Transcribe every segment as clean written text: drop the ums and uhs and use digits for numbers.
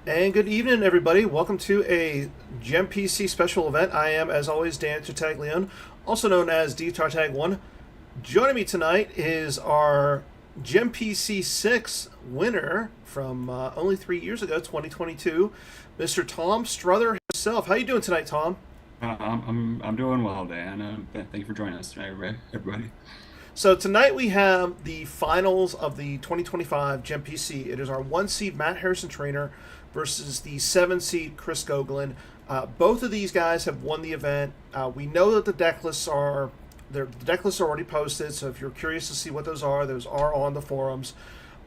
And good evening, everybody. Welcome to a GEMPC special event. I am, as always, Dan Tartaglione, also known as DTartag1. Joining me tonight is our GEMPC 6 winner from only 3 years ago, 2022, Mr. Tom Struther himself. How you doing tonight, Tom? I'm doing well, Dan. Thank you for joining us tonight, everybody. So tonight we have the finals of the 2025 GEMPC. It is our 1 seed Matt Harrison-Trainor versus the 7 seed Chris Gogolen. Both of these guys have won the event. We know that the deck lists are already posted. So if you're curious to see what those are on the forums.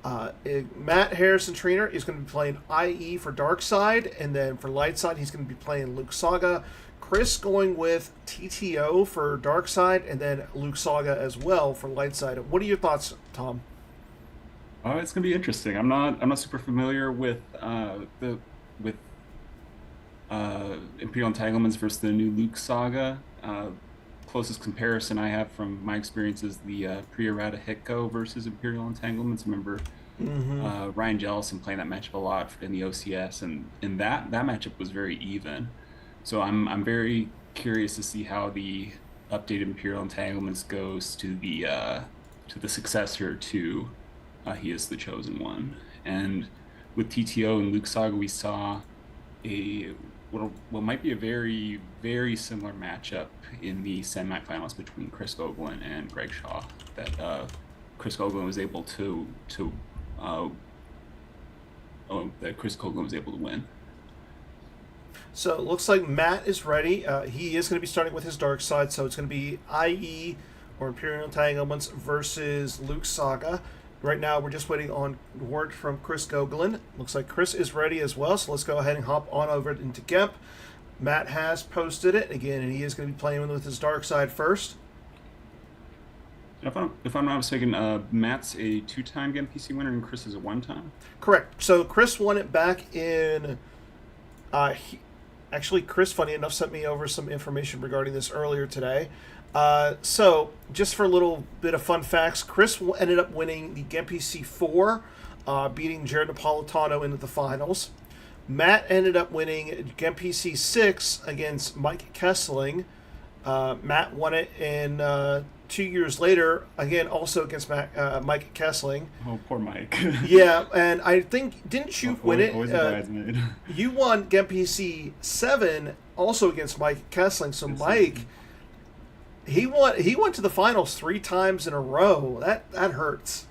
Matt Harrison-Trainor is going to be playing IE for Dark Side, and then for Light Side he's going to be playing Luke Saga. Chris going with TTO for Dark Side, and then Luke Saga as well for Light Side. What are your thoughts, Tom? Oh, it's gonna be interesting. I'm not super familiar with the with Imperial Entanglements versus the new Luke Saga. Closest comparison I have from my experience is the pre-errata Hitko versus Imperial Entanglements. Remember Mm-hmm. Ryan Jellison playing that matchup a lot in the OCS, and that matchup was very even. So I'm very curious to see how the updated Imperial Entanglements goes to the successor to He Is the Chosen One. And with TTO and Luke Saga, we saw a what might be a very similar matchup in the semifinals between Chris Gogolen and Greg Shaw. That Chris Gogolen was able to uh, that Chris Gogolen was able to win. So it looks like Matt is ready. He is going to be starting with his Dark Side, so it's going to be IE or Imperial Entanglements versus Luke Saga. Right now, we're just waiting on word from Chris Gogolen. Looks like Chris is ready as well, so let's go ahead and hop on over into GEMP. Matt has posted it again, and he is going to be playing with his Dark Side first. If I'm not mistaken, Matt's a two-time GEMPC winner and Chris is a one-time. Correct. So Chris won it back in. Actually, Chris, funny enough, sent me over some information regarding this earlier today. So, just for a little bit of fun facts, Chris ended up winning the GEMPC 4, beating Jared Napolitano into the finals. Matt ended up winning GEMPC 6 against Mike Kessling. Matt won it in 2 years later, again, also against Mike Kessling. Oh, poor Mike. Yeah, and I think, didn't you win Always, it? always a bridesmaid. You won GEMPC 7 also against Mike Kessling. So Yes, I did. Mike, he went to the finals 3 times in a row. That hurts.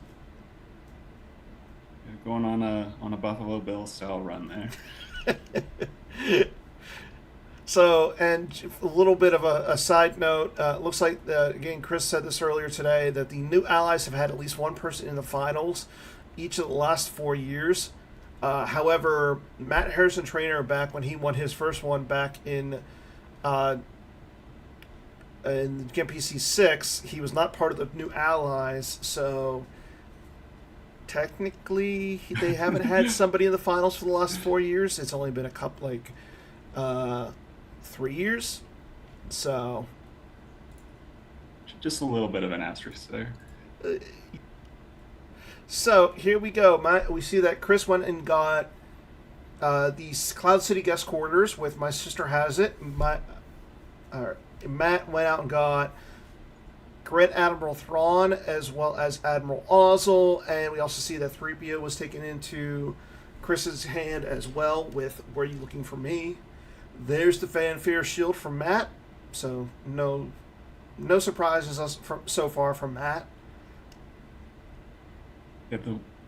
Yeah, going on a Buffalo Bills style run there. So, and a little bit of a side note. Looks like, again, Chris said this earlier today, that the new allies have had at least one person in the finals each of the last 4 years. However, Matt Harrison-Trainor, back when he won his first one back uh, in GMPC 6, he was not part of the new allies. So, technically, they haven't had somebody in the finals for the last 4 years. It's only been a couple, like, uh, 3 years. So, Just a little bit of an asterisk there. so here we go. We see that Chris went and got the Cloud City guest quarters with My Sister Has It. Matt went out and got Grit Admiral Thrawn as well as Admiral Ozzel, and we also see that 3PO was taken into Chris's hand as well with Were You Looking for Me? There's the fanfare shield from Matt. So no surprises so far from Matt. Yeah,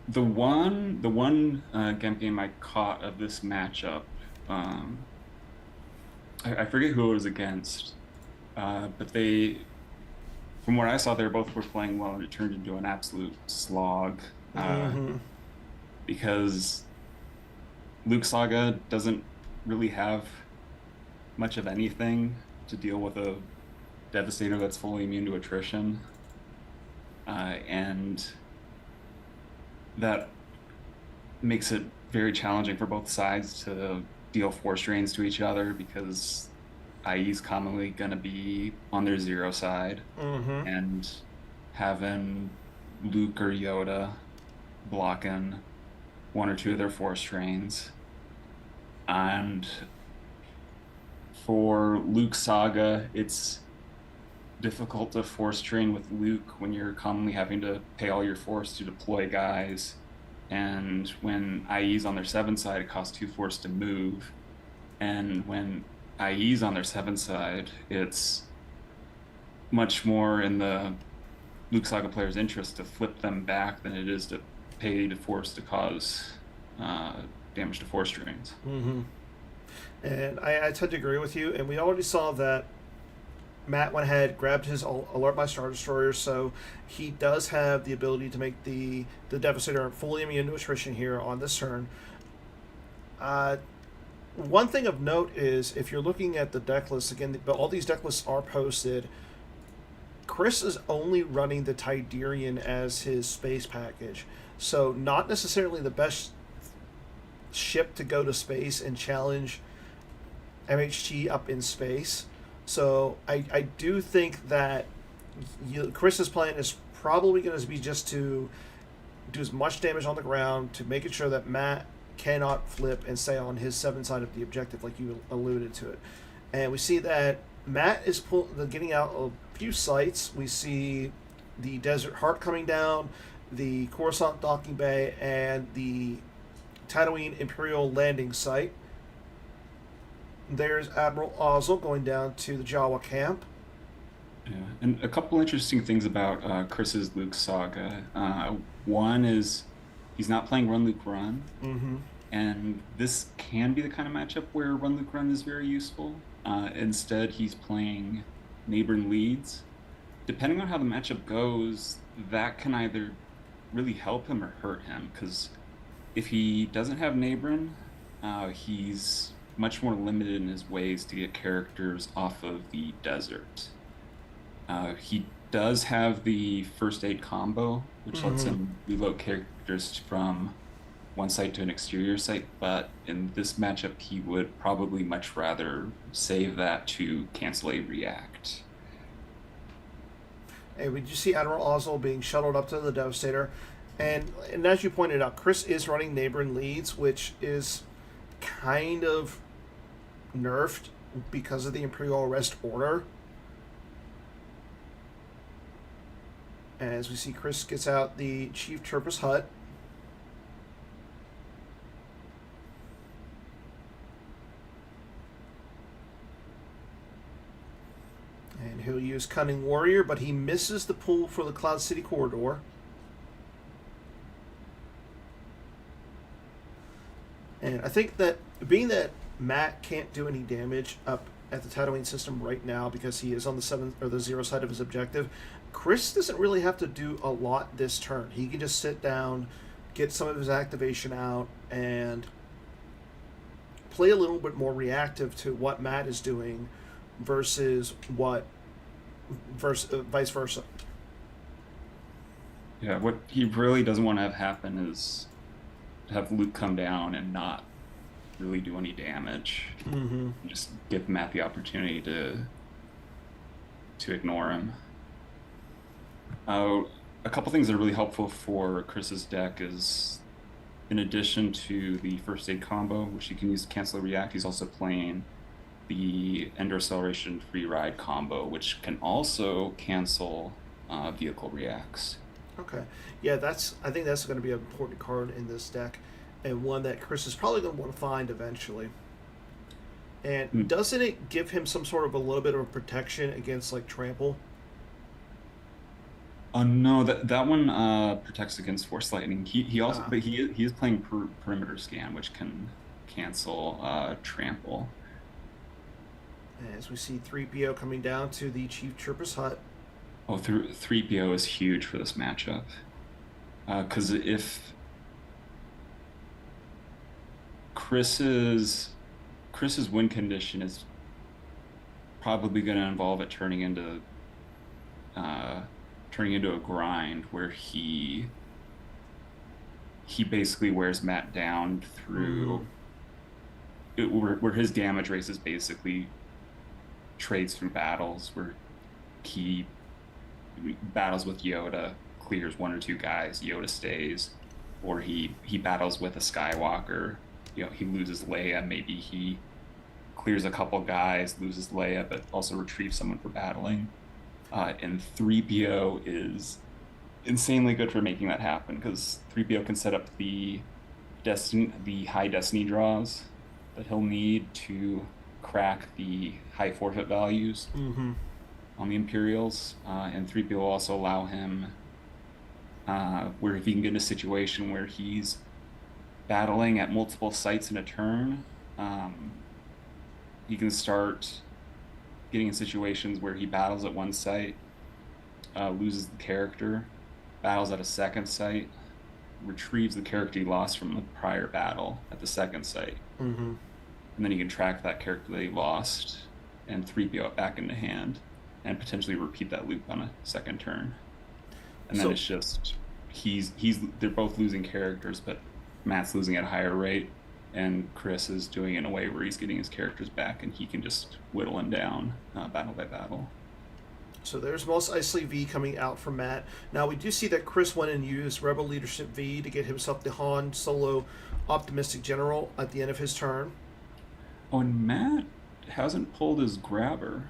the one Gemp game I caught of this matchup, um, I forget who it was against, but from what I saw, they both were playing well, and it turned into an absolute slog Mm-hmm. because Luke Saga doesn't really have much of anything to deal with a Devastator that's fully immune to attrition, and that makes it very challenging for both sides to deal force drains to each other because IE is commonly going to be on their zero side, Mm-hmm. and having Luke or Yoda blocking one or two of their force drains And for Luke Saga, it's difficult to force train with Luke when you're commonly having to pay all your force to deploy guys. And when IE's on their 7 side, it costs 2 force to move. And when IE's on their 7 side, it's much more in the Luke Saga player's interest to flip them back than it is to pay to force to cause damage to force trains. Mm-hmm. And I tend to agree with you. And we already saw that Matt went ahead, grabbed his Alert My Star Destroyer, so he does have the ability to make the Devastator fully immune to attrition here on this turn. One thing of note is, if you're looking at the deck list, again, but all these deck lists are posted, Chris is only running the Tiderian as his space package. So not necessarily the best ship to go to space and challenge MHT up in space. So I do think that Chris's plan is probably going to be just to do as much damage on the ground to making sure that Matt cannot flip and stay on his 7 side of the objective, like you alluded to it. And we see that Matt is getting out a few sites. We see the Desert Heart coming down, the Coruscant docking bay, and the Tatooine Imperial landing site. There's Admiral Ozzel going down to the Jawa camp. Yeah, and a couple interesting things about Chris's Luke Saga. One is he's not playing Run Luke Run, and this can be the kind of matchup where Run Luke Run is very useful. Instead, he's playing Neighboring Leads. Depending on how the matchup goes, that can either really help him or hurt him, because if he doesn't have Neighboring, he's much more limited in his ways to get characters off of the desert. He does have the first aid combo, which lets him reload characters from one site to an exterior site, but in this matchup, he would probably much rather save that to cancel a react. And we just see Admiral Ozzel being shuttled up to the Devastator. And as you pointed out, Chris is running Neighboring Leads, which is kind of nerfed because of the Imperial Arrest Order. As we see, Chris gets out the Chief Trooper's Hut. And he'll use Cunning Warrior, but he misses the pull for the Cloud City Corridor. And I think that, being that Matt can't do any damage up at the Tatooine system right now because he is on the 7 or the 0 side of his objective, Chris doesn't really have to do a lot this turn. He can just sit down, get some of his activation out, and play a little bit more reactive to what Matt is doing versus vice versa. Yeah, what he really doesn't want to have happen is have Luke come down and not really do any damage. Just give Matt the opportunity to ignore him. A couple things that are really helpful for Chris's deck is, in addition to the first aid combo, which he can use to cancel a react, he's also playing the Ender Acceleration Free Ride combo, which can also cancel vehicle reacts. Okay. Yeah, I think that's going to be an important card in this deck, and one that Chris is probably going to want to find eventually. And doesn't it give him some sort of a little bit of a protection against, like, trample? No, that one protects against Force Lightning. He also, but he is playing Perimeter Scan, which can cancel trample. As we see 3PO coming down to the Chief Trooper's Hut. Oh, 3PO is huge for this matchup. Because if Chris's win condition is probably going to involve it turning into a grind where he basically wears Matt down through where his damage race is basically trades through battles where he battles with Yoda, clears 1 or 2 guys, Yoda stays, or he battles with a Skywalker, he loses Leia, maybe he clears a couple guys, loses Leia, but also retrieves someone for battling. And 3PO is insanely good for making that happen because 3PO can set up the high destiny draws that he'll need to crack the high forfeit values Mm-hmm. on the Imperials, and 3PO will also allow him where if he can get in a situation where he's battling at multiple sites in a turn, he can start getting in situations where he battles at one site, loses the character, battles at a second site, retrieves the character he lost from the prior battle at the second site, Mm-hmm. and then he can track that character that he lost and 3PO it back into hand and potentially repeat that loop on a second turn. And then So it's just they're both losing characters, but Matt's losing at a higher rate, and Chris is doing it in a way where he's getting his characters back, and he can just whittle them down battle by battle. So there's Mos Eisley V coming out from Matt. Now we do see that Chris went and used Rebel Leadership V to get himself the Han Solo Optimistic General at the end of his turn. Oh, and Matt hasn't pulled his grabber,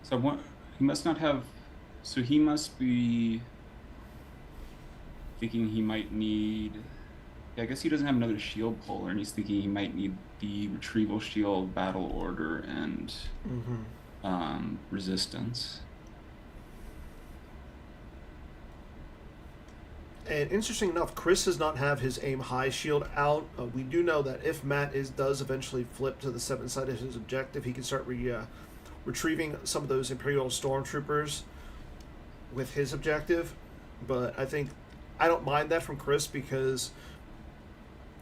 so what? He must not have. So he must be thinking he might need. Yeah, I guess he doesn't have another shield puller, and he's thinking he might need the retrieval shield, battle order, and Mm-hmm. Resistance. And interesting enough, Chris does not have his aim high shield out. We do know that if Matt does eventually flip to the 7th side of his objective, he can start retrieving some of those Imperial stormtroopers with his objective. But I don't mind that from Chris because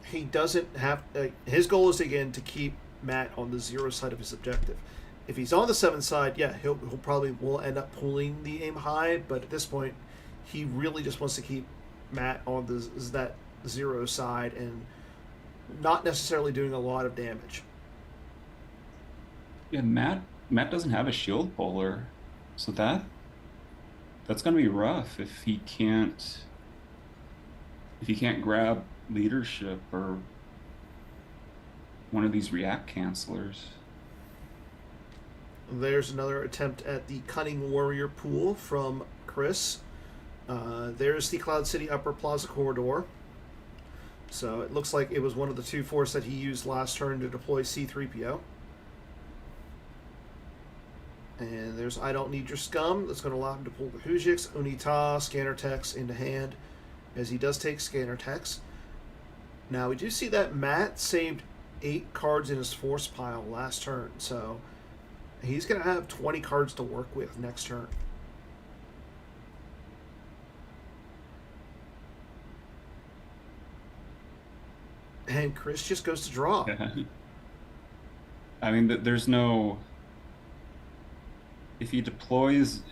he doesn't have his goal is again to keep Matt on the 0 side of his objective. If he's on the 7th side, yeah, he'll probably will end up pulling the aim high. But at this point, he really just wants to keep Matt on that 0 side and not necessarily doing a lot of damage. Yeah, Matt doesn't have a shield puller, so that's gonna be rough if he can't grab leadership or one of these react cancelers. There's another attempt at the Cunning Warrior pool from Chris. There's the Cloud City Upper Plaza Corridor. So it looks like it was one of the 2 force that he used last turn to deploy C-3PO. And there's I Don't Need Your Scum. That's going to allow him to pull the Hujiks, Unita, Scanner Tex into hand, as he does take Scanner Tex. Now we do see that Matt saved 8 cards in his force pile last turn, so he's going to have 20 cards to work with next turn. And Chris just goes to draw. Yeah. I mean, there's no. If he deploys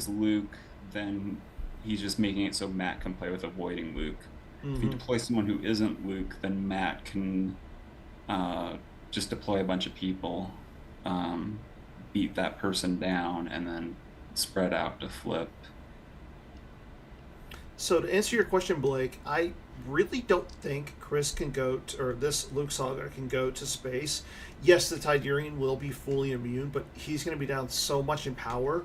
Luke, then he's just making it so Matt can play with avoiding Luke. Mm-hmm. If he deploys someone who isn't Luke, then Matt can just deploy a bunch of people, beat that person down, and then spread out to flip. So to answer your question, Blake, I really don't think Chris can or this Luke Saga can go to space. Yes, the Tidarian will be fully immune, but he's going to be down so much in power.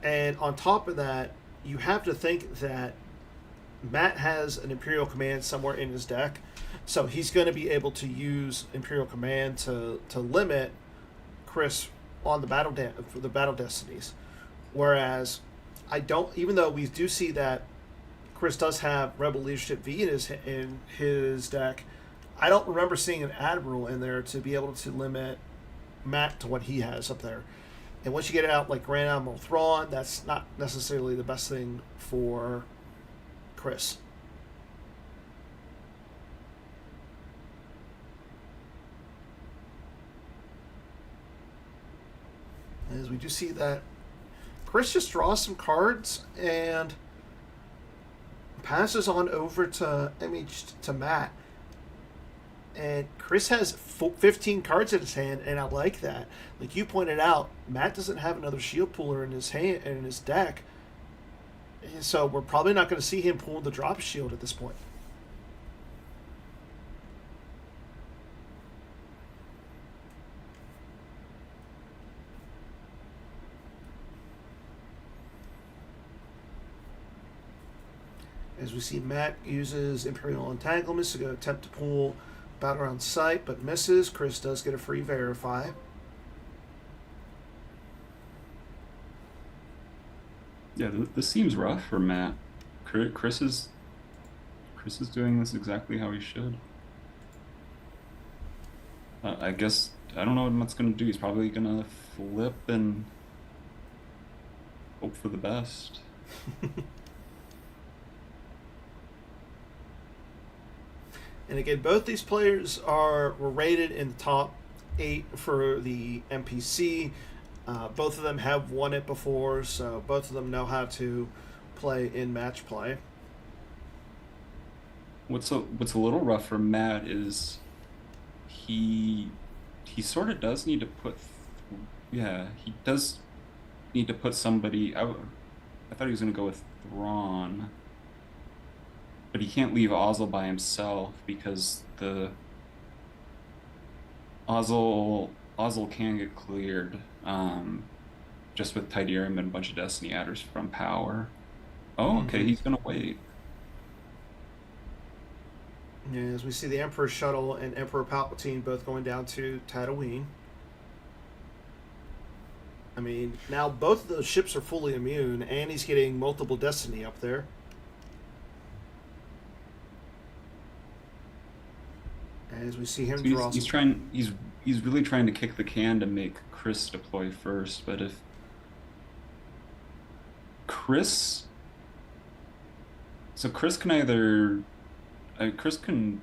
And on top of that, you have to think that Matt has an Imperial Command somewhere in his deck, so he's going to be able to use Imperial Command to limit Chris on the battle destinies. Whereas even though we do see that Chris does have Rebel Leadership V in his deck, I don't remember seeing an Admiral in there to be able to limit Matt to what he has up there. And once you get out like Grand Admiral Thrawn, that's not necessarily the best thing for Chris. As we do see that Chris just draws some cards and passes on over to Matt. And Chris has 15 cards in his hand, and I like that. Like you pointed out, Matt doesn't have another shield puller in his deck, so we're probably not going to see him pull the drop shield at this point. As we see, Matt uses Imperial Entanglements to go attempt to pull Battle Around Sight, but misses. Chris does get a free verify. Yeah, this seems rough for Matt. Chris is doing this exactly how he should. I guess I don't know what Matt's gonna do. He's probably gonna flip and hope for the best. And again, both these players were rated in the top 8 for the NPC. Both of them have won it before, so both of them know how to play in match play. What's a little rough for Matt is he sort of does need to put he does need to put somebody. I thought he was going to go with Thrawn, but he can't leave Ozzel by himself because the Ozzel can get cleared just with Tydirium and a bunch of Destiny adders from power. Oh, okay, he's going to wait. Yeah, as we see the Emperor Shuttle and Emperor Palpatine both going down to Tatooine. I mean, now both of those ships are fully immune, and he's getting multiple Destiny up there. As we see him draw, he's really trying to kick the can to make Chris deploy first. But if Chris can either Chris can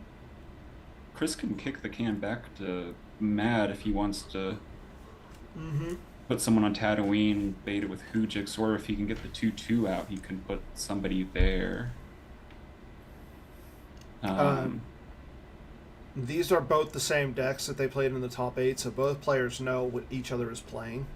kick the can back to Matt if he wants to put someone on Tatooine, bait it with Hoojix, or if he can get the 2/2 out, he can put somebody there. These are both the same decks that they played in the top 8, so both players know what each other is playing.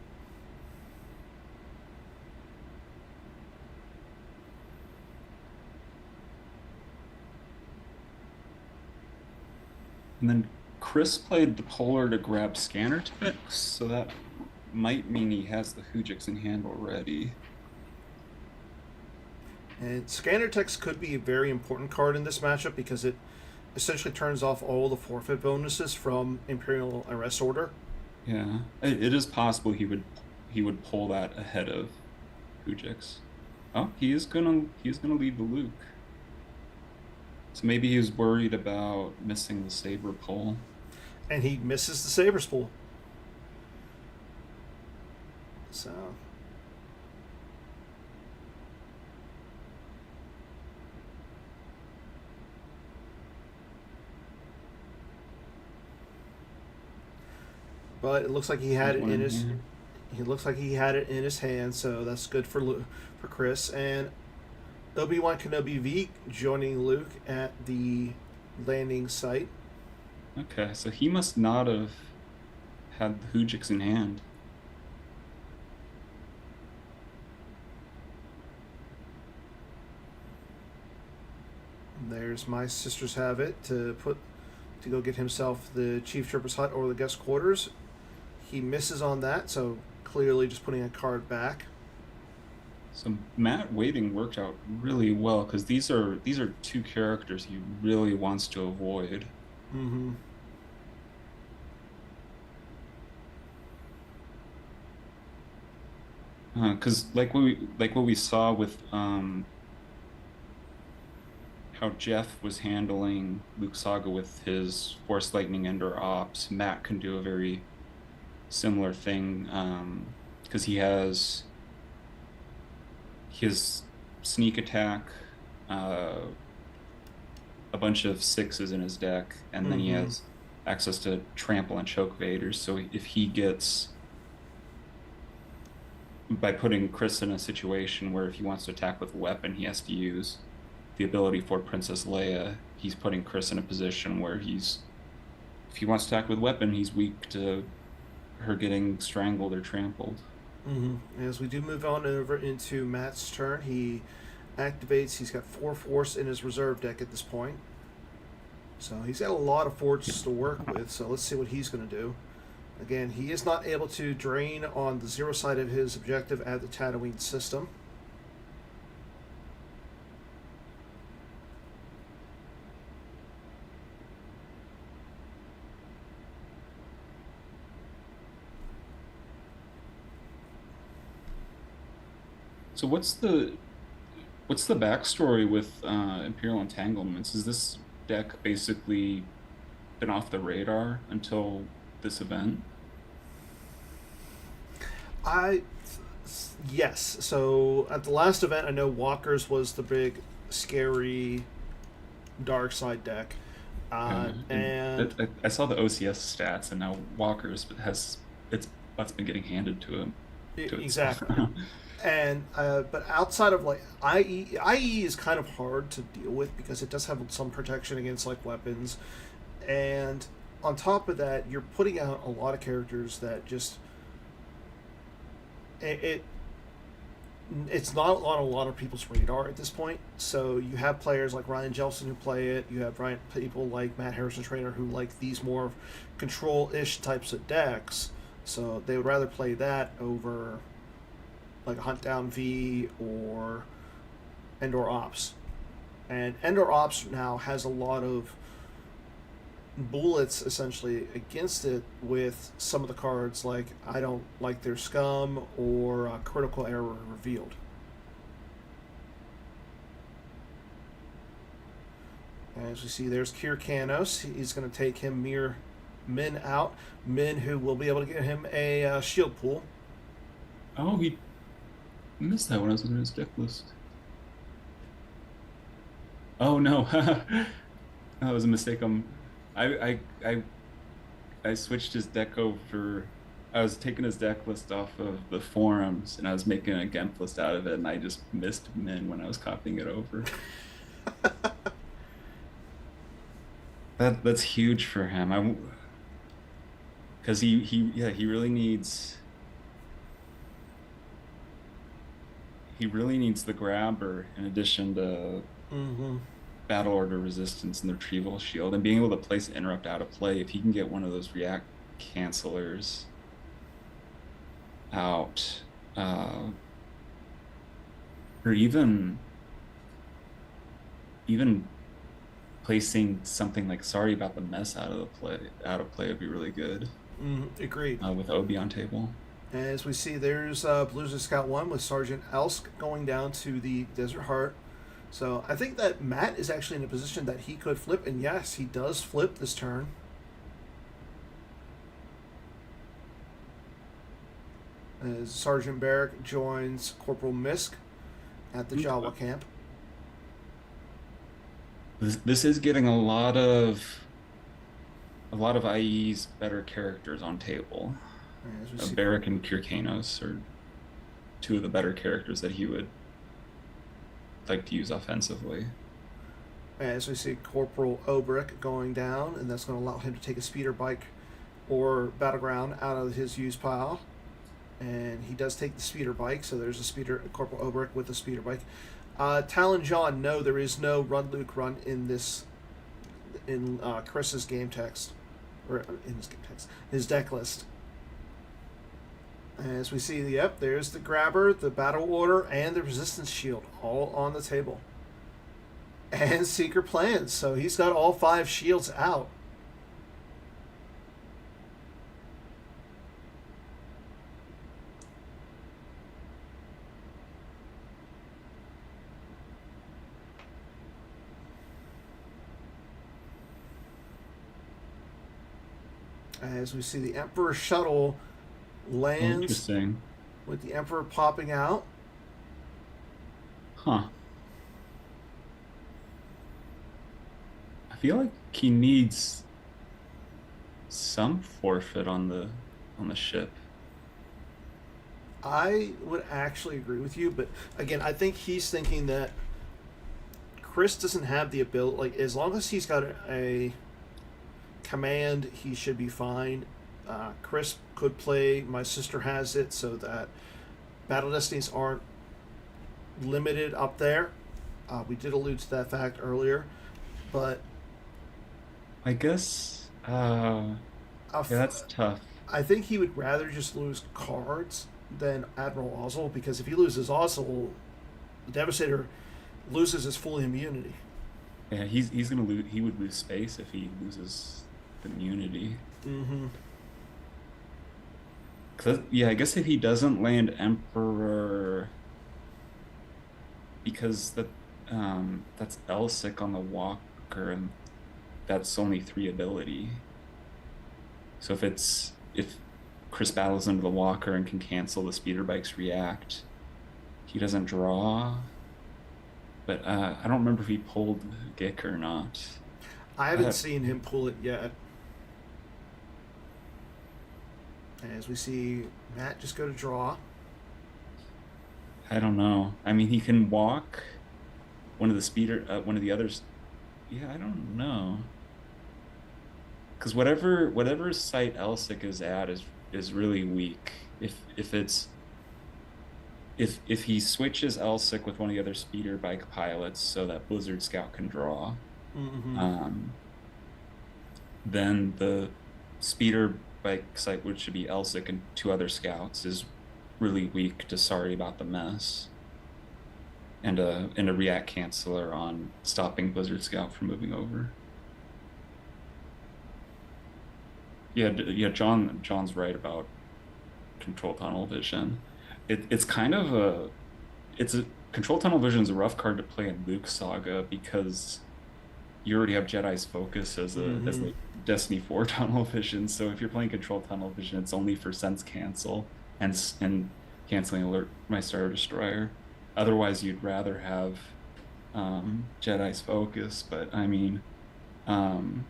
And then Chris played the Polar to grab scanner techs, so that might mean he has the Hoojix in hand already. And Scanner Text could be a very important card in this matchup because it essentially turns off all the forfeit bonuses from Imperial Arrest Order. Yeah, it is possible he would pull that ahead of Hoojix. Oh, he is gonna lead the Luke. So maybe he was worried about missing the Saber pull. And he misses the Sabers pull. So. But it looks like he had it in his. He looks like he had it in his hand, so that's good for Chris. And Obi-Wan Kenobi V joining Luke at the landing site. Okay, so he must not have had the Hoojix in hand. There's My Sisters Have It to go get himself the Chief Trooper's hut or the guest quarters. He misses on that, so clearly just putting a card back. So Matt waiting worked out really well because these are two characters he really wants to avoid. Mm-hmm. Because like what we saw with how Jeff was handling Luke Saga with his Force Lightning Ender Ops, Matt can do a very similar thing because he has sneak attack, a bunch of 6s in his deck, and then he has access to trample and choke vaders. So if he gets, by putting Chris in a situation where if he wants to attack with a weapon, he has to use the ability for Princess Leia, he's putting Chris in a position where if he wants to attack with weapon, he's weak to her getting strangled or trampled. As we do move on over into Matt's turn, he activates. He's got 4 Force in his reserve deck at this point, so he's got a lot of forces to work with. So let's see what he's going to do. Again, he is not able to drain on the 0 side of his objective at the Tatooine system. So what's the backstory with Imperial Entanglements? Is this deck basically been off the radar until this event? I yes. So at the last event, I know Walker's was the big, scary dark side deck, Yeah, and and I saw the OCS stats, and now Walker's has it's that's been getting handed to itself. exactly. And but outside of like IE is kind of hard to deal with because it does have some protection against like weapons, and on top of that, you're putting out a lot of characters that just it it's not on a lot of people's radar at this point. So you have players like Ryan Jelson who play it. You have people like Matt Harrison-Trainor who like these more control-ish types of decks. So they would rather play that over like a Hunt Down V or Endor Ops. And Endor Ops now has a lot of bullets essentially against it with some of the cards like I don't like their scum or critical error revealed. As we see, there's Kirkanos. He's going to take him Mir Min out. Min, who will be able to get him a shield pool. Oh, he missed that when I was looking at his deck list. Oh no, that was a mistake. I switched his deck over. I was taking his deck list off of the forums, and I was making a GEMP list out of it, and I just missed Min when I was copying it over. That's huge for him. Because he really needs the grabber in addition to Mm-hmm. battle order resistance and the retrieval shield, and being able to place interrupt out of play. If he can get one of those react cancelers out, or even placing something like sorry about the mess out of play would be really good. Agreed. With Obi on table. As we see, there's Blues Scout 1 with Sergeant Elsk going down to the Desert Heart. So I think that Matt is actually in a position that he could flip, and yes, he does flip this turn. As Sergeant Barrick joins Corporal Misk at the Jawa camp. This is getting a lot of IE's better characters on table. Barrick and Kirkanos are two of the better characters that he would like to use offensively. As we see Corporal Obrick going down, and that's going to allow him to take a speeder bike or battleground out of his use pile. And he does take the speeder bike, so there's Corporal Obrick with a speeder bike. Talon John, no, there is no Run Luke Run in Chris's game text, or in his game text, his deck list. As we see, there's the grabber, the battle order, and the resistance shield all on the table. And Seeker Plans, so he's got all 5 shields out. As we see the Emperor shuttle lands with the Emperor popping out. Huh. I feel like he needs some forfeit on the ship. I would actually agree with you, but again, I think he's thinking that Chris doesn't have the ability, like, as long as he's got a command, he should be fine. Chris could play My Sister Has It so that Battle Destinies aren't limited up there. We did allude to that fact earlier, but I guess that's tough. I think he would rather just lose cards than Admiral Ozzel, because if he loses Ozzel, the Devastator loses his full immunity. Yeah, he's gonna lose. He would lose space if he loses immunity. Mm-hmm. I guess if he doesn't land Emperor, because that's Elsic on the Walker, and that's only 3 ability. So if Chris battles into the Walker and can cancel the speeder bike's react, he doesn't draw. But I don't remember if he pulled Gick or not. I haven't Uh, seen him pull it yet. As we see Matt just go to draw. I don't know. I mean, he can walk one of the others. Yeah, I don't know. Because whatever site Elsic is at is really weak. If he switches Elsic with one of the other speeder bike pilots so that Blizzard Scout can draw, Mm-hmm. um, then the speeder bike site, which should be Elsic and 2 other scouts, is really weak to Sorry About the Mess, and a react canceller on stopping Blizzard Scout from moving over. Yeah, John's right about control tunnel vision. It's kind of it's a control tunnel vision is a rough card to play in Luke Saga because you already have Jedi's focus as Mm-hmm. like Destiny 4 tunnel vision. So if you're playing control tunnel vision, it's only for sense cancel and canceling alert my Star Destroyer. Otherwise, you'd rather have Jedi's focus. But I mean, um,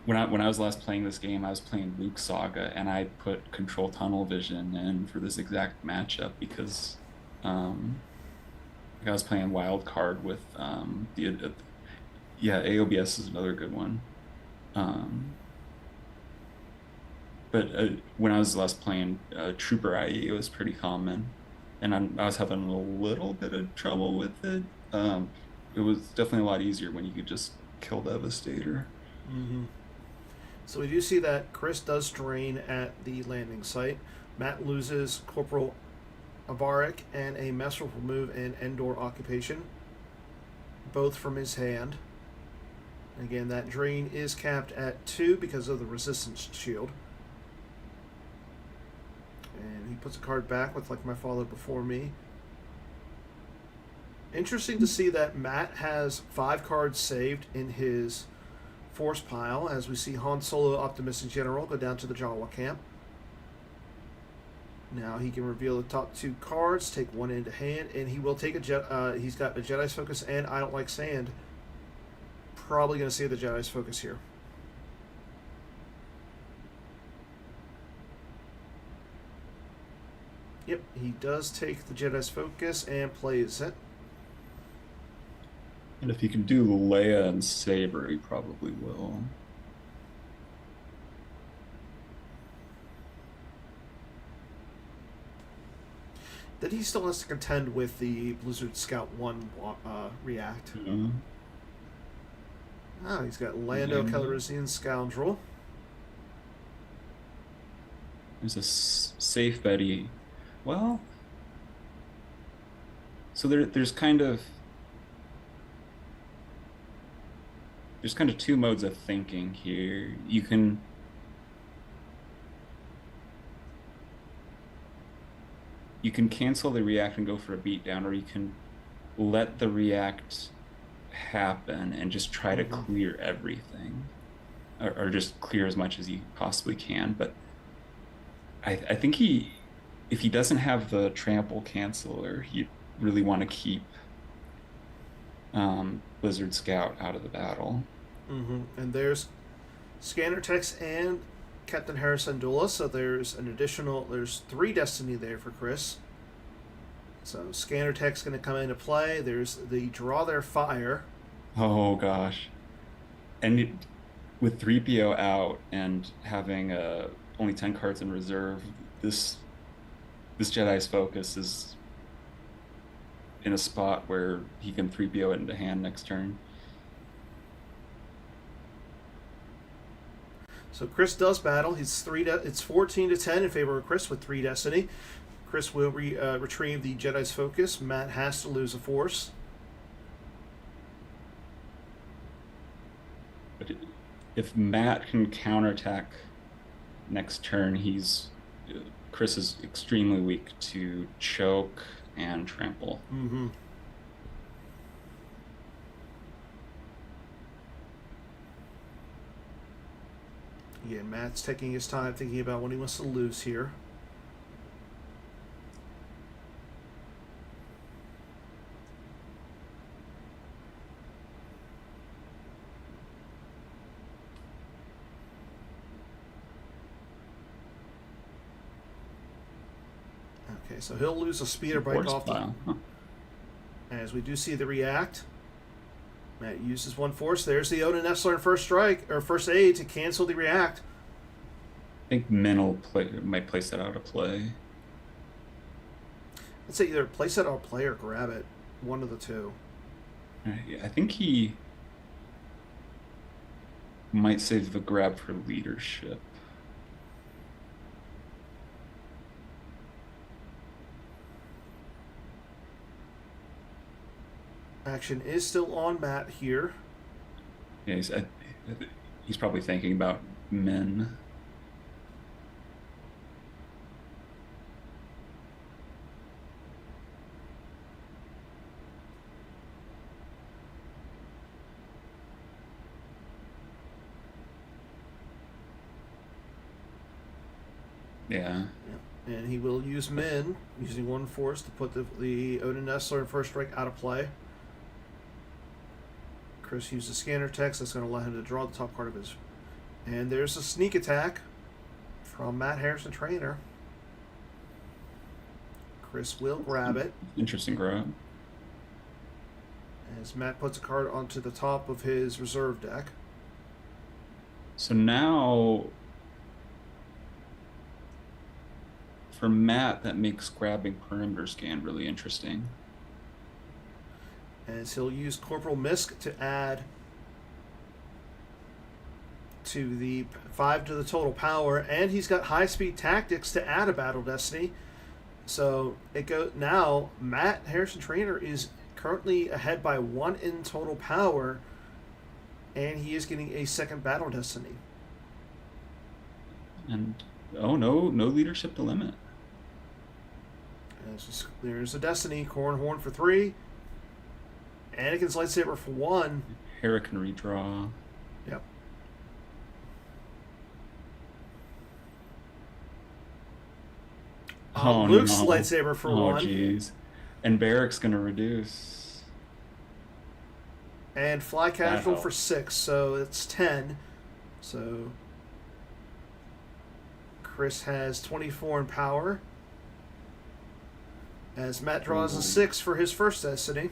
when I was last playing this game, I was playing Luke Saga, and I put control tunnel vision in for this exact matchup because um, like I was playing wild card with the yeah, AOBS is another good one. Um, but when I was last playing Trooper IE, it was pretty common, and I was having a little bit of trouble with it. It was definitely a lot easier when you could just kill Devastator. Mm-hmm. So we do see that Chris does drain at the landing site. Matt loses Corporal Avarik and a Mess will remove an Endor occupation, both from his hand. Again, that drain is capped at 2 because of the resistance shield. And he puts a card back with like my father before me. Interesting to see that Matt has 5 cards saved in his force pile as we see Han Solo, Optimus, and General go down to the Jawa camp. Now he can reveal the top 2 cards, take one into hand, and he will take he's got a Jedi's Focus and I Don't Like Sand. Probably going to see the Jedi's Focus here. Yep, he does take the Jedi's Focus and plays it. And if he can do Leia and Saber, he probably will. Then he still has to contend with the Blizzard Scout 1 React. Yeah. He's got Lando Calrissian Scoundrel. There's a safe Betty. Well, so there's kind of 2 modes of thinking here. You can cancel the react and go for a beatdown, or you can let the react happen and just try to Mm-hmm. clear everything, or just clear as much as you possibly can. But I think if he doesn't have the trample canceller, you really want to keep Blizzard Scout out of the battle. Mm-hmm. And there's Scanner Text and Captain Harrison-Trainor. So there's 3 Destiny there for Chris. So Scanner Tech's going to come into play. There's the Draw Their Fire. Oh gosh. With 3PO out and having only 10 cards in reserve, this Jedi's focus is in a spot where he can 3PO it into hand next turn. So Chris does battle. It's 14-10 in favor of Chris with 3 Destiny. Chris will retrieve the Jedi's Focus. Matt has to lose a Force. But if Matt can counterattack next turn, Chris is extremely weak to choke and trample. Mm-hmm. Yeah, Matt's taking his time thinking about when he wants to lose here. Okay, so he'll lose a speeder bike off the... As we do see the react. Matt uses one force. There's the Odin Nestler in first strike, or first aid to cancel the react. I think Min might place that out of play. I'd say either place it or play or grab it. One of the two. I think he might save the grab for leadership. Action is still on Matt here. Yeah, he's probably thinking about Min. Yeah. And he will use Min, using one force to put the Odin Nestler in first strike out of play. Chris uses scanner text. That's going to allow him to draw the top card of his. And there's a sneak attack from Matt Harrison-Trainor. Chris will grab it. Interesting grab. As Matt puts a card onto the top of his reserve deck. So now, for Matt, that makes grabbing perimeter scan really interesting. As he'll use Corporal Misk to add to the 5 to the total power, and he's got high speed tactics to add a Battle Destiny. So it goes now. Matt Harrison-Trainor is currently ahead by 1 in total power, and he is getting a second Battle Destiny. And oh no leadership to limit. There's a Destiny Corn Horn for 3. Anakin's lightsaber for 1. Hera can redraw. Yep. Oh, Luke's no. lightsaber for 1. Oh, jeez. And Barrick's going to reduce. And Fly Casual for 6, so it's 10. So Chris has 24 in power. As Matt draws a 6 for his first Destiny.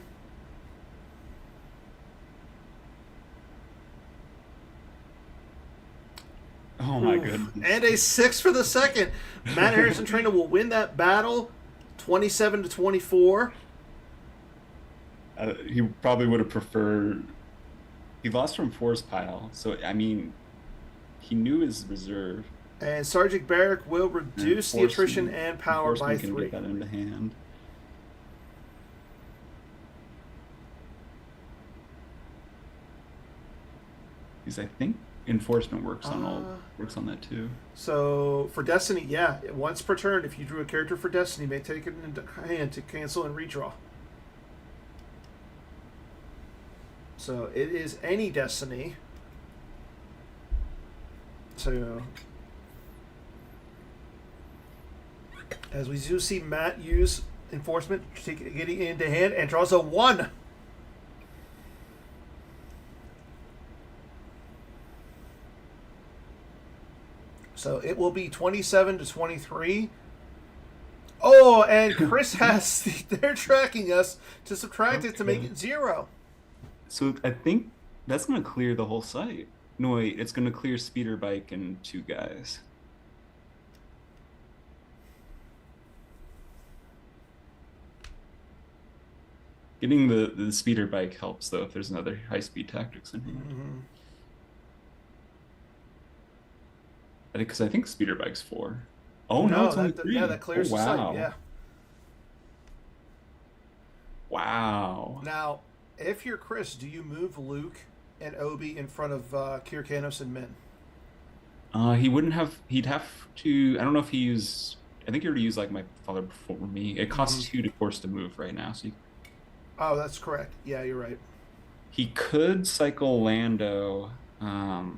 Oh my goodness. And a 6 for the second. Matt Harrison-Trainor will win that battle 27 to 24. He probably would have preferred. He lost from Force Pile, so I mean, he knew his reserve. And Sergeant Barrick will reduce the attrition and power by 3. Can get that into hand. Because I think enforcement works on that too. So for Destiny, yeah, once per turn, if you drew a character for Destiny, you may take it into hand to cancel and redraw. So it is any Destiny. So as we do see Matt use enforcement, getting into hand and draws a 1. So it will be 27 to 23. Oh, and Chris has... They're tracking us to subtract it to make it 0. So I think that's going to clear the whole site. No, wait. It's going to clear Speeder Bike and 2 guys. Getting the Speeder Bike helps, though, if there's another high-speed tactics in here. Mm-hmm. Because I think Speeder Bike's 4. Oh, no, it's only 3. Yeah, that clears the site, yeah. Wow. Now, if you're Chris, do you move Luke and Obi in front of Kyrkanos and Min? He wouldn't have... He'd have to... I don't know if he used I think you already used like my father before me. It Hmm. costs 2 to force to move right now, so Oh, that's correct. Yeah, you're right. he could cycle Lando for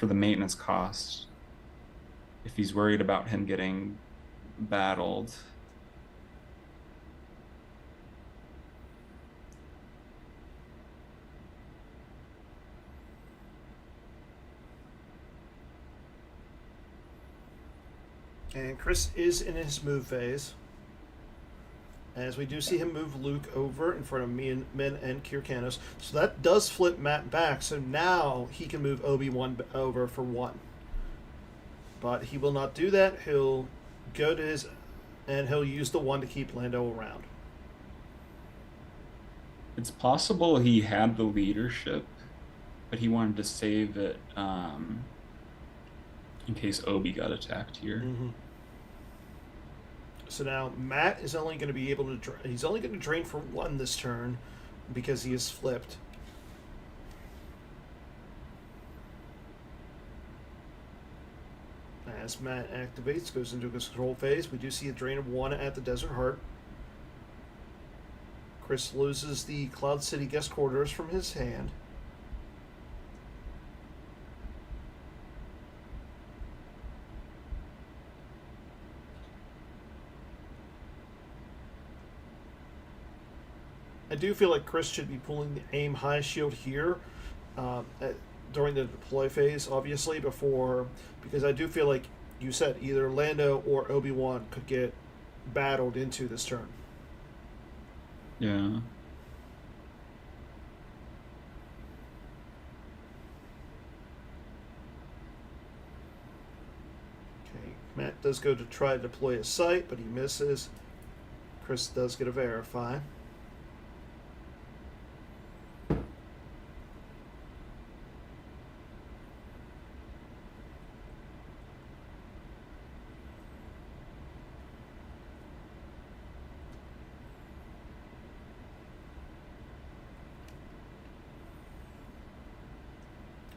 the maintenance cost if he's worried about him getting battled. And Chris is in his move phase. As we do see him move Luke over in front of Min and Kirkanos. So that does flip Matt back. So now he can move Obi-Wan over for 1. But he will not do that. He'll go to his... And he'll use the 1 to keep Lando around. It's possible he had the leadership, but he wanted to save it in case Obi got attacked here. Mm-hmm. So now Matt is only going to be able to... He's only going to drain for 1 this turn because he is flipped. As Matt activates, goes into his control phase, we do see a drain of 1 at the Desert Heart. Chris loses the Cloud City guest quarters from his hand. I do feel like Chris should be pulling the aim high shield here during the deploy phase, obviously, because I do feel like you said either Lando or Obi-Wan could get battled into this turn. Yeah. Okay, Matt does go to try to deploy a sight, but he misses. Chris does get a verify.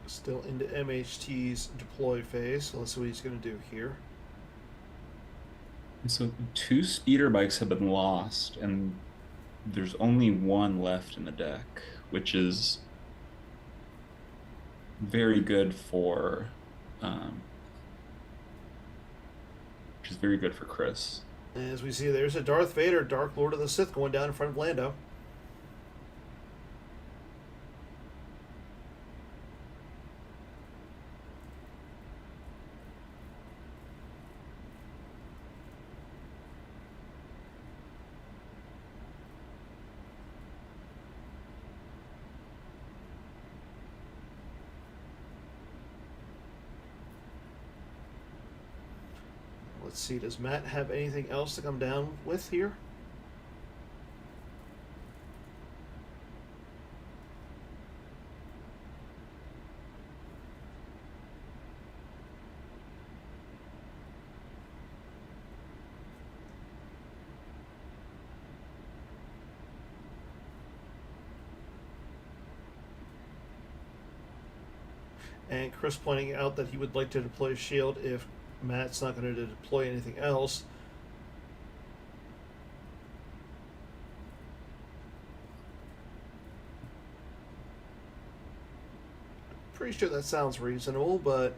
Still into MHT's deploy phase, so let's see what he's going to do here. And so 2 speeder bikes have been lost, and there's only 1 left in the deck, which is very good for which is very good for Chris. As we see, there's a Darth Vader, Dark Lord of the Sith, going down in front of Lando. Let's see, does Matt have anything else to come down with here? And Chris pointing out that he would like to deploy a shield if Matt's not going to deploy anything else. Pretty sure that sounds reasonable, but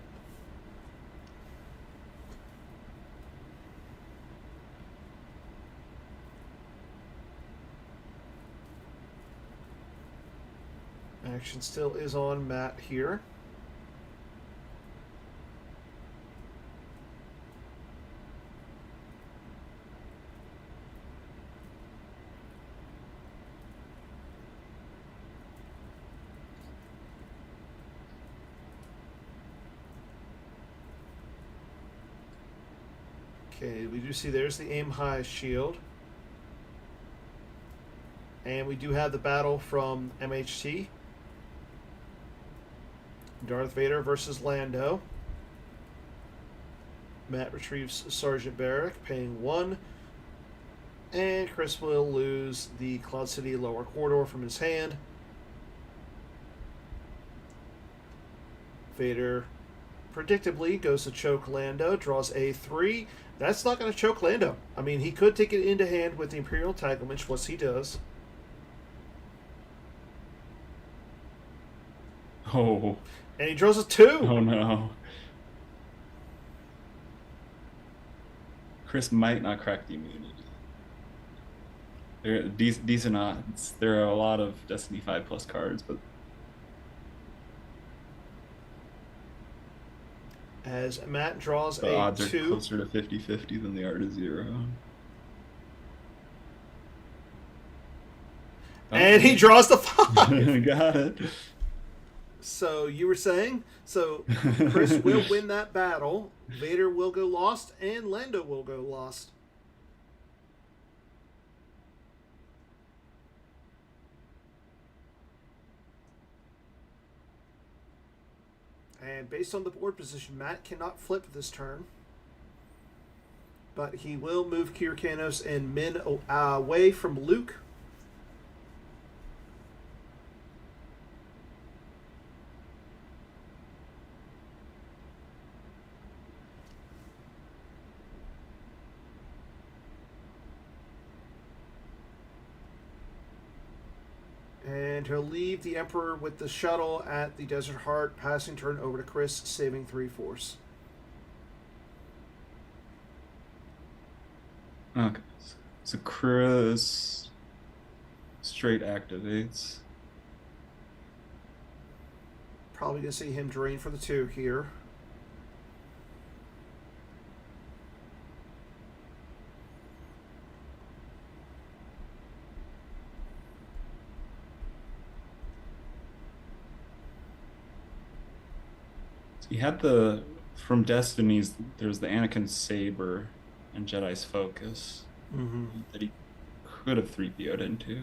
action still is on Matt here. Okay, we do see there's the aim high shield. And we do have the battle from MHT. Darth Vader versus Lando. Matt retrieves Sergeant Barrack, paying 1. And Chris will lose the Cloud City lower corridor from his hand. Vader predictably goes to choke Lando, draws a 3. That's not going to choke Lando. I mean, he could take it into hand with the Imperial Entanglement, once he does. Oh. And he draws a 2. Oh no. Chris might not crack the immunity. There are decent odds. There are a lot of Destiny 5 plus cards, but as Matt draws the a odds 2. are closer to 50-50 than they are to 0. And he draws the 5. Got it. So you were saying, so Chris will win that battle. Vader will go lost, and Lando will go lost. And based on the board position, Matt cannot flip this turn. But he will move Kyrkanos and Min away from Luke. And he'll leave the Emperor with the shuttle at the Desert Heart, passing turn over to Chris, saving 3 force. Okay. So Chris straight activates. Probably going to see him drain for the 2 here. He had from Destiny's, there's the Anakin Saber and Jedi's Focus that he could have 3PO'd into.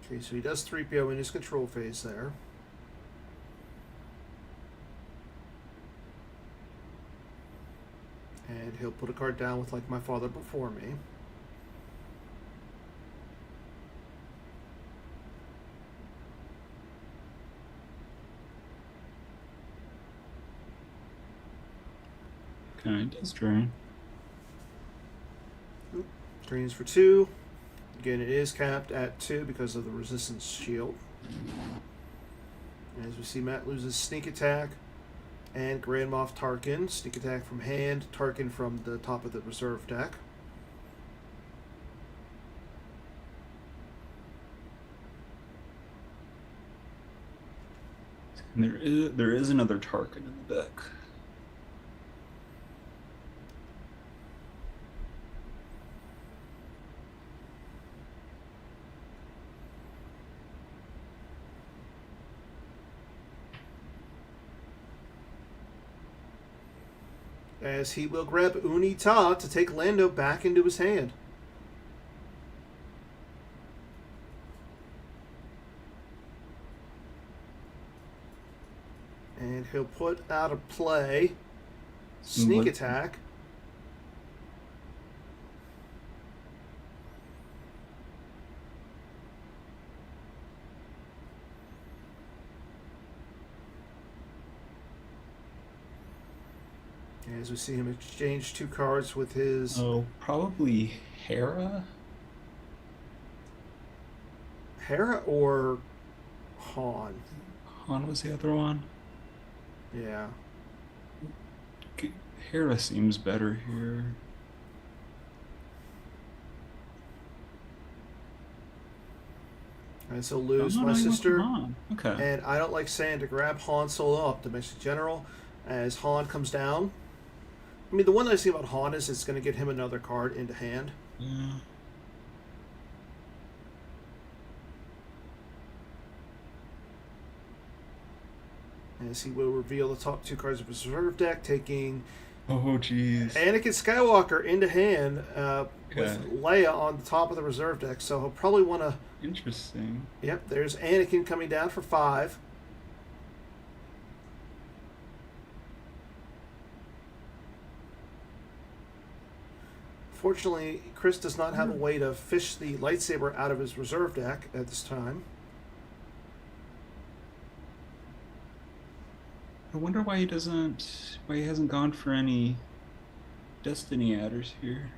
Okay, so he does 3PO in his control phase there. And he'll put a card down with like my father before me. Okay, it does drain. Drains for 2. Again, it is capped at 2 because of the resistance shield. As we see, Matt loses Sneak Attack and Grand Moff Tarkin. Sneak Attack from hand, Tarkin from the top of the reserve deck. And there is another Tarkin in the deck. As he will grab Uni Ta to take Lando back into his hand. And he'll put out of play Sneak Attack. As we see him exchange 2 cards with his... Oh, probably Hera? Hera or Han? Han was the other one? Yeah. Hera seems better here. And so lose my sister. Okay. And I don't like saying to grab Han Solo up to Domestic General as Han comes down. I mean, the one nice thing about Han is it's going to get him another card into hand. Yeah. As he will reveal the top 2 cards of his reserve deck, taking Oh, jeez. Anakin Skywalker into hand with Leia on the top of the reserve deck. So he'll probably want to... Interesting. Yep, there's Anakin coming down for 5. Fortunately, Chris does not have a way to fish the lightsaber out of his reserve deck at this time. I wonder why he hasn't gone for any Destiny adders here.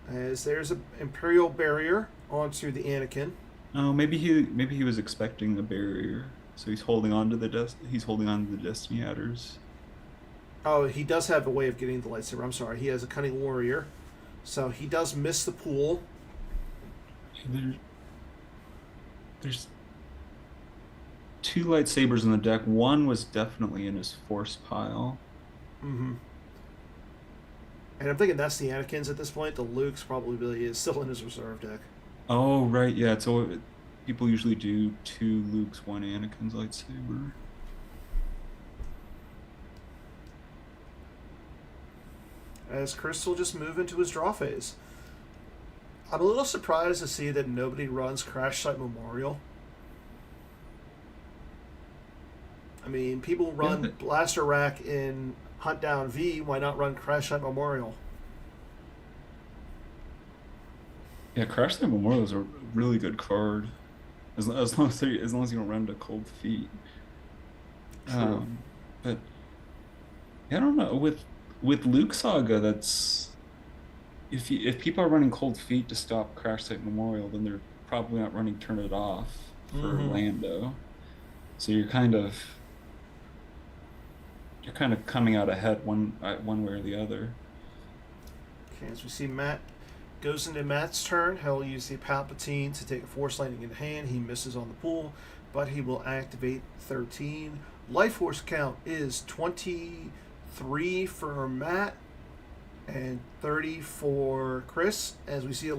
As there's an Imperial barrier onto the Anakin. Oh, maybe he was expecting a barrier, so he's holding on to the Destiny adders. Oh, he does have a way of getting the lightsaber. I'm sorry. He has a Cunning Warrior. So he does miss the pool. There, there's two lightsabers in the deck. One was definitely in his force pile. Mm-hmm. And I'm thinking that's the Anakin's at this point. The Luke's probably is still in his reserve deck. Oh, right, yeah. So people usually do two Luke's, one Anakin's lightsaber. As Chris will just move into his draw phase. I'm a little surprised to see that nobody runs Crash Site Memorial. I mean, people run Blaster Rack in Hunt Down V. Why not run Crash Site Memorial? Yeah, Crash the Memorial is a really good card, as long as you don't run to Cold Feet. True. But I don't know with Luke Saga. That's if people are running Cold Feet to stop Crash Site Memorial, then they're probably not running Turn It Off for Lando. So you're kind of coming out ahead one way or the other. Okay, as we see Matt goes into Matt's turn, he'll use the Palpatine to take a Force Lightning in hand. He misses on the pool, but he will activate 13. Life Force count is 23 for Matt and 30 for Chris. As we see a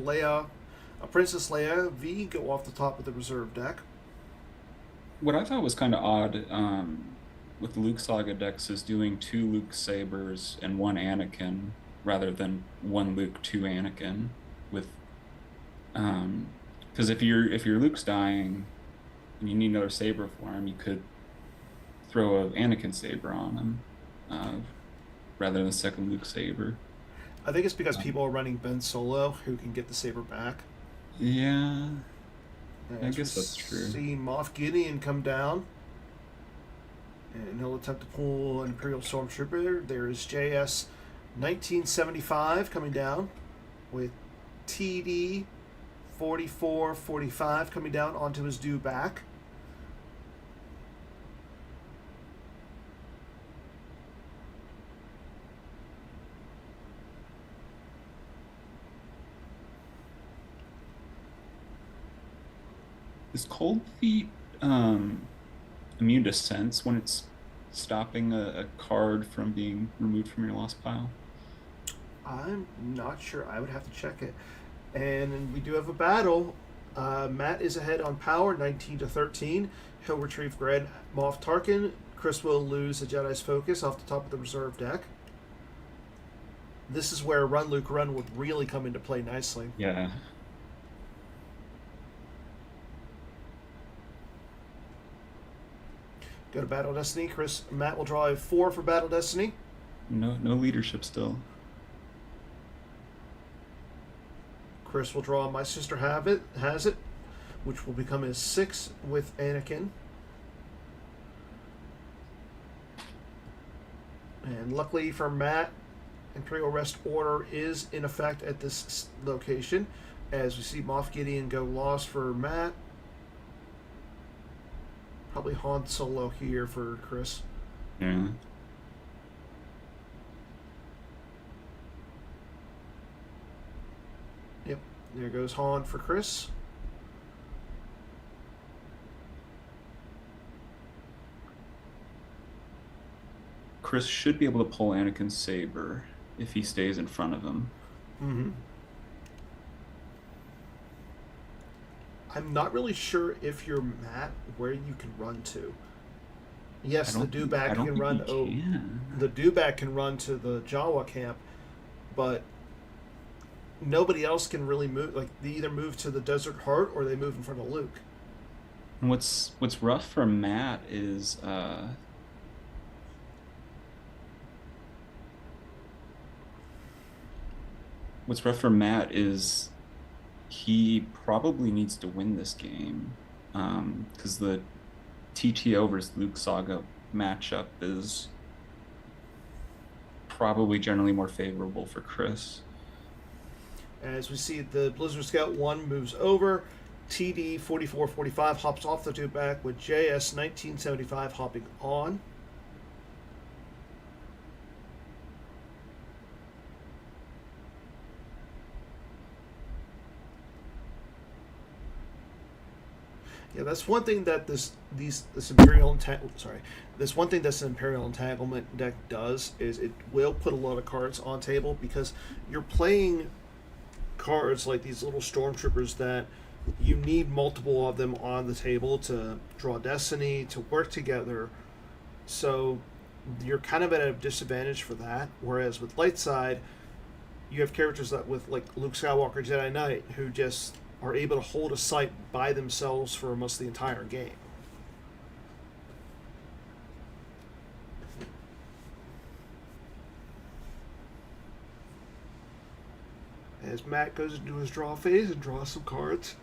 Princess Leia V go off the top of the reserve deck. What I thought was kind of odd with Luke Saga decks is doing two Luke Sabers and one Anakin rather than one Luke, two Anakin. With because if your Luke's dying and you need another saber for him, you could throw a Anakin saber on him rather than a second Luke saber. I think it's because people are running Ben Solo, who can get the saber back. Yeah, I guess that's true. See Moff Gideon come down, and he'll attempt to pull an Imperial Stormtrooper. There is JS 1975 coming down with TD 4445 coming down onto his due back. Is Cold Feet immune to sense when it's stopping a card from being removed from your lost pile? I'm not sure. I would have to check it. And we do have a battle. Matt is ahead on power, 19 to 13. He'll retrieve Grand Moff Tarkin. Chris will lose the Jedi's Focus off the top of the reserve deck. This is where Run Luke Run would really come into play nicely. Yeah. Go to Battle Destiny. Matt will draw a 4 for Battle Destiny. No leadership still. Chris will draw My Sister Has It, which will become his 6 with Anakin. And luckily for Matt, Imperial Rest Order is in effect at this location. As we see Moff Gideon go lost for Matt. Probably Han Solo here for Chris. Yeah. Yep, there goes Han for Chris. Chris should be able to pull Anakin's saber if he stays in front of him. Mm-hmm. I'm not really sure if you're Matt where you can run to. Yes, the Dewback can run. The Dewback can run to the Jawa camp, but nobody else can really move. Like they either move to the Desert Heart or they move in front of Luke. And what's rough for Matt is he probably needs to win this game because the TTO versus Luke Saga matchup is probably generally more favorable for Chris. As we see, the Blizzard Scout 1 moves over. TD 4445 hops off the two back with JS 1975 hopping on. Yeah, that's one thing that this Imperial this one thing this Imperial Entanglement deck does is it will put a lot of cards on table because you're playing cards like these little stormtroopers that you need multiple of them on the table to draw destiny, to work together. So you're kind of at a disadvantage for that. Whereas with light side, you have characters that with like Luke Skywalker, Jedi Knight, who just are able to hold a site by themselves for most of the entire game. As Matt goes into his draw phase and draws some cards.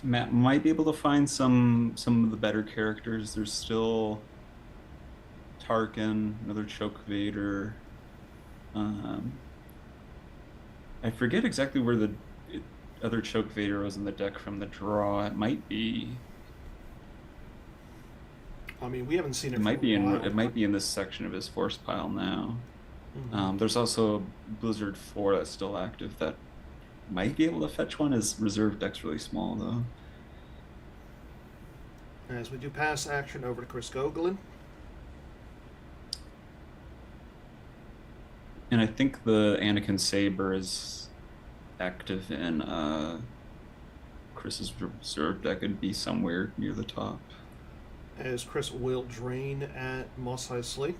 Matt might be able to find some of the better characters. There's still Tarkin, another Choke Vader. I forget exactly where the other Choke Vader was in the deck from the draw. It might be. I mean, we haven't seen it. It might be in. It might be in this section of his force pile now. Mm-hmm. There's also Blizzard 4 that's still active that might be able to fetch one. His reserve deck's really small though. As we do pass action over to Chris Gogolen. And I think the Anakin Saber is active in Chris's reserve deck. It'd be somewhere near the top. As Chris will drain at Mos Eisley.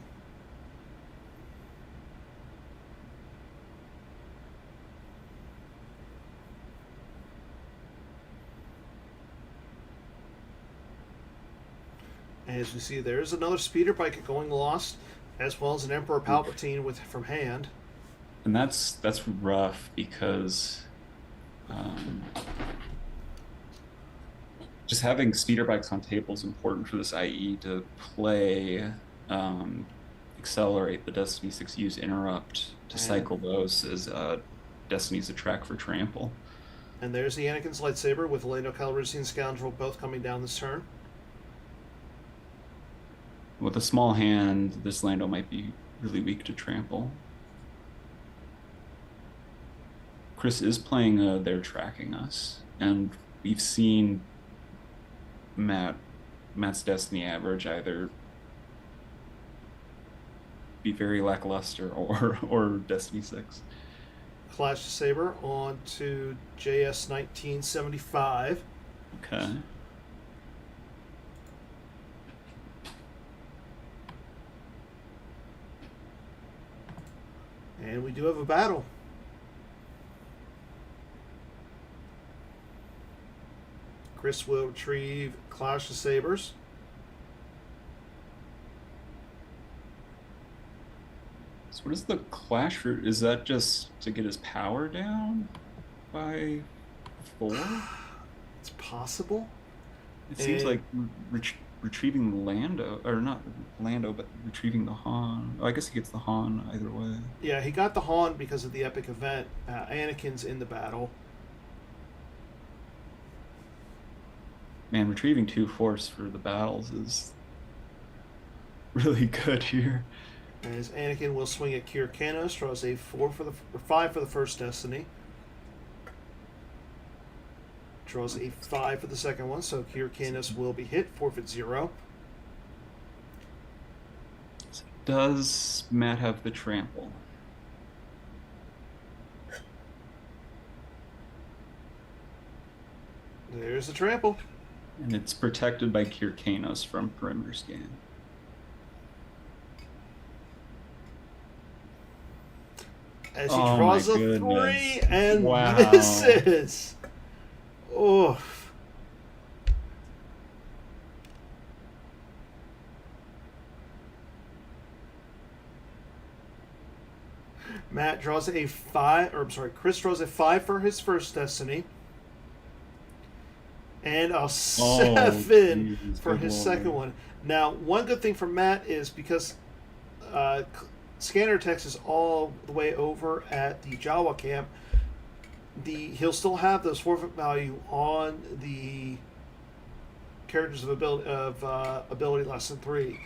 As we see, there's another speeder bike going lost, as well as an Emperor Palpatine from hand. And that's rough because just having speeder bikes on table is important for this IE to play, accelerate the Destiny 6 use interrupt to cycle those as Destiny's a track for trample. And there's the Anakin's lightsaber with Lando Calrissian Scoundrel both coming down this turn. With a small hand, this Lando might be really weak to trample. Chris is playing They're Tracking Us, and we've seen Matt's Destiny average either be very lackluster or Destiny 6. Clash Saber on to JS 1975. Okay. And we do have a battle. Chris will retrieve Clash of Sabers. So what is the Clash route? Is that just to get his power down by 4? It's possible. It seems like retrieving Lando, or not Lando, but retrieving the Han. Oh, I guess he gets the Han either way. Yeah, he got the Han because of the epic event. Anakin's in the battle. Man, retrieving 2 force for the battles is really good here. As Anakin will swing at Kir Kanos, draws a 5 for the first Destiny. Draws a 5 for the second one, so Kir Kanos will be hit, forfeit 0. Does Matt have the trample? There's the trample. And it's protected by Kir Kanos from perimeter scan. As he draws a 3 and wow. misses. Oof. Matt draws a 5, or I'm sorry, Chris draws a 5 for his first Destiny. And a Oh, 7 jeez, for good his second lord. one. Now, one good thing for Matt is because scanner text is all the way over at the Jawa camp, he'll still have those forfeit value on the characters of ability less than 3,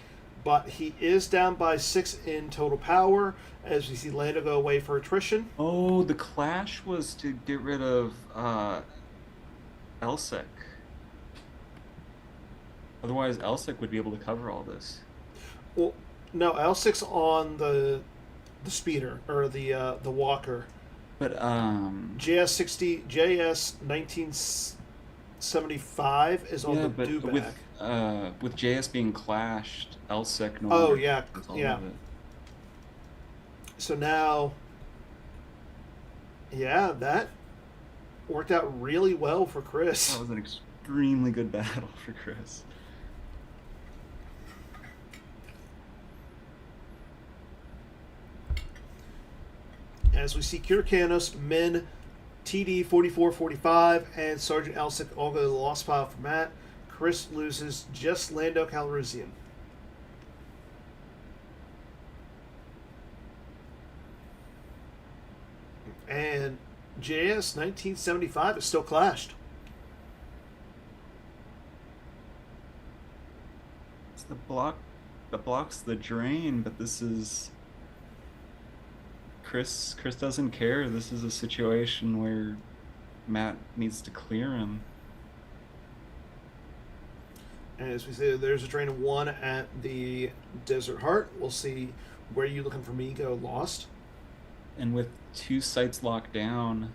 but he is down by 6 in total power as we see Lando go away for attrition. Oh, the clash was to get rid of Elsek. Otherwise, Elsek would be able to cover all this. Well, no, L6 on the speeder or the walker. But JS 1975 is on yeah, the but dewback. with JS being clashed, Elsek no Oh longer yeah, covers all yeah. of it. So now, yeah, that worked out really well for Chris. That was an extremely good battle for Chris. As we see Kyrkanos, Min, TD 4445, and Sergeant Elsic all go to the lost pile for Matt. Chris loses just Lando Calrissian. And JS 1975 is still clashed. It's the block that blocks the drain, but this is Chris doesn't care. This is a situation where Matt needs to clear him. And as we say, there's a drain of 1 at the Desert Heart. We'll see where you looking for me go lost. And with 2 sites locked down,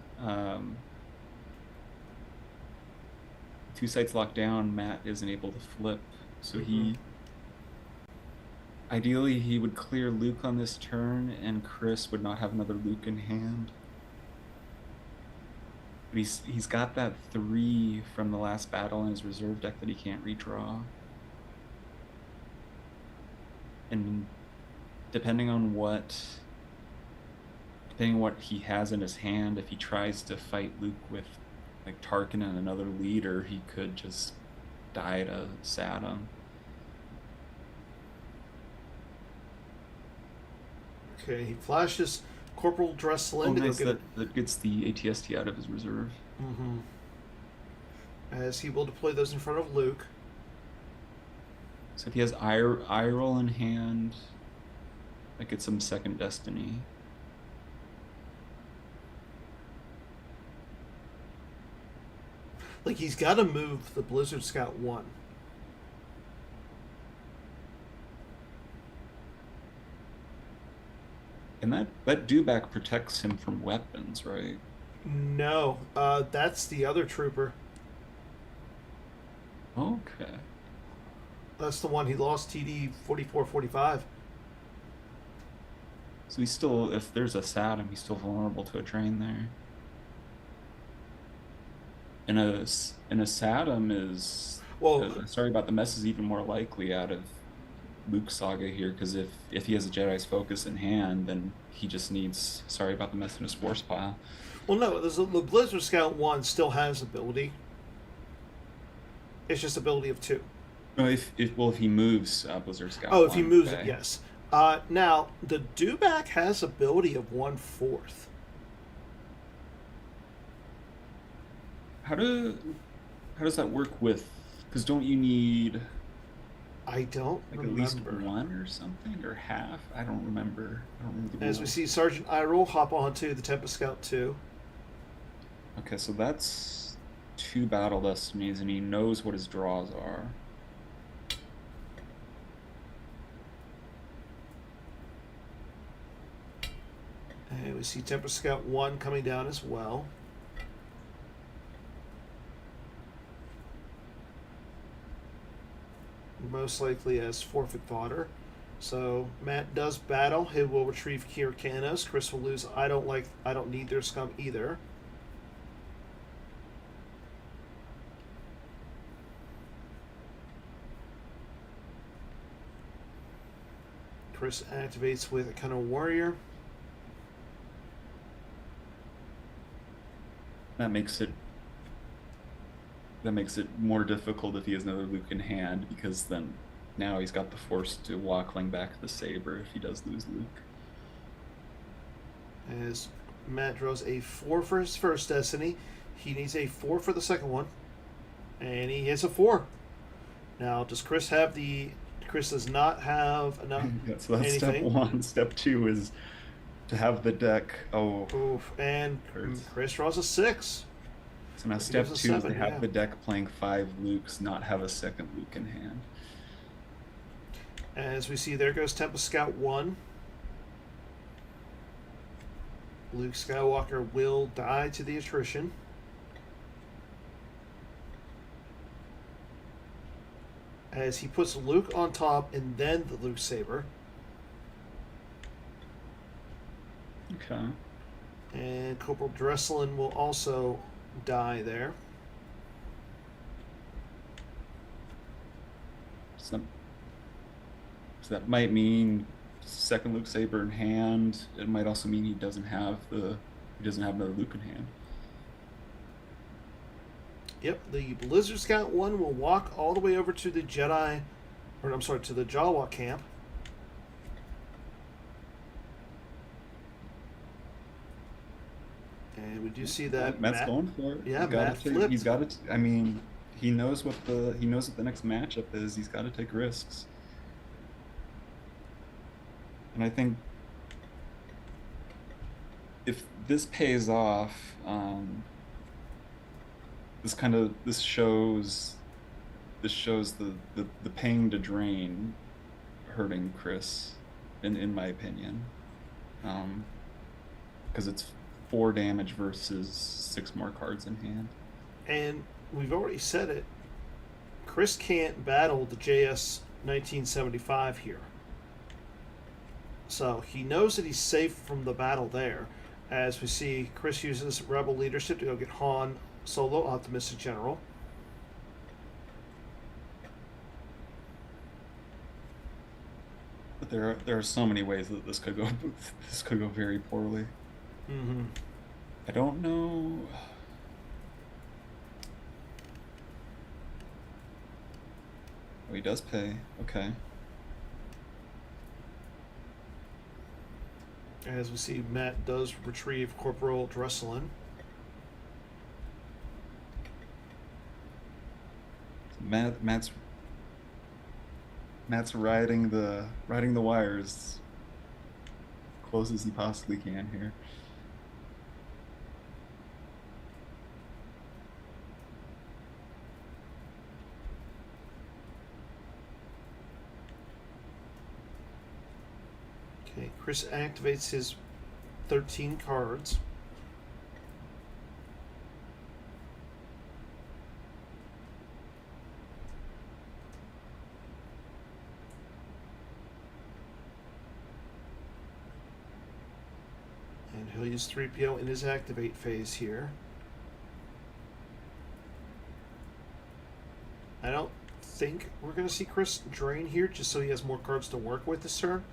Matt isn't able to flip. So ideally he would clear Luke on this turn, and Chris would not have another Luke in hand. But he's got that 3 from the last battle in his reserve deck that he can't redraw. And depending on what he has in his hand, if he tries to fight Luke with like Tarkin and another leader, he could just die to Saddam. Okay, he flashes Corporal Dresselin Oh, to nice. go get That gets the ATST out of his reserve. as he will deploy those in front of Luke. So if he has eye roll in hand, that gets him second destiny. Like, he's got to move the Blizzard Scout 1. And that dewback protects him from weapons, right? No, that's the other trooper. Okay. That's the one he lost TD 4445. So he's still, if there's a Saddam, he's still vulnerable to a drain there. And a Saddam is, Well, sorry about the mess, is even more likely out of Luke's Saga here, because if he has a Jedi's focus in hand, then he just needs, sorry about the mess, in his force pile. well, no, the Blizzard Scout 1 still has ability. It's just ability of 2. No, if he moves Blizzard Scout. Oh, if he moves okay. it, yes. Now, the dewback has ability of 1/4. How does that work with? Because don't you need I don't like remember. at least 1 or something, or half? I don't remember. I don't remember the As we rules. see Sergeant Iroh hop onto the Tempest Scout 2. Okay, so that's 2 battle destinies, and he knows what his draws are. And we see Tempest Scout 1 coming down as well. Most likely as forfeit fodder. So Matt does battle. He will retrieve Kyrkanos. Chris will lose I don't need their scum either. Chris activates with a kind of warrior. That makes it that makes it more difficult if he has another Luke in hand, because then now he's got the force to walkling back the saber if he does lose Luke. As Matt draws a 4 for his first Destiny, he needs a 4 for the second one, and he hits a 4. Now, does Chris have the? Chris does not have enough. Yeah, so that's step one. Step two is to have the deck. Oh, oof! And Chris draws a 6. So now step two is to have the deck playing 5 Lukes, not have a second Luke in hand. As we see, there goes Tempest Scout 1. Luke Skywalker will die to the attrition. As he puts Luke on top and then the Luke Saber. Okay. And Corporal Dresselin will also die there. So that might mean second Luke Saber in hand. It might also mean he doesn't have another Luke in hand. Yep, the Blizzard Scout 1 will walk all the way over to the Jedi, or I'm sorry, to the Jawa camp. And we do see that Matt's going for it. Yeah, Matt flipped. He's got to. I mean, he knows what the next matchup is. He's got to take risks. And I think if this pays off, this shows the paying to drain hurting Chris, in my opinion, because it's 4 damage versus 6 more cards in hand. And we've already said it. Chris can't battle the JS 1975 here. So he knows that he's safe from the battle there. As we see, Chris uses Rebel leadership to go get Han Solo, Optimistic General. But there are so many ways that this could go very poorly. Mm-hmm. I don't know. Oh, he does pay. Okay. As we see, Matt does retrieve Corporal Dresselin. Matt's riding the wires close as he possibly can here. Okay, Chris activates his 13 cards. And he'll use 3PO in his activate phase here. I don't think we're going to see Chris drain here, just so he has more cards to work with this turn.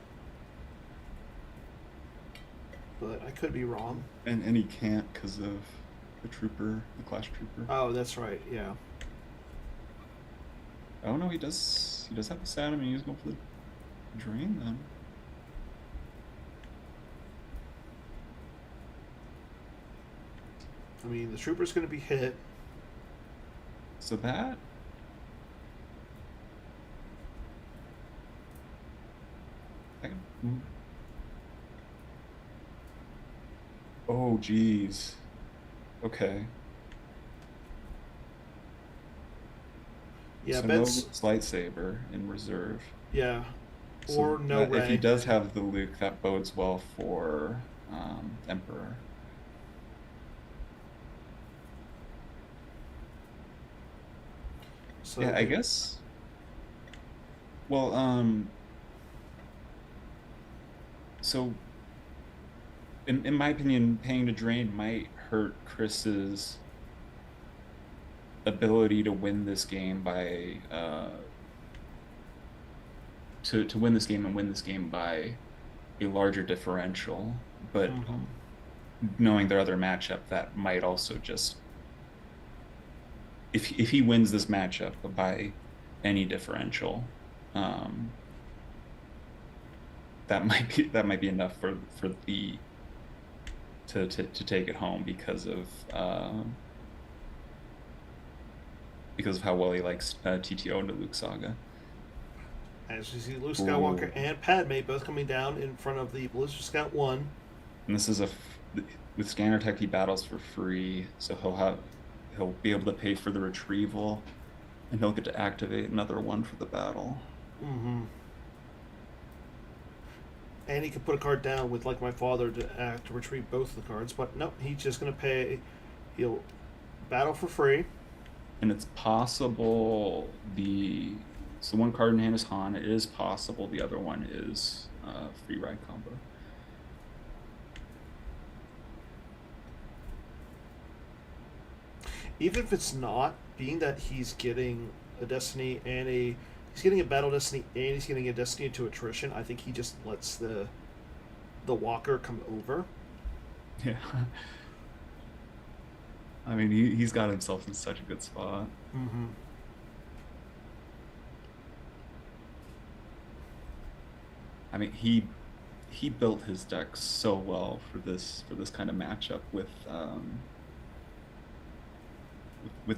But I could be wrong. And he can't because of the Clash Trooper. Oh, that's right, yeah. Oh no, he does have the Saturn, and he's going for the drain then. I mean, the Trooper's going to be hit. So that... Oh, geez. Okay. Yeah, so Ben's... no lightsaber in reserve. Yeah. So or no Rey. If he does have the Luke, that bodes well for Emperor. So yeah, I guess. Well, so in my opinion, paying to drain might hurt Chris's ability to win this game by to win this game and win this game by a larger differential. But knowing their other matchup, that might also just if he wins this matchup by any differential, um, that might be enough for the to take it home because of how well he likes TTO into Luke Saga. As you see, Luke Skywalker Ooh. and Padme both coming down in front of the Blizzard Scout 1. And this is with Scanner Tech he battles for free, so he'll be able to pay for the retrieval, and he'll get to activate another one for the battle. Mm-hmm. And he could put a card down with, like my father, to retrieve both the cards. But no, he's just going to pay. He'll battle for free. And it's possible so one card in hand is Han. It is possible the other one is free ride combo. Even if it's not, being that he's getting a Destiny and he's getting a Battle Destiny and he's getting a Destiny to attrition, I think he just lets the Walker come over. Yeah. I mean, he's got himself in such a good spot. Mm-hmm. I mean, he built his deck so well for this kind of matchup with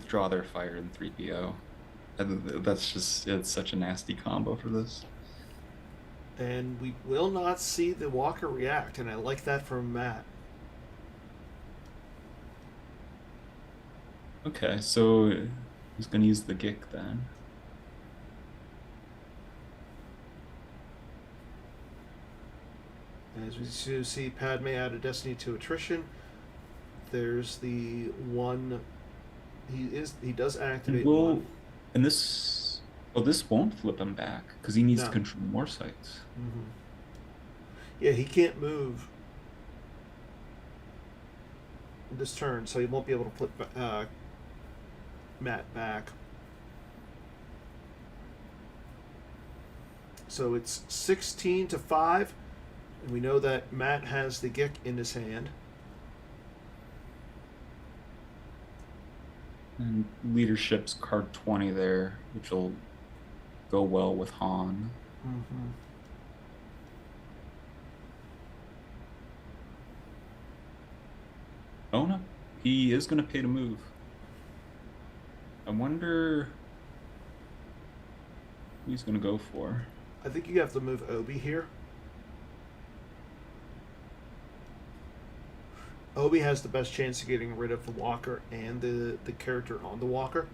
Draw Their Fire and 3PO. And it's such a nasty combo for this. And we will not see the Walker react, and I like that from Matt. Okay, so he's gonna use the Gick then. As we see Padme add a Destiny to attrition, there's the one. He does activate one. And this won't flip him back because he needs No. to control more sites. Mm-hmm. Yeah, he can't move this turn, so he won't be able to flip Matt back. So it's 16-5, and we know that Matt has the Gick in his hand. And leadership's card 20 there, which will go well with Han. Mm-hmm. Oh no, he is going to pay to move. I wonder who he's going to go for. I think you have to move Obi here. Obi has the best chance of getting rid of the Walker and the character on the Walker.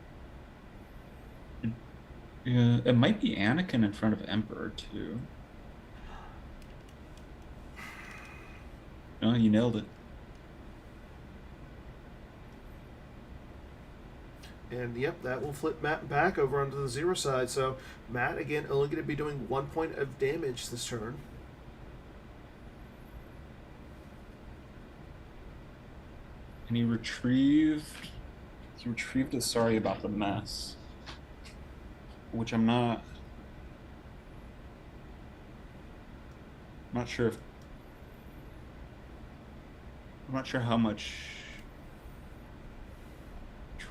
Yeah, it might be Anakin in front of Emperor too. Oh, you nailed it. And yep, that will flip Matt back over onto the 0 side. So Matt, again, only going to be doing 1 point of damage this turn. And he retrieved a sorry about the mess, which I'm not sure how much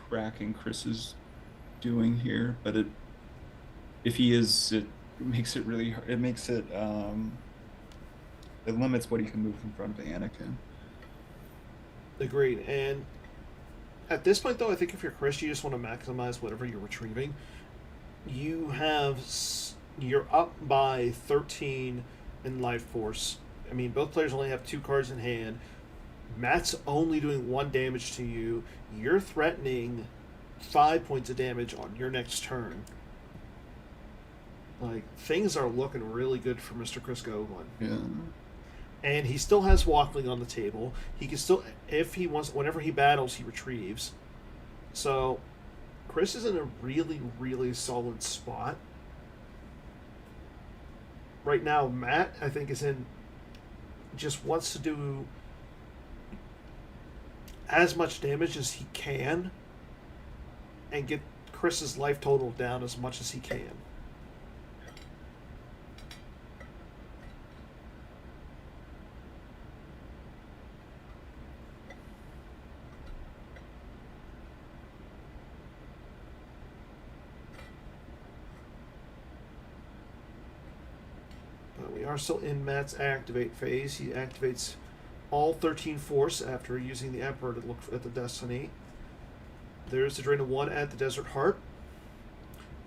tracking Chris is doing here, but if he is, it makes it really hard. It makes it it limits what he can move in front of Anakin. Agreed. And at this point, though, I think if you're Chris, you just want to maximize whatever you're retrieving. You're up by 13 in life force. I mean, both players only have 2 cards in hand. Matt's only doing 1 damage to you. You're threatening 5 points of damage on your next turn. Like, things are looking really good for Mr. Chris Gogolen. Yeah. And he still has Walkling on the table. He can still, if he wants, whenever he battles, he retrieves. So, Chris is in a really, really solid spot. Right now, Matt, I think, just wants to do as much damage as he can and get Chris's life total down as much as he can. are still in Matt's activate phase. He activates all 13 force after using the Emperor to look at the Destiny. There's the Drain of 1 at the Desert Heart.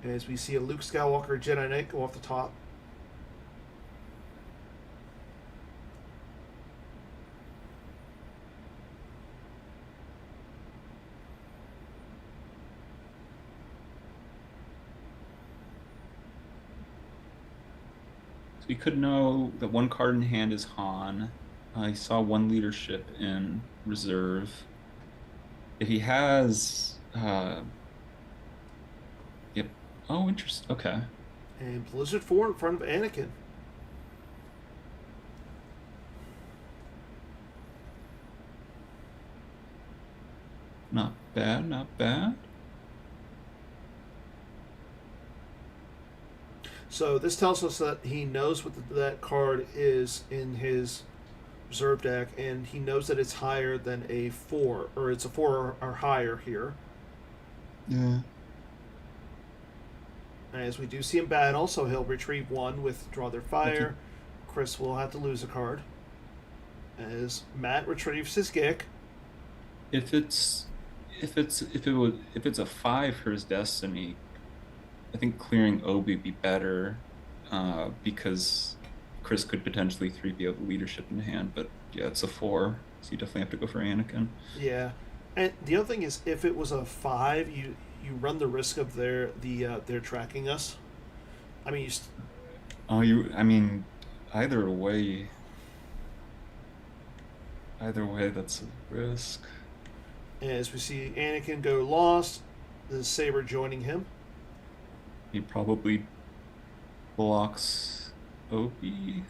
As we see a Luke Skywalker Jedi Knight go off the top. We could know that one card in hand is Han. I saw one leadership in reserve. If he has, yep. Oh, interesting. Okay. And Blizzard 4 in front of Anakin. Not bad, not bad. So this tells us that he knows what that card is in his reserve deck, and he knows that it's higher than a 4, or it's a 4 or higher here. Yeah. As we do see him battle, so he'll retrieve 1 with Draw Their Fire. Chris will have to lose a card. As Matt retrieves his Gick. If it's a 5 for his Destiny, I think clearing Obi would be better, because Chris could potentially 3PO the leadership in hand, but yeah, it's a 4, so you definitely have to go for Anakin. Yeah, and the other thing is, if it was a 5, you run the risk of their tracking us. I mean, either way, that's a risk. As we see Anakin go lost, the Saber joining him. He probably blocks Obi.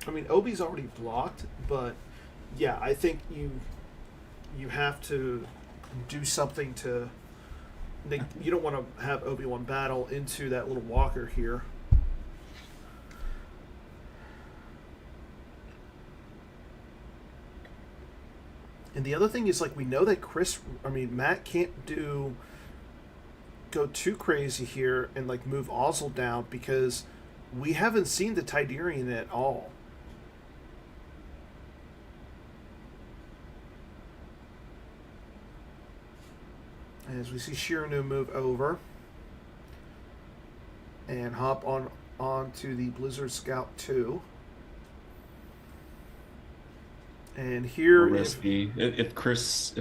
I mean, Obi's already blocked, but yeah, I think you have to do something to. You don't want to have Obi-Wan battle into that little walker here. And the other thing is, like, we know that Matt can't go too crazy here and like move Ozzel down, because we haven't seen the Tiderian at all. As we see Shiranu move over and hop onto the Blizzard Scout 2. And here, if Chris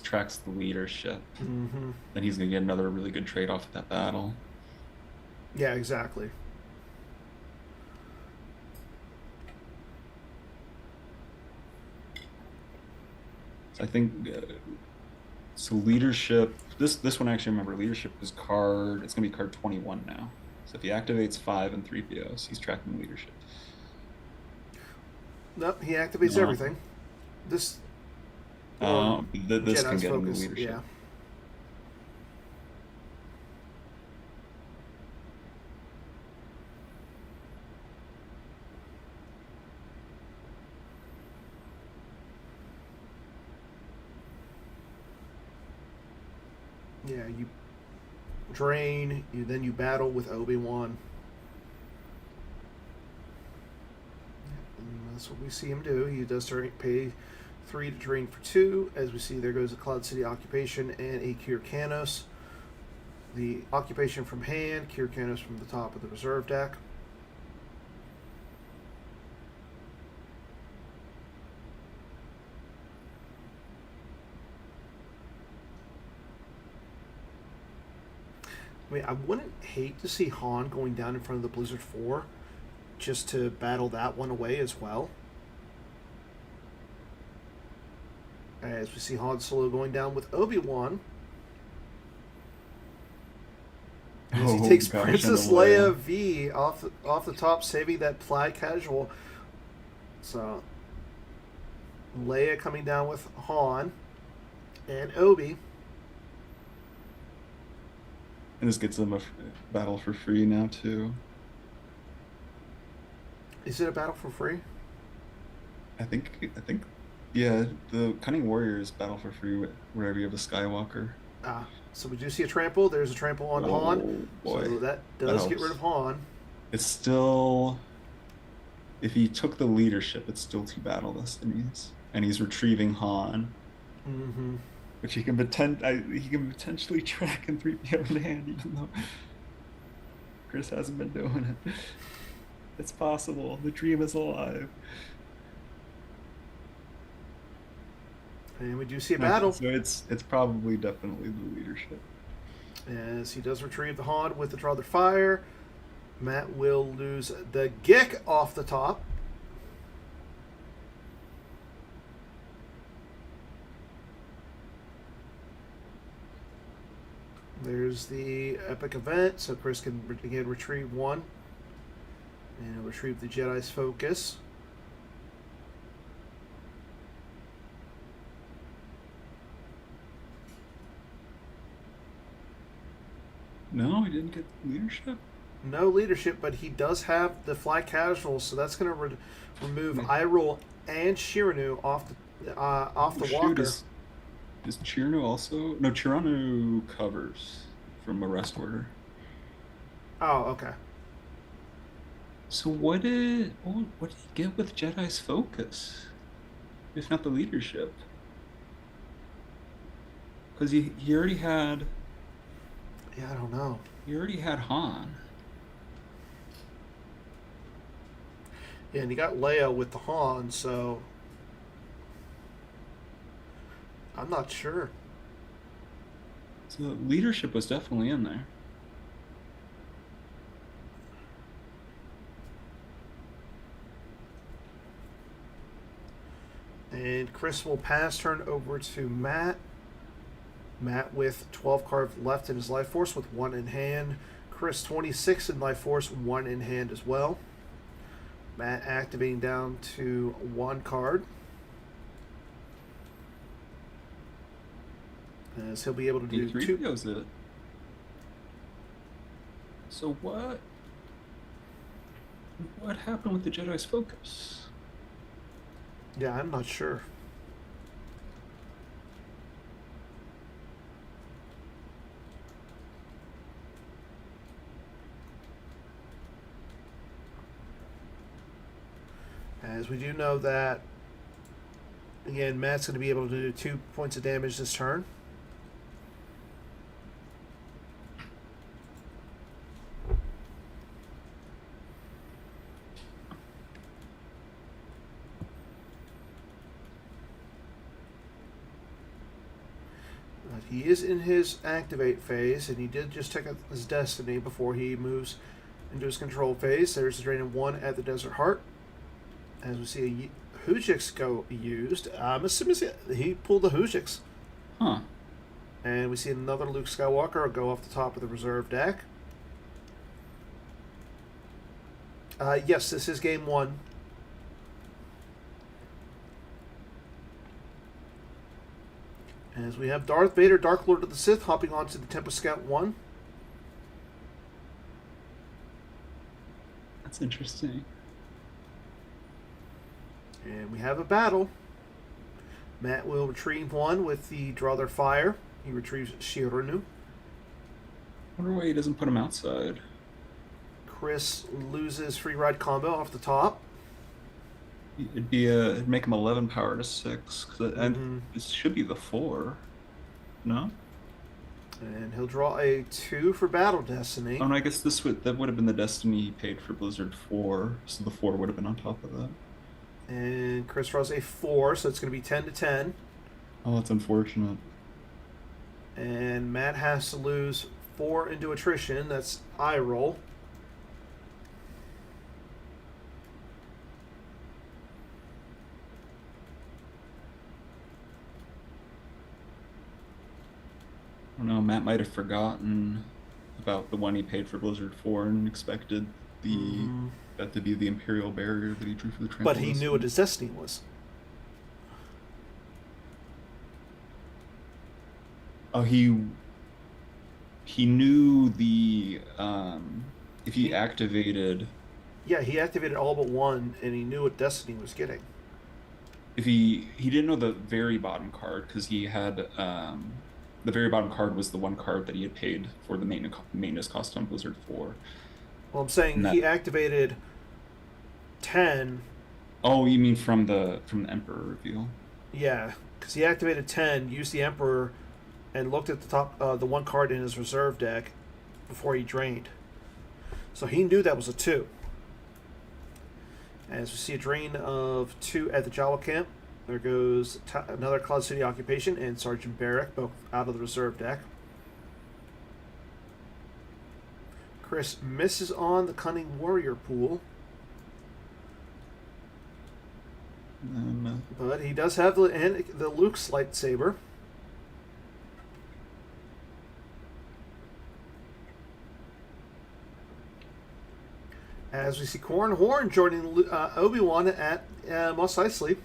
tracks the leadership, then he's gonna get another really good trade off of that battle. Yeah, exactly. So I think so. Leadership. This one, actually, remember, leadership is card. It's gonna be card 21 now. So if he activates 5 and 3POs, he's tracking leadership. Nope, he activates everything. This can get him the leadership. Yeah. Yeah, you drain, then you battle with Obi-Wan. And that's what we see him do. He does pay 3 to drain for 2. As we see, there goes a Cloud City Occupation and a Kyrkanos. The Occupation from hand, Kyrkanos from the top of the reserve deck. I mean, I wouldn't hate to see Han going down in front of the Blizzard 4 just to battle that one away as well. As we see Han Solo going down with Obi-Wan. As he takes Princess Leia V off the top, saving that plaid casual. So, Leia coming down with Han and Obi. And this gets them a battle for free now, too. Is it a battle for free? I think, yeah, the Cunning Warriors battle for free wherever you have a Skywalker. So we do see a trample. There's a trample on Han. Boy. So that does get rid of Han. It's still... if he took the leadership, it's still 2 battle destinies, and he's retrieving Han, Mm-hmm. which he can potentially track in 3PO in hand, even though Chris hasn't been doing it. It's possible. The dream is alive. And we do see a Okay, battle so it's probably definitely the leadership. as he does retrieve the Han with the draw their fire. Matt will lose the Gick off the top. There's the epic event, so Chris can again retrieve one. And retrieve the Jedi's focus. No, he didn't get leadership. No leadership, but he does have the fly casual, so that's going to remove Iroh and Shiranu off the walker. Is Chirano also? No, Chirano covers from arrest order. Oh, okay. So what did he get with Jedi's focus, if not the leadership? Because he already had Yeah, I don't know. Han. Yeah, and he got Leia with the Han, so I'm not sure. So the leadership was definitely in there. And Chris will pass turn over to Matt. Matt with 12 cards left in his life force with 1 in hand. Chris 26 in life force, 1 in hand as well. Matt activating down to 1 card. As he'll be able to do 2. Goes it. So what happened with the Jedi's focus? Yeah, I'm not sure. As we do know that, again, Matt's going to be able to do 2 points of damage this turn. But he is in his activate phase, and he did just check out his destiny before he moves into his control phase. There's the drain of 1 at the Desert Heart. As we see a Hoojix go used. I'm assuming he pulled the Hoojix. Huh. And we see another Luke Skywalker go off the top of the reserve deck. Yes, this is game 1. As we have Darth Vader, Dark Lord of the Sith, hopping onto the Tempest Scout 1. That's interesting. And we have a battle. Matt will retrieve 1 with the Draw Their Fire. He retrieves Shiranu. I wonder why he doesn't put him outside. Chris loses free ride combo off the top. It'd make him 11 power to 6, and this should be the 4. No? And he'll draw a 2 for Battle Destiny. Oh, and I guess that would have been the destiny he paid for Blizzard 4, so the 4 would have been on top of that. And Chris draws a 4, so it's going to be 10 to 10. Oh, that's unfortunate. And Matt has to lose 4 into attrition. That's eye roll. I don't know, Matt might have forgotten about the one he paid for Blizzard 4 and expected that to be the Imperial barrier that he drew for the Trample. But he knew what his destiny was. Oh, he knew the if he activated. Yeah, he activated all but 1, and he knew what destiny was getting. If he didn't know the very bottom card, because he had the very bottom card was the 1 card that he had paid for the maintenance cost on Blizzard 4. Well, I'm saying he activated 10. Oh, you mean from the Emperor reveal? Yeah, because he activated 10, used the Emperor, and looked at the top, the one card in his reserve deck before he drained. So he knew that was a 2. As we see a drain of 2 at the Jawa camp, there goes another Cloud City occupation and Sergeant Barrack, both out of the reserve deck. Chris misses on the Cunning Warrior pool, but he does have the Luke's lightsaber. As we see Corran Horn joining Obi-Wan at Mos Eisley.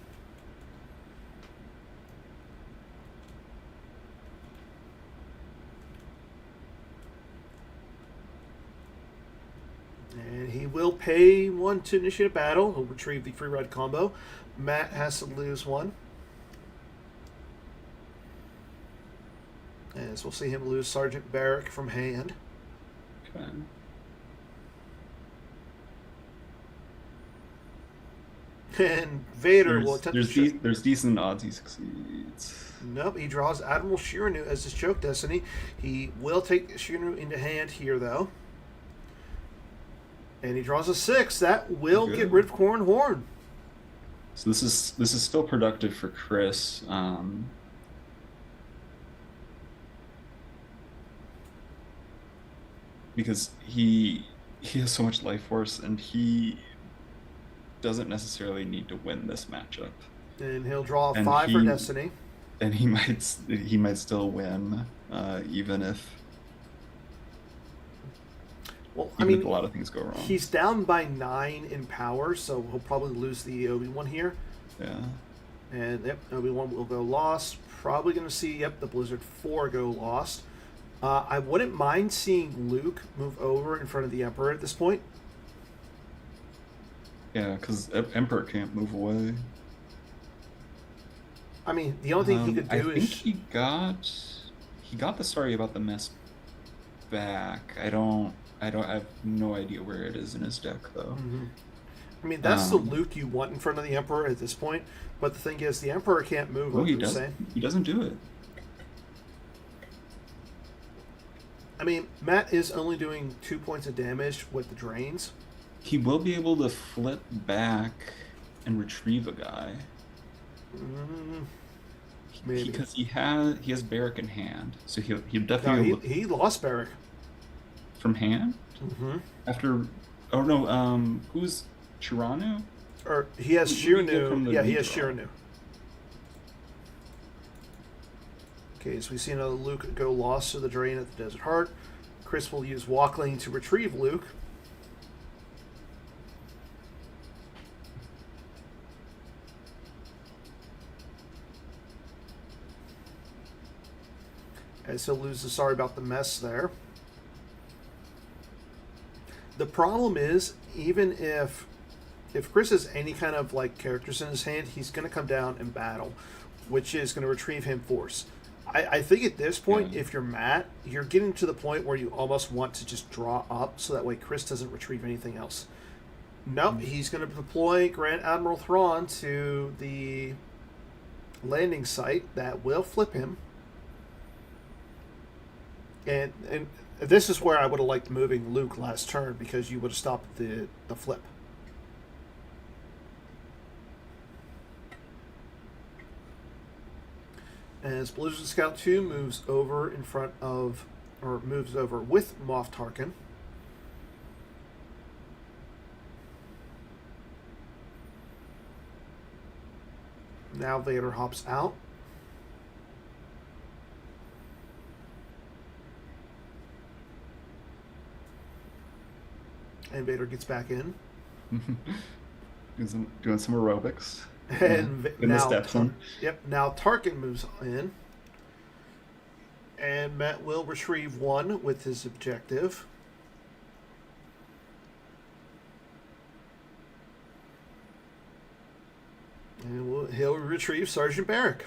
And he will pay 1 to initiate a battle. He'll retrieve the free ride combo. Matt has to lose 1. As we'll see him lose Sergeant Barrack from hand. Okay. And Vader will attempt there's decent odds he succeeds. Nope, he draws Admiral Shiranu as his choke destiny. He will take Shiranu into hand here, though. And he draws a 6. That will get rid of Corran Horn. So this is still productive for Chris. Because he has so much life force, and he doesn't necessarily need to win this matchup. And he'll draw a 5 for destiny. And he might still win, even if. Well, if a lot of things go wrong. He's down by 9 in power, so he'll probably lose the Obi-Wan here. Yeah. And yep, Obi-Wan will go lost. Probably going to see the Blizzard 4 go lost. I wouldn't mind seeing Luke move over in front of the Emperor at this point. Yeah, because Emperor can't move away. I mean, the only thing he could do is... he got the story about the mess back. I have no idea where it is in his deck, though. Mm-hmm. I mean, that's the Luke you want in front of the Emperor at this point. But the thing is, the Emperor can't move. He doesn't do it. I mean, Matt is only doing 2 points of damage with the drains. He will be able to flip back and retrieve a guy. Maybe. Because he has Barrack in hand, so he'll definitely. No, he lost Barrack from hand. Mm-hmm. After, oh no, who's Chiranu? Or he has Shiranu. Yeah, he has Shiranu. Okay, so we see another Luke go lost to the drain at the Desert Heart. Chris will use Walk Lane to retrieve Luke. As he'll lose the sorry about the mess there. The problem is, even if Chris has any kind of like characters in his hand, he's going to come down and battle, which is going to retrieve him force. I think at this point, if you're Matt, you're getting to the point where you almost want to just draw up so that way Chris doesn't retrieve anything else. Nope, he's going to deploy Grand Admiral Thrawn to the landing site that will flip him. And this is where I would have liked moving Luke last turn, because you would have stopped the flip. As Blizzard Scout 2 moves over in front of, or moves over with Moff Tarkin. Now Vader hops out. And Vader gets back in. Doing some aerobics. And now Tarkin moves in. And Matt will retrieve 1 with his objective. And he'll retrieve Sergeant Barrack.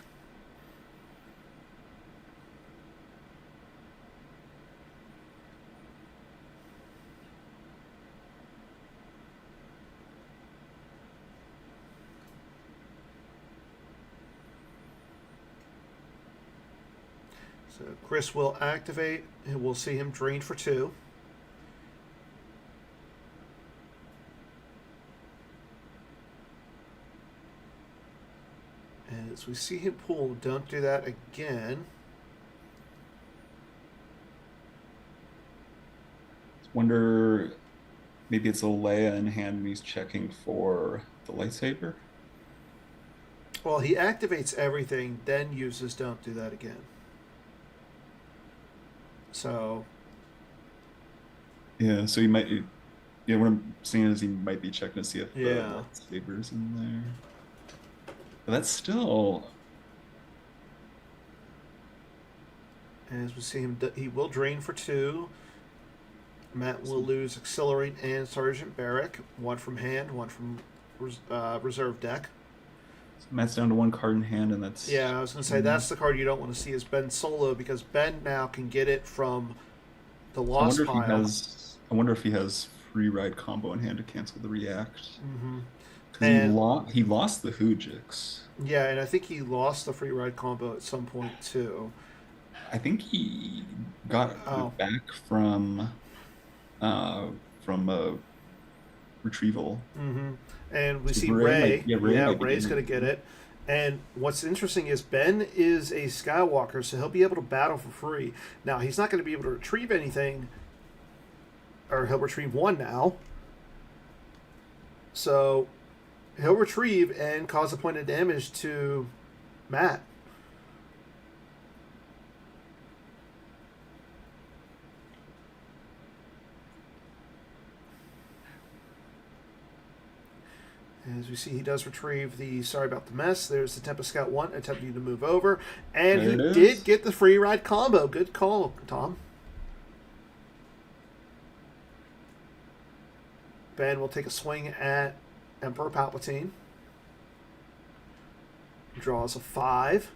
So Chris will activate, and we'll see him drain for 2. And as we see him pull, don't do that again. Wonder, maybe it's a Leia in hand and he's checking for the lightsaber. Well, he activates everything, then uses don't do that again. So. Yeah, so he might. Yeah, what I'm seeing is he might be checking to see if the Yeah. lightsaber's in there. But that's still. As we see him, he will drain for 2. Matt will lose Accelerate and Sergeant Barrick. 1 from hand, 1 from reserve deck. So Matt's down to 1 card in hand, and that's. Yeah, I was going to say that's the card you don't want to see is Ben Solo, because Ben now can get it from the lost pile. I wonder if he has free ride combo in hand to cancel the react. Mm-hmm. Because he lost the Hoojix. Yeah, and I think he lost the free ride combo at some point too. I think he got it back from a retrieval. Mm-hmm. And we So see Ray. Ray's going to get it. And what's interesting is Ben is a Skywalker, so he'll be able to battle for free. Now, he's not going to be able to retrieve anything, or he'll retrieve 1 now. So he'll retrieve and cause a point of damage to Matt. As we see, he does retrieve the Sorry About the Mess. There's the Tempest Scout 1 attempting to move over. And he did get the free ride combo. Good call, Tom. Ben will take a swing at Emperor Palpatine. Draws a 5.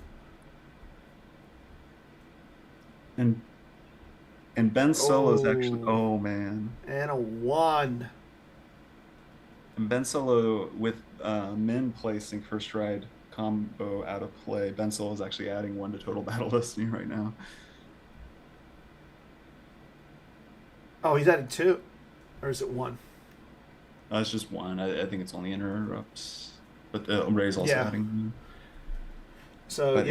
And Ben Solo's actually... Oh, man. And a 1. And Ben Solo, with Min placing first ride combo out of play, Ben Solo is actually adding 1 to total battle destiny right now. Oh, he's added 2? Or is it 1? It's just 1. I think it's only interrupts. But Ray's also adding. So,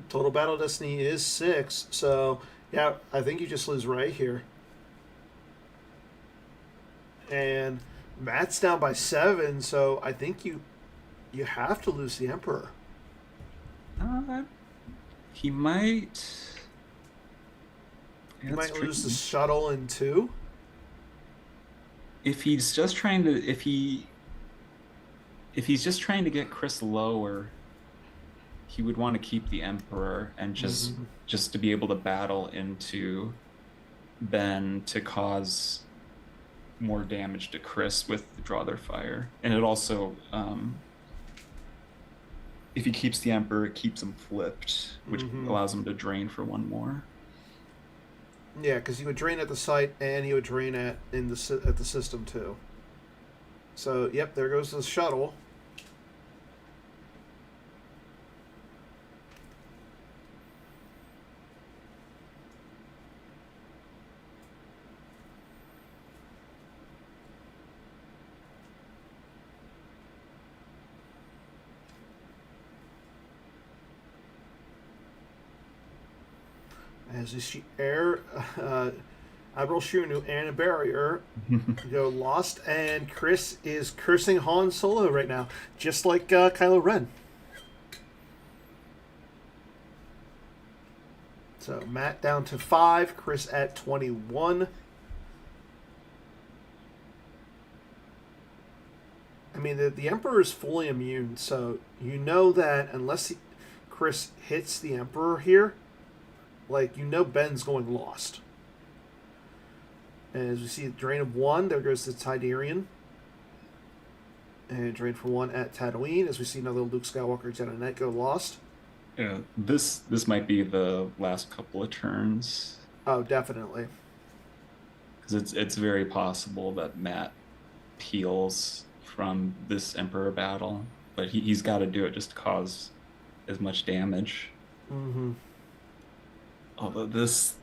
total battle destiny is 6. So, yeah, I think you just lose Ray here. And Matt's down by 7, so I think you have to lose the Emperor. He might. He might lose the shuttle in 2. If he's just trying to, if he's just trying to get Chris lower, he would want to keep the Emperor and just to be able to battle into Ben to cause more damage to Chris with the Draw Their Fire. And it also, if he keeps the Emperor, it keeps him flipped, which allows him to drain for 1 more. Yeah, because he would drain at the site and he would drain at the system too. So, yep, there goes the shuttle. As you see, Admiral Shunu and a barrier go lost, and Chris is cursing Han Solo right now, just like Kylo Ren. So Matt down to 5, Chris at 21. I mean, the Emperor is fully immune, so you know that unless Chris hits the Emperor here, like, you know Ben's going lost. And as we see, drain of 1, there goes the Tidarian. And drain for 1 at Tatooine, as we see another Luke Skywalker Jedi Knight go lost. Yeah, this might be the last couple of turns. Oh, definitely. Because it's very possible that Matt peels from this Emperor battle, but he's got to do it just to cause as much damage. Mm-hmm. Although this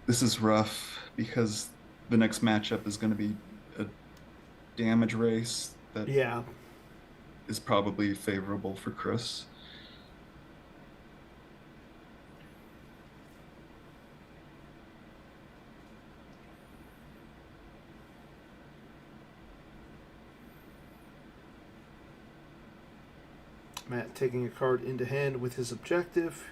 is rough because the next matchup is going to be a damage race that Yeah. is probably favorable for Chris. Matt taking a card into hand with his objective.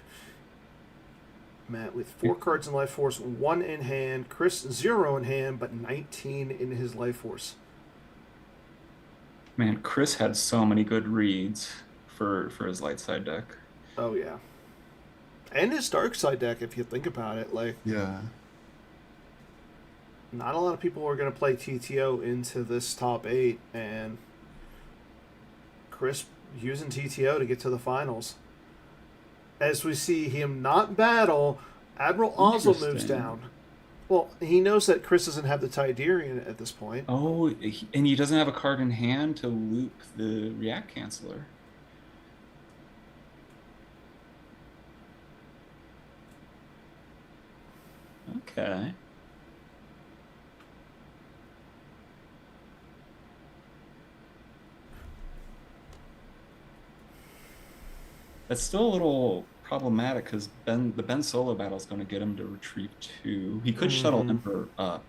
Matt with 4 cards in life force, 1 in hand. Chris 0 in hand, but 19 in his life force. Man, Chris had so many good reads for his light side deck. Oh yeah, and his dark side deck. If you think about it, like Yeah. not a lot of people are going to play TTO into this top 8, and Chris using TTO to get to the finals. As we see him not battle, Admiral Oslo moves Interesting. down. Well, he knows that Chris doesn't have the Tiderian at this point. Oh, and he doesn't have a card in hand to loop the React Canceller. Okay. That's still a little problematic because the Ben solo battle is going to get him to retrieve 2. He could shuttle Mm-hmm. Emperor up.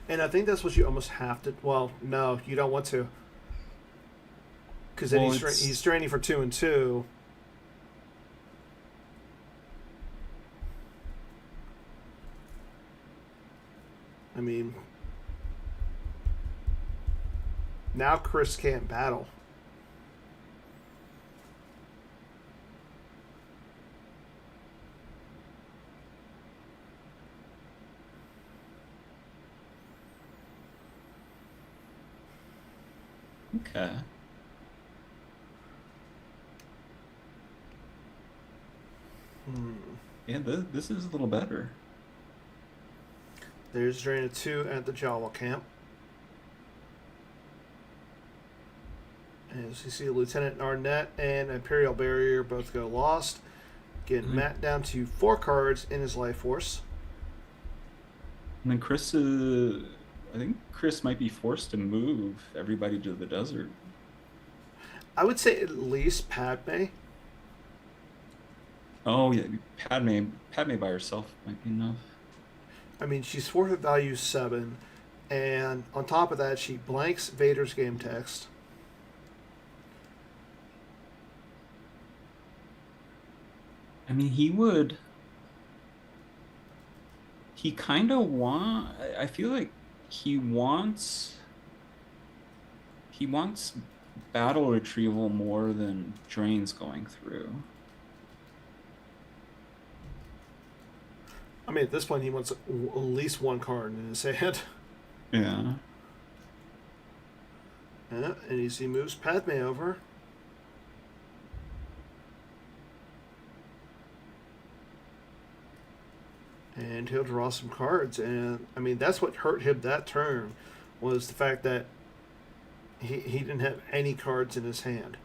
And I think that's what you almost have to. Well, no, you don't want to, because then Well, he's it's straining for 2 and 2. I mean, now Chris can't battle. okay. Hmm. Yeah, this is a little better. There's drain of 2 at the Jawa camp. As you see, Lieutenant Arnett and Imperial Barrier both go lost. Getting And Matt down to 4 cards in his life force. then I think Chris might be forced to move everybody to the desert. I would say at least Padme. Oh yeah, Padme by herself might be enough. I mean, she's fourth at value 7, and on top of that, she blanks Vader's game text. I mean, he kind of I feel like he wants he wants battle retrieval more than drains going through. I mean, at this point, he wants at least 1 card in his hand. Yeah. Yeah, and he moves Padme over. And he'll draw some cards. And, I mean, that's what hurt him that turn, was the fact that he didn't have any cards in his hand.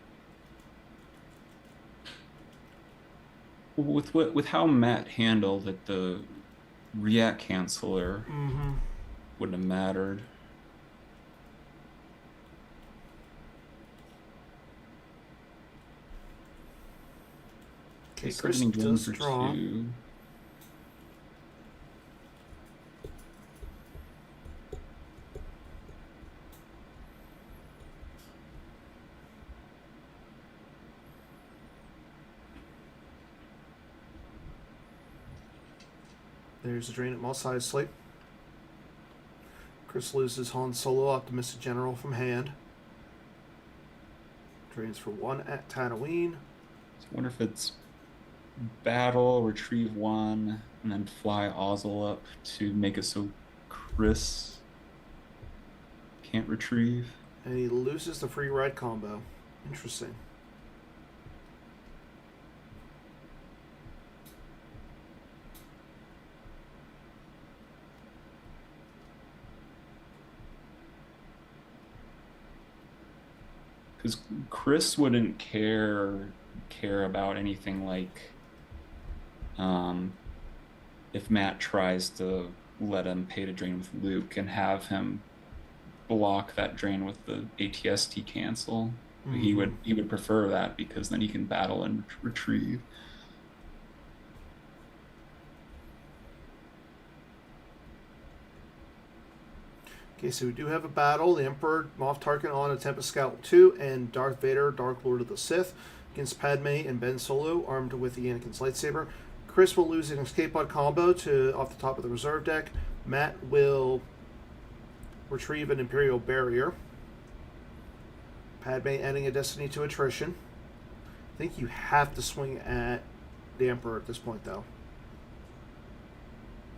With how Matt handled it, the React Canceller Mm-hmm. wouldn't have mattered. Okay, He's Chris getting drawn does for draw. 2. There's a drain at Moss Side Slate. Chris loses Han Solo, Optimistic General from hand. Drains for 1 at Tatooine. So I wonder if it's battle, retrieve 1, and then fly Ozzel up to make it so Chris can't retrieve. And he loses the free ride combo. Interesting. Because Chris wouldn't care about anything like um, if Matt tries to let him pay to drain with Luke and have him block that drain with the ATST cancel. He would prefer that because then he can battle and retrieve. Okay, so we do have a battle. The Emperor, Moff Tarkin on a Tempest Scout 2, and Darth Vader, Dark Lord of the Sith, against Padme and Ben Solo, armed with the Anakin's lightsaber. Chris will lose an escape pod combo to off the top of the reserve deck. Matt will retrieve an Imperial barrier. Padme adding a Destiny to attrition. I think you have to swing at the Emperor at this point, though.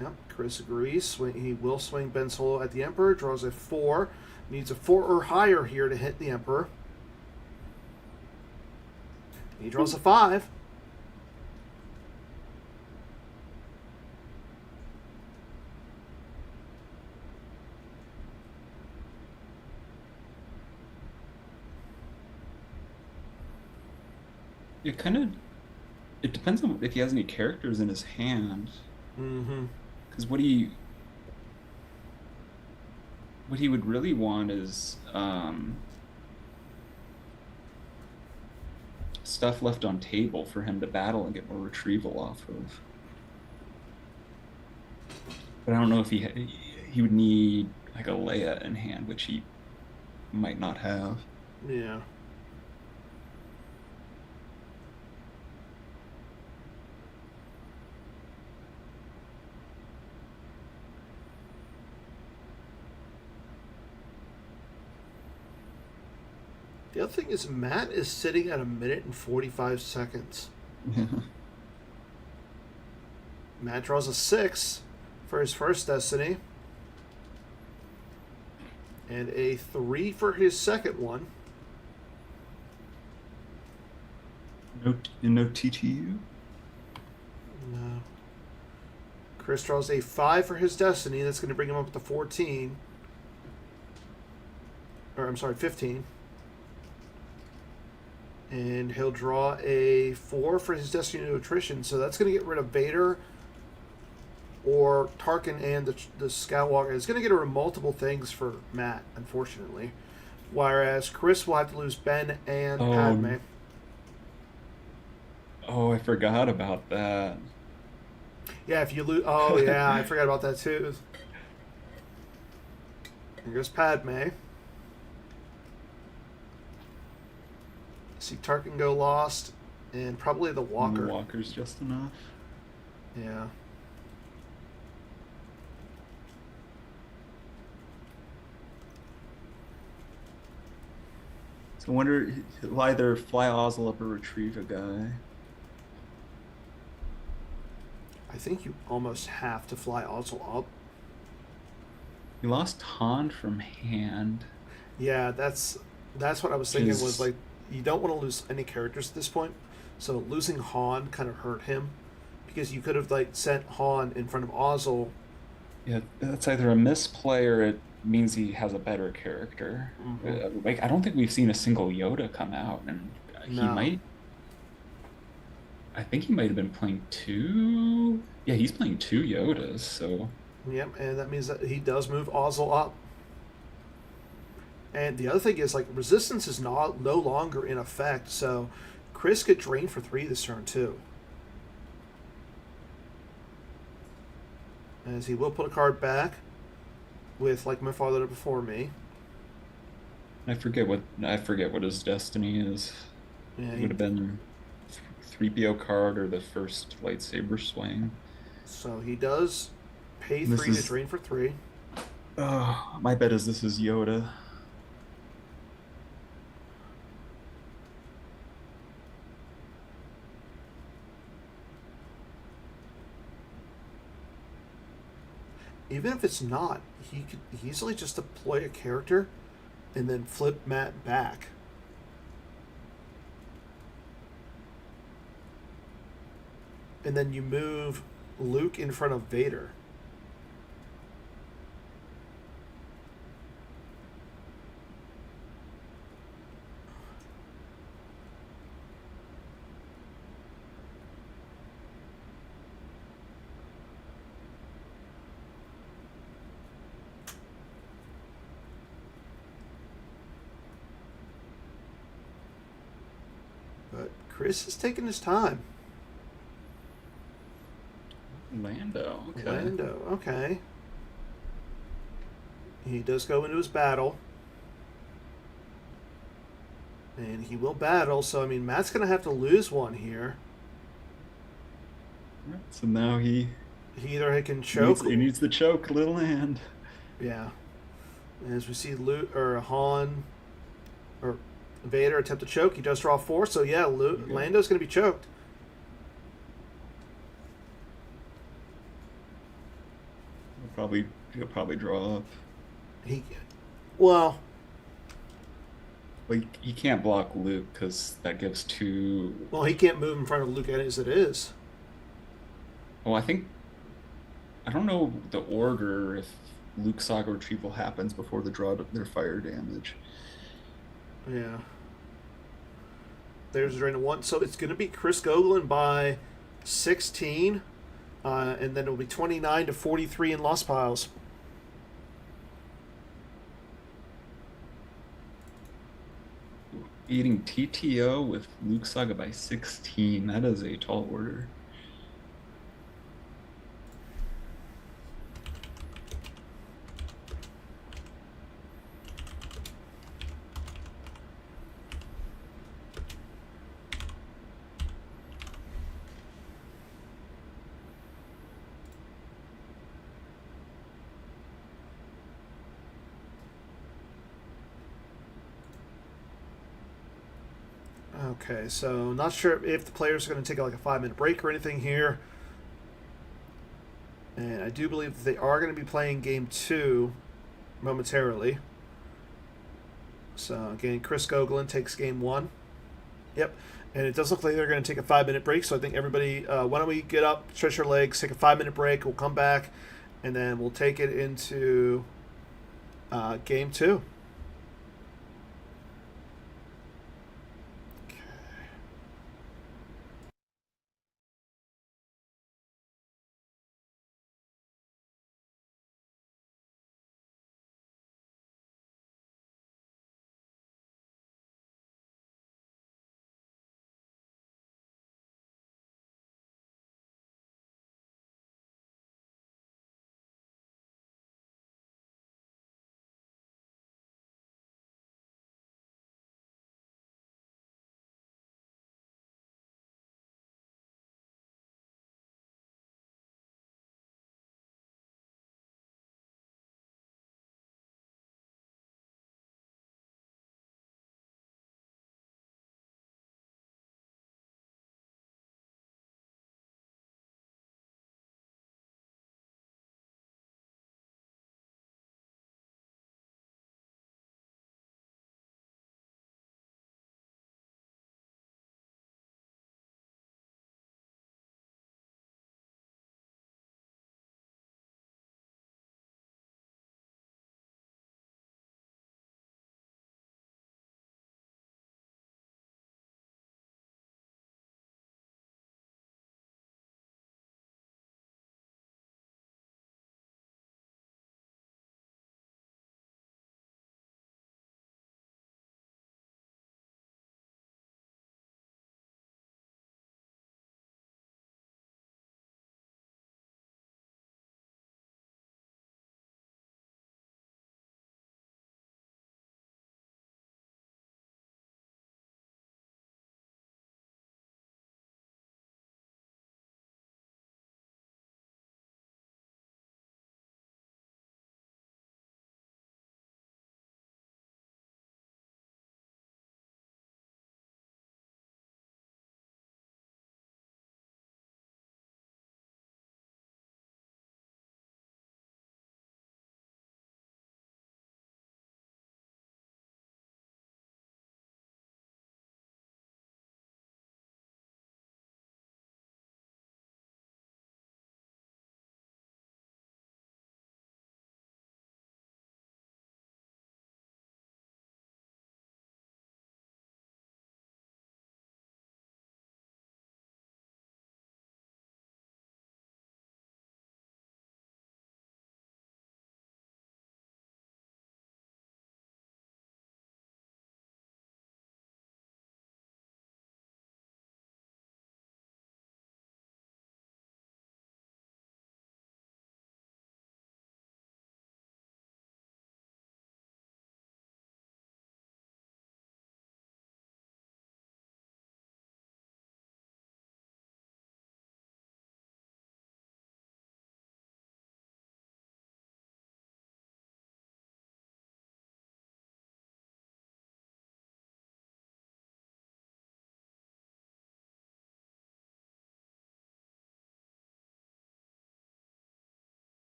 Yep, Chris agrees. He will swing Ben Solo at the Emperor. Draws a 4. Needs a 4 or higher here to hit the Emperor. He draws a 5. It depends on if he has any characters in his hand. Mm-hmm. Because what he would really want is stuff left on table for him to battle and get more retrieval off of. But I don't know if he would need like a Leia in hand, which he might not have. Yeah. The other thing is Matt is sitting at 1 minute and 45 seconds. Matt draws a 6 for his first Destiny. And a 3 for his second one. No TTU? No. Chris draws a 5 for his Destiny. That's going to bring him up to 14. Or, I'm sorry, 15. And he'll draw a 4 for his Destiny to attrition. So that's going to get rid of Vader or Tarkin and the Skywalker. It's going to get rid of multiple things for Matt, unfortunately. Whereas Chris will have to lose Ben and Padme. Oh, I forgot about that. Yeah, if you lose... Oh, yeah, I forgot about that, too. Here goes Padme. See Tarkin go lost, and probably the Walker. The Walker's just enough. Yeah. So I wonder, he'll either fly Ozzel up or retrieve a guy. I think you almost have to fly Ozzel up. He lost Han from hand. Yeah, that's what I was thinking was like, you don't want to lose any characters at this point. So losing Han kind of hurt him because you could have like sent Han in front of Ozzel. Yeah, that's either a misplay or it means he has a better character. Like I don't think we've seen a single Yoda come out, and he might. I think he might have been playing 2. Yeah, he's playing 2 Yodas. So. Yep, and that means that he does move Ozzel up. And the other thing is, like, resistance is no longer in effect, so Chris could drain for 3 this turn, too. As he will put a card back with, like, my father did before me. I forget what his destiny is. Yeah, it would have been 3PO card or the first lightsaber swing. So he does pay 3 to drain for 3. My bet is this is Yoda. Even if it's not, he could easily just deploy a character and then flip Matt back. And then you move Luke in front of Vader. Chris is taking his time. Lando. Okay. Lando, okay. He does go into his battle. And he will battle, so I mean Matt's gonna have to lose one here. Right, so now he He either can choke needs the choke, little hand. yeah. As we see Luke or Han or Vader attempt to choke, he does draw 4, so yeah, Lando's gonna be choked. He'll probably draw up. Well, He can't block Luke because that gives 2. well, he can't move in front of Luke as it is. Well, I don't know the order if Luke Saga retrieval happens before the draw their fire damage. Yeah. There's drain 1, so it's going to be Chris Gogolen by 16, and then it'll be 29 to 43 in Lost Piles. Beating TTO with Luke Saga by 16. That is a tall order. Okay, so not sure if the players are going to take like a 5-minute break or anything here. And I do believe that they are going to be playing game 2 momentarily. So again, Chris Gogolen takes game 1. Yep. And it does look like they're going to take a 5-minute break. So I think everybody, why don't we get up, stretch your legs, take a 5-minute break. We'll come back, and then we'll take it into game 2.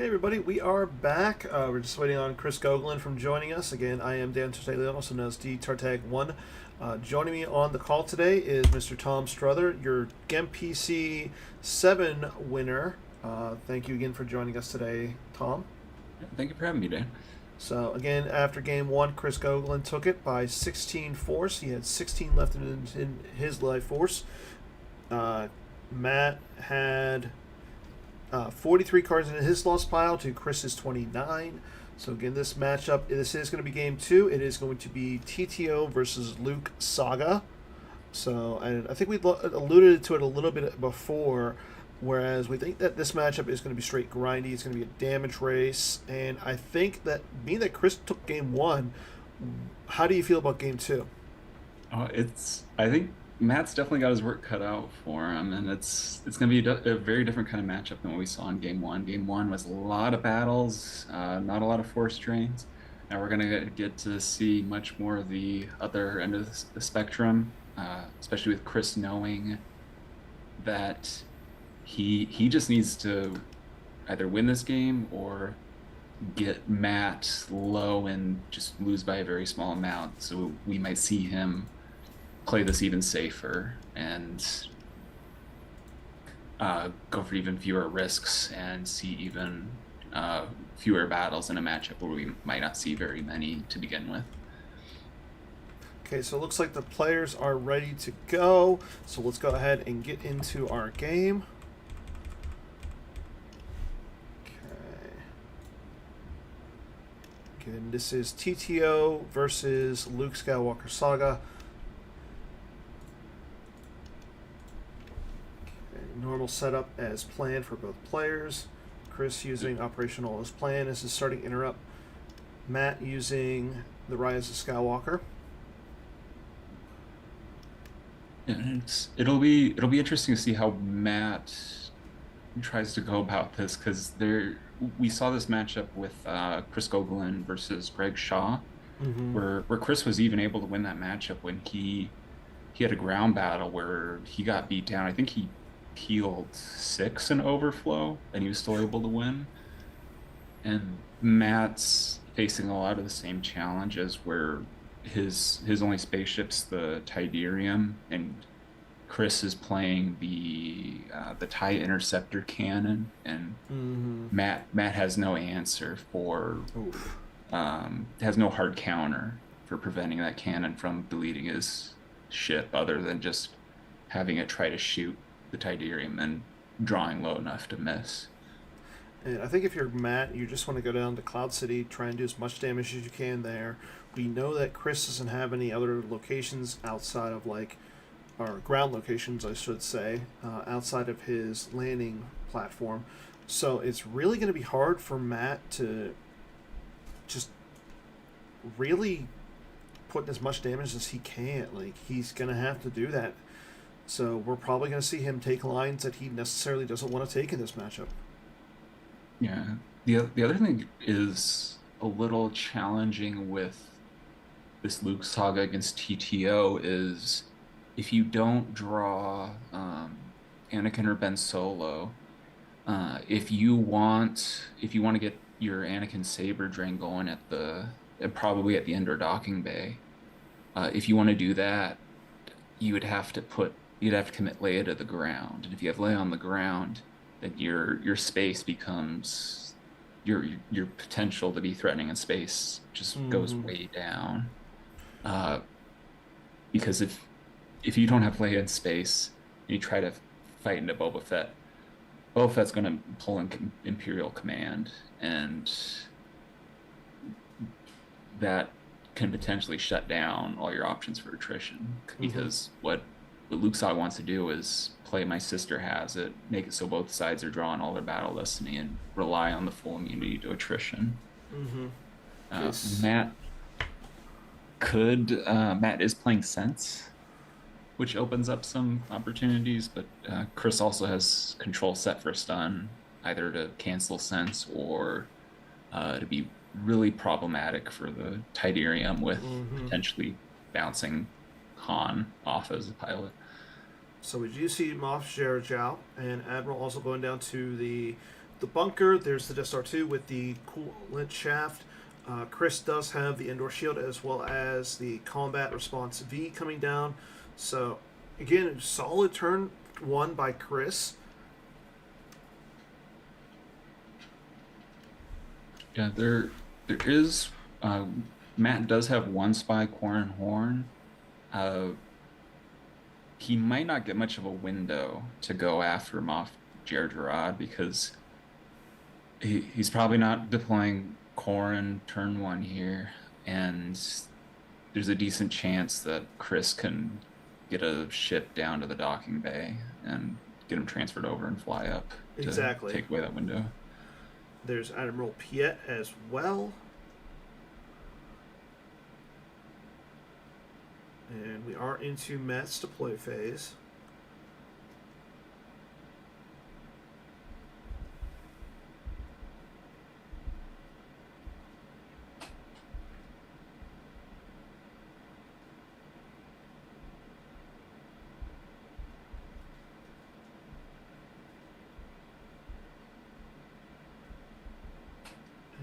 Okay, everybody, we are back. We're just waiting on Chris Gogolen from joining us. Again, I am Dan Tartaglia, also known as D Tartag1. Joining me on the call today is Mr. Tom Struther, your GEMPC 7 winner. Thank you again for joining us today, Tom. Thank you for having me, Dan. So, again, after game 1, Chris Gogolen took it by 16 force. He had 16 left in his life force. Matt had 43 cards in his lost pile to Chris's 29. So again, this matchup, this is going to be game 2. It is going to be TTO versus Luke Saga. So I think we alluded to it a little bit before, whereas we think that this matchup is going to be straight grindy. It's going to be a damage race. And I think that being that Chris took game 1, how do you feel about game 2? I think Matt's definitely got his work cut out for him, and it's going to be a very different kind of matchup than what we saw in game 1. Game 1 was a lot of battles, not a lot of force drains. Now we're going to get to see much more of the other end of the spectrum, especially with Chris knowing that he just needs to either win this game or get Matt low and just lose by a very small amount. So we might see him play this even safer and go for even fewer risks and see even fewer battles in a matchup where we might not see very many to begin with. Okay, so it looks like the players are ready to go. So let's go ahead and get into our game. Okay. Again, this is TTO versus Luke Skywalker Saga. Normal setup as planned for both players. Chris using operational as planned as his starting interrupt. Matt using the Rise of Skywalker. And it'll be interesting to see how Matt tries to go about this, because we saw this matchup with Chris Gogolen versus Greg Shaw, where Chris was even able to win that matchup when he had a ground battle where he got beat down. I think he healed 6 in overflow and he was still able to win. And Matt's facing a lot of the same challenges where his only spaceship's the Tidarium, and Chris is playing the TIE Interceptor cannon, and Matt has no answer for has no hard counter for preventing that cannon from deleting his ship, other than just having it try to shoot the Tidarium and drawing low enough to miss. And I think if you're Matt, you just want to go down to Cloud City, try and do as much damage as you can there. We know that Chris doesn't have any other locations outside of, like, or ground locations, I should say, outside of his landing platform. So it's really going to be hard for Matt to just really put as much damage as he can. Like, he's going to have to do that. So we're probably going to see him take lines that he necessarily doesn't want to take in this matchup. Yeah. The other thing is a little challenging with this Luke Saga against TTO is if you don't draw Anakin or Ben Solo, if you want to get your Anakin saber drain going probably at the Endor docking bay, if you want to do that, you'd have to commit Leia to the ground, and if you have Leia on the ground, then your space becomes your potential to be threatening in space just goes way down. Because if you don't have Leia in space and you try to fight into Boba Fett's going to pull in Imperial Command, and that can potentially shut down all your options for attrition. Because what Luke Saga wants to do is play My Sister Has It, make it so both sides are drawing all their battle destiny, and rely on the full immunity to attrition. Yes. Matt is playing Sense, which opens up some opportunities, but Chris also has control set for stun, either to cancel Sense or to be really problematic for the Tidarium with potentially bouncing Han off as a pilot. So we do see Moff Zherjiao and Admiral also going down to the the bunker. There's the Death Star 2 with the coolant shaft. Chris does have the indoor shield as well as the combat response V coming down. So, again, solid turn 1 by Chris. Yeah, there is. Matt does have one spy, Quarren Horn. He might not get much of a window to go after him off Gerard because he's probably not deploying Quarren turn 1 here, and there's a decent chance that Chris can get a ship down to the docking bay and get him transferred over and fly up to take away that window. There's Admiral Piet as well. And we are into Matt's deploy phase.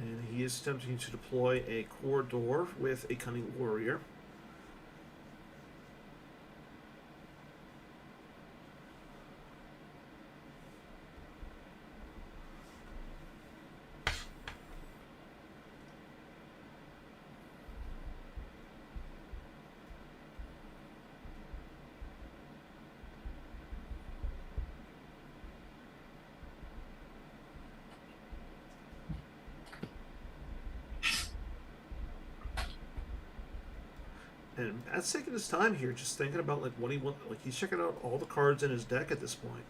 And he is attempting to deploy a corridor with a Cunning Warrior. And Matt's taking his time here, just thinking about like what he wants. Like he's checking out all the cards in his deck at this point.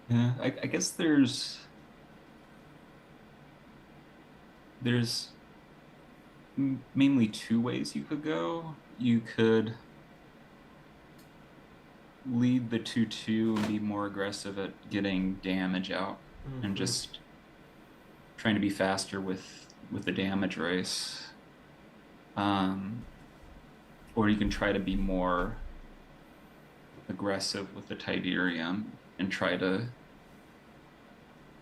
Yeah, I guess there's mainly 2 ways you could go. You could lead the 2/2 and be more aggressive at getting damage out and just trying to be faster with the damage race. Or you can try to be more aggressive with the Tiberium and try to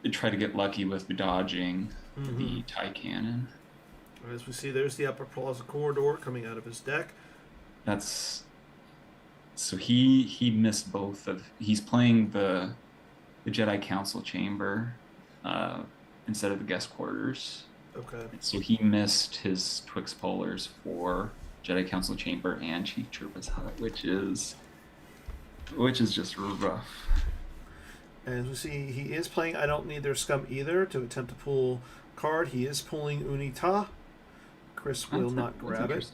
get lucky with dodging the TIE cannon. As we see, there's the Upper Plaza Corridor coming out of his deck. So he missed both of. He's playing the Jedi Council chamber instead of the guest quarters. Okay. So he missed his Twix Polars for Jedi Council chamber and Chief Chirpa's Hut, which is just rough. As we see, he is playing I Don't Need Their Scum Either to attempt to pull card. He is pulling Unita. Chris will not grab it.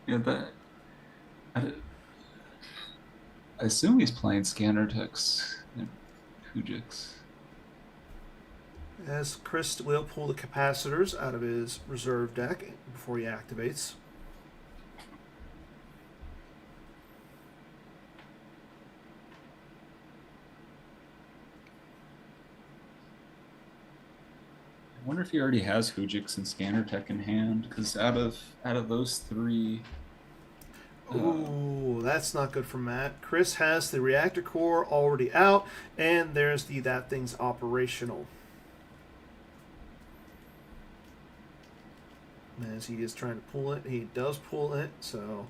Yeah, I assume he's playing Scanner Tex and Hujix. As Chris will pull the capacitors out of his reserve deck before he activates. I wonder if he already has Hujix and Scanner Tech in hand, because out of those 3. Ooh, that's not good for Matt. Chris has the reactor core already out, and there's the That Thing's operational. As he is trying to pull it, he does pull it, so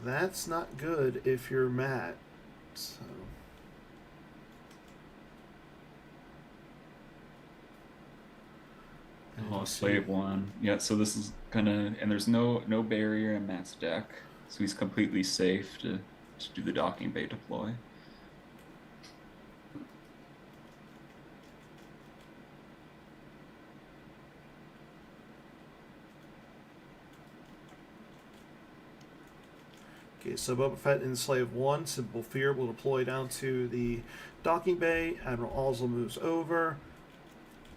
that's not good if you're Matt. So. Oh, Slave 1. Yeah, so this is gonna, and there's no barrier in Matt's deck, so he's completely safe to do the docking bay deploy. Okay, so Boba Fett in Slave 1, Simple Fear will deploy down to the docking bay. Admiral Ozzel moves over.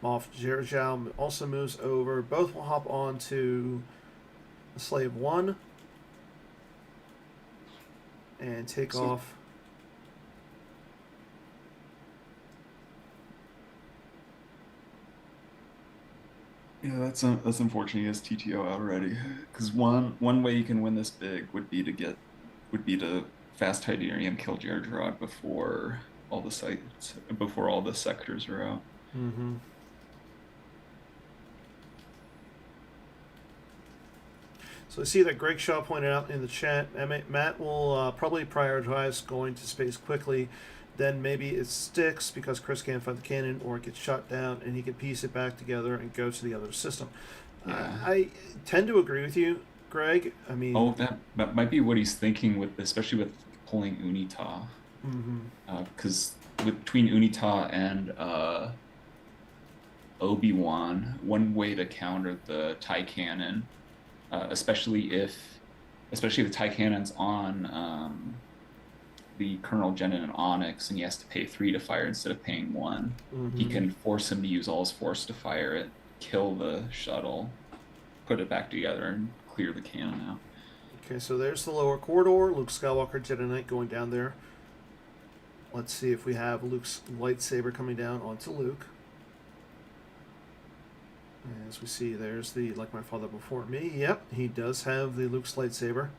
Moff Jerjal also moves over. Both will hop on to Slave 1 and take off. Yeah, that's unfortunate. He has TTO already. Because one way you can win this big would be to Fast Tydirium killed Gergerod before all the sites, before all the sectors are out. Mm-hmm. So I see that Greg Shaw pointed out in the chat, Matt will probably prioritize going to space quickly. Then maybe it sticks because Chris can't find the cannon, or it gets shot down and he can piece it back together and go to the other system. Yeah. I tend to agree with you, Greg. I mean, Oh, that might be what he's thinking with, especially with pulling Unita, because between Unita and Obi-Wan, one way to counter the TIE cannon, especially if the TIE cannon's on the Colonel Jenin and Onyx, and he has to pay 3 to fire instead of paying 1. He can force him to use all his force to fire it, kill the shuttle, put it back together, and clear the cannon out. Okay, so there's the lower corridor. Luke Skywalker, Jedi Knight going down there. Let's see if we have Luke's lightsaber coming down onto Luke. As we see, there's the Like My Father Before Me. Yep, he does have the Luke's lightsaber.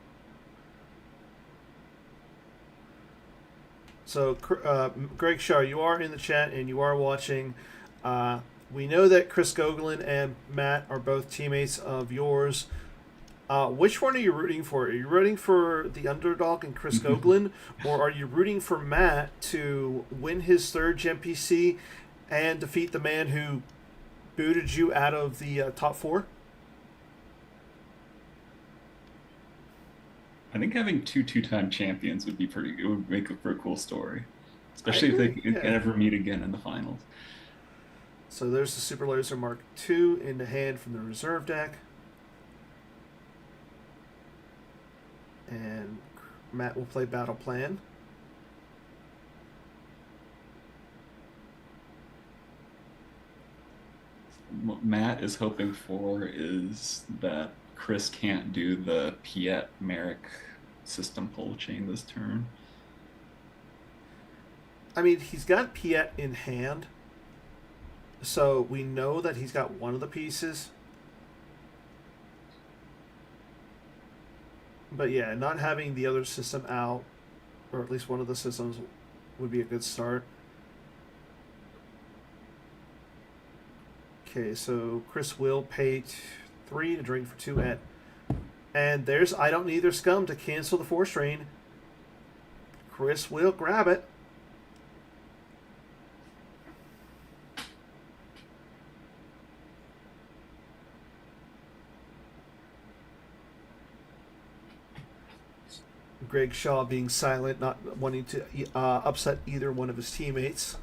So, Greg Shaw, you are in the chat and you are watching. We know that Chris Gogolen and Matt are both teammates of yours. Which one are you rooting for? Are you rooting for the underdog and Chris Gogolen, or are you rooting for Matt to win his third GEMPC and defeat the man who booted you out of the top 4? I think having two-time champions would be pretty. It would make for a cool story, especially if they can ever meet again in the finals. So there's the Super Laser Mark II in the hand from the reserve deck. And Matt will play Battle Plan. What Matt is hoping for is that Chris can't do the Piet Merrick system pull chain this turn. I mean, he's got Piet in hand, so we know that he's got one of the pieces. But yeah, not having the other system out, or at least one of the systems, would be a good start. Okay, so Chris will pay 3 to drain for 2 at. And there's I Don't Need Their Scum to cancel the Force Drain. Chris will grab it. Greg Shaw being silent, not wanting to upset either one of his teammates.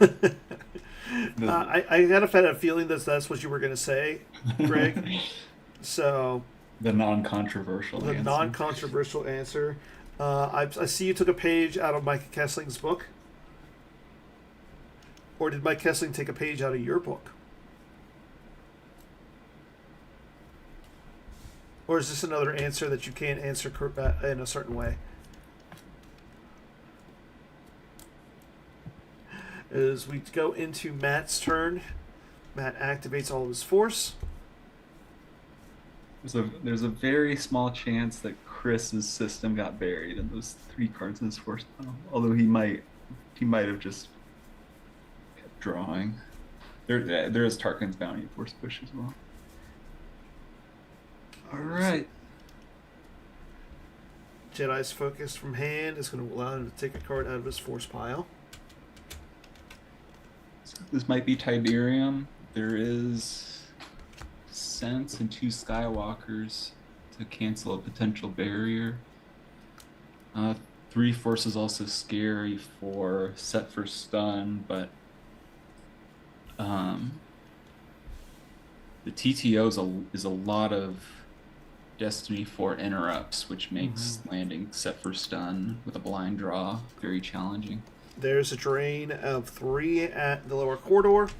I kind of had a feeling that that's what you were going to say, Greg. So the non-controversial answer. I see you took a page out of Mike Kessling's book. Or did Mike Kessling take a page out of your book? Or is this another answer that you can't answer in a certain way? As we go into Matt's turn, Matt activates all of his force. There's a very small chance that Chris's system got buried in those 3 cards in his force pile. Although he might have just kept drawing. There is Tarkin's Bounty Force Push as well. All right. Jedi's Focus from hand is going to allow him to take a card out of his force pile. So this might be Tydirium. There is Sense and 2 Skywalkers to cancel a potential barrier. 3 Force is also scary for set for stun, but the TTO is a lot of Destiny 4 interrupts, which makes landing set for stun with a blind draw very challenging. There's a drain of 3 at the lower corridor.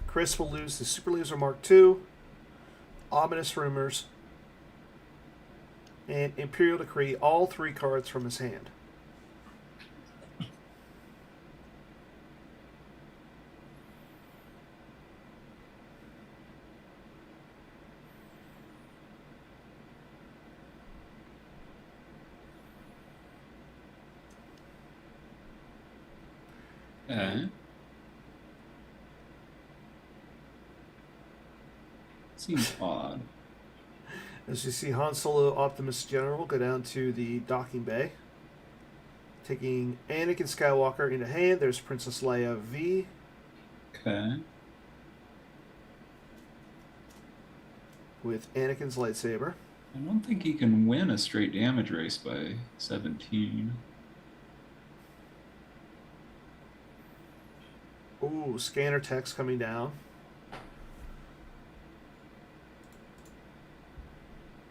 Chris will lose the Super Laser Mark II, Ominous Rumors, and Imperial Decree, all 3 cards from his hand. Okay. Seems odd. As you see, Han Solo, Optimus General go down to the docking bay. Taking Anakin Skywalker into hand, there's Princess Leia V. Okay. With Anakin's lightsaber. I don't think he can win a straight damage race by 17. Ooh, scanner text coming down.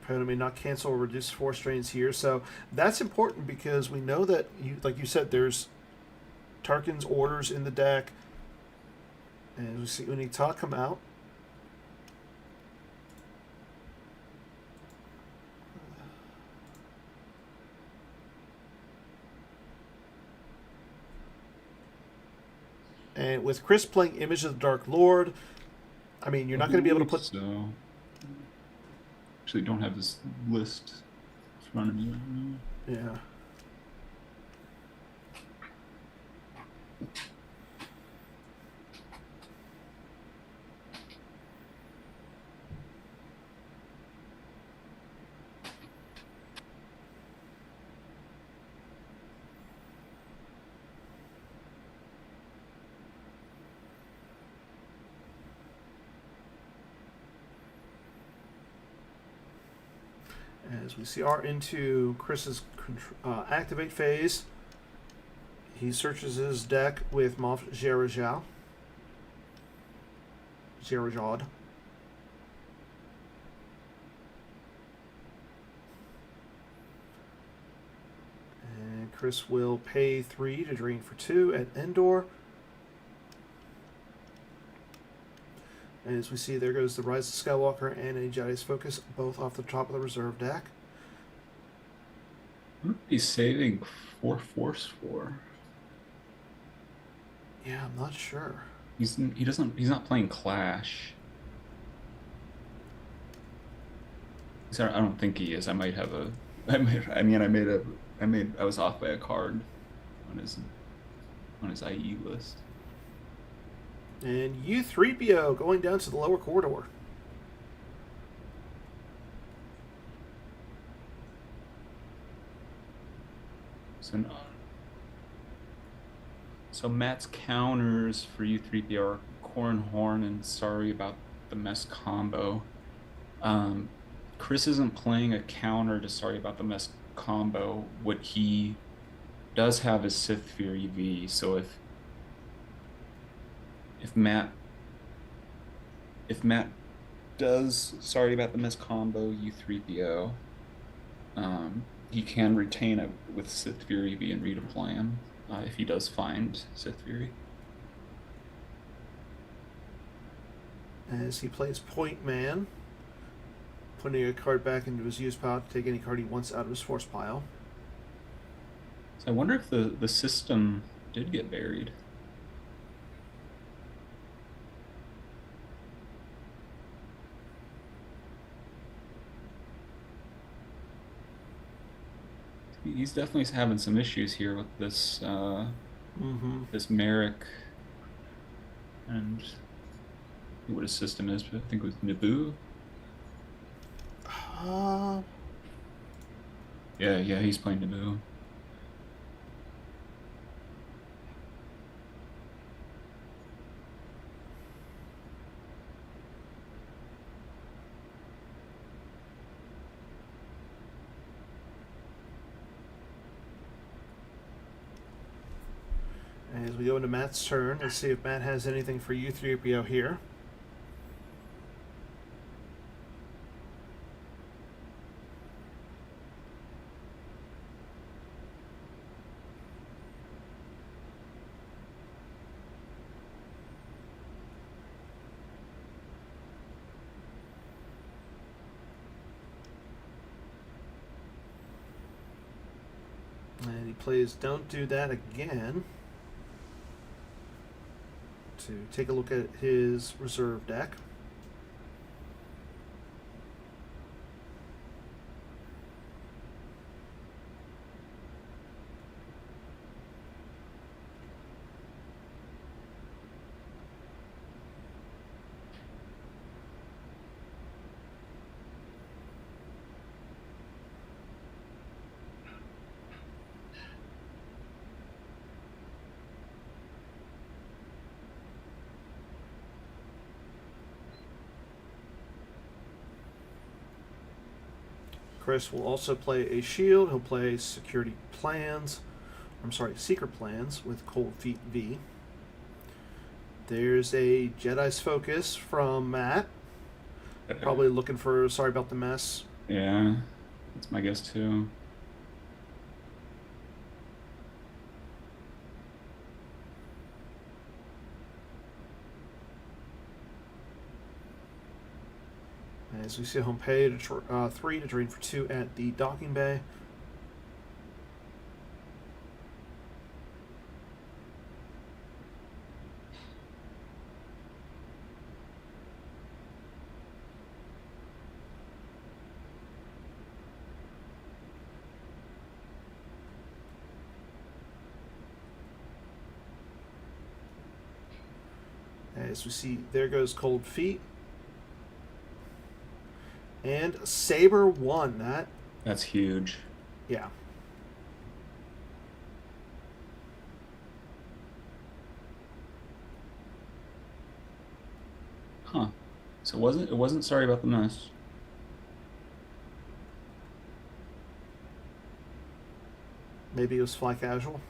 Opponent may not cancel or reduce force drains here, so that's important because we know that, like you said, there's Tarkin's orders in the deck, and we see Unita come out. And with Chris playing Image of the Dark Lord, I mean, you're not going to be able to put. So, actually, don't have this list in front of me right now. Yeah. As we see our into Chris's activate phase, he searches his deck with Moff Jerajad. And Chris will pay 3 to drain for 2 at Endor. And as we see, there goes the Rise of Skywalker and a Jedi's Focus, both off the top of the reserve deck. What are you saving 4 Force for? Yeah, I'm not sure. He's not playing Clash. So I don't think he is. I might have a. I was off by a card on his IE list. And U3PO going down to the lower corridor. So Matt's counters for U3PO are Cornhorn and Sorry About the Mess combo. Chris isn't playing a counter to Sorry About the Mess combo. What he does have is Sith Fury V. So if Matt does Sorry About the Mess combo U3PO, he can retain it with Sith Fury V and redeploy him if he does find Sith Fury. As he plays Point Man, putting a card back into his use pile to take any card he wants out of his force pile. So I wonder if the system did get buried. He's definitely having some issues here with this this Merrick and what his system is, but I think it was Naboo. Yeah, he's playing Naboo. As we go into Matt's turn, let's see if Matt has anything for U3PO here. And he plays Don't Do That Again to take a look at his reserve deck. Chris will also play a shield. He'll play security plans. I'm sorry, secret plans with Cold Feet V. There's a Jedi's Focus from Matt. Probably looking for sorry about the mess. Yeah, that's my guess too. As we see home pay to 3 to drain for 2 at the docking bay. As we see, there goes Cold Feet. And Saber won that. That's huge. Yeah. Huh. So it wasn't sorry about the mess. Maybe it was fly casual.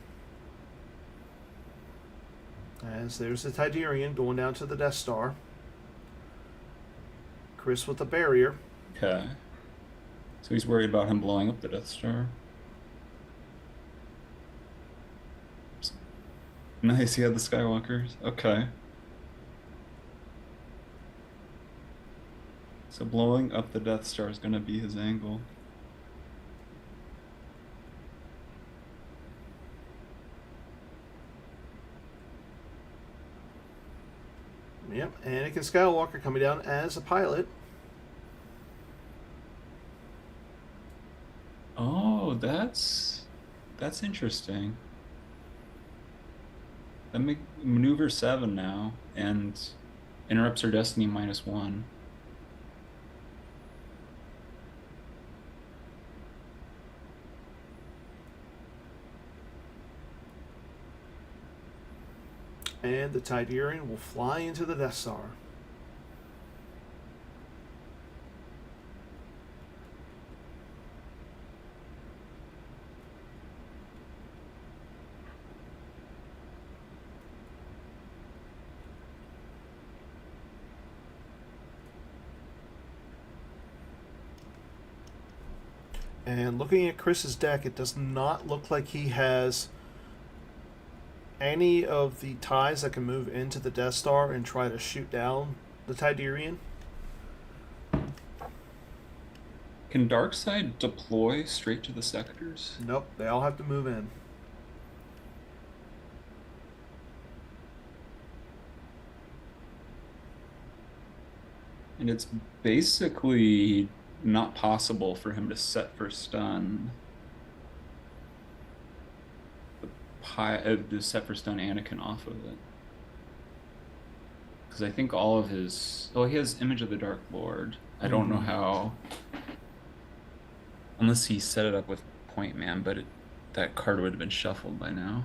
As there's the Tidarian going down to the Death Star. Chris with the barrier. Okay. So he's worried about him blowing up the Death Star. Nice, he had the Skywalkers. Okay. So blowing up the Death Star is going to be his angle. Yep, Anakin Skywalker coming down as a pilot. Oh, that's interesting. That make maneuver 7 now and interrupts her destiny -1. And the Tidarian will fly into the Death Star. And looking at Chris's deck, it does not look like he has any of the ties that can move into the Death Star and try to shoot down the Tidarian. Can Darkseid deploy straight to the sectors? Nope, they all have to move in. And it's basically not possible for him to set for stun. To set for stun Anakin off of it. Because I think all of his... Oh, he has Image of the Dark Lord. I don't know how... Unless he set it up with Point Man, but that card would have been shuffled by now.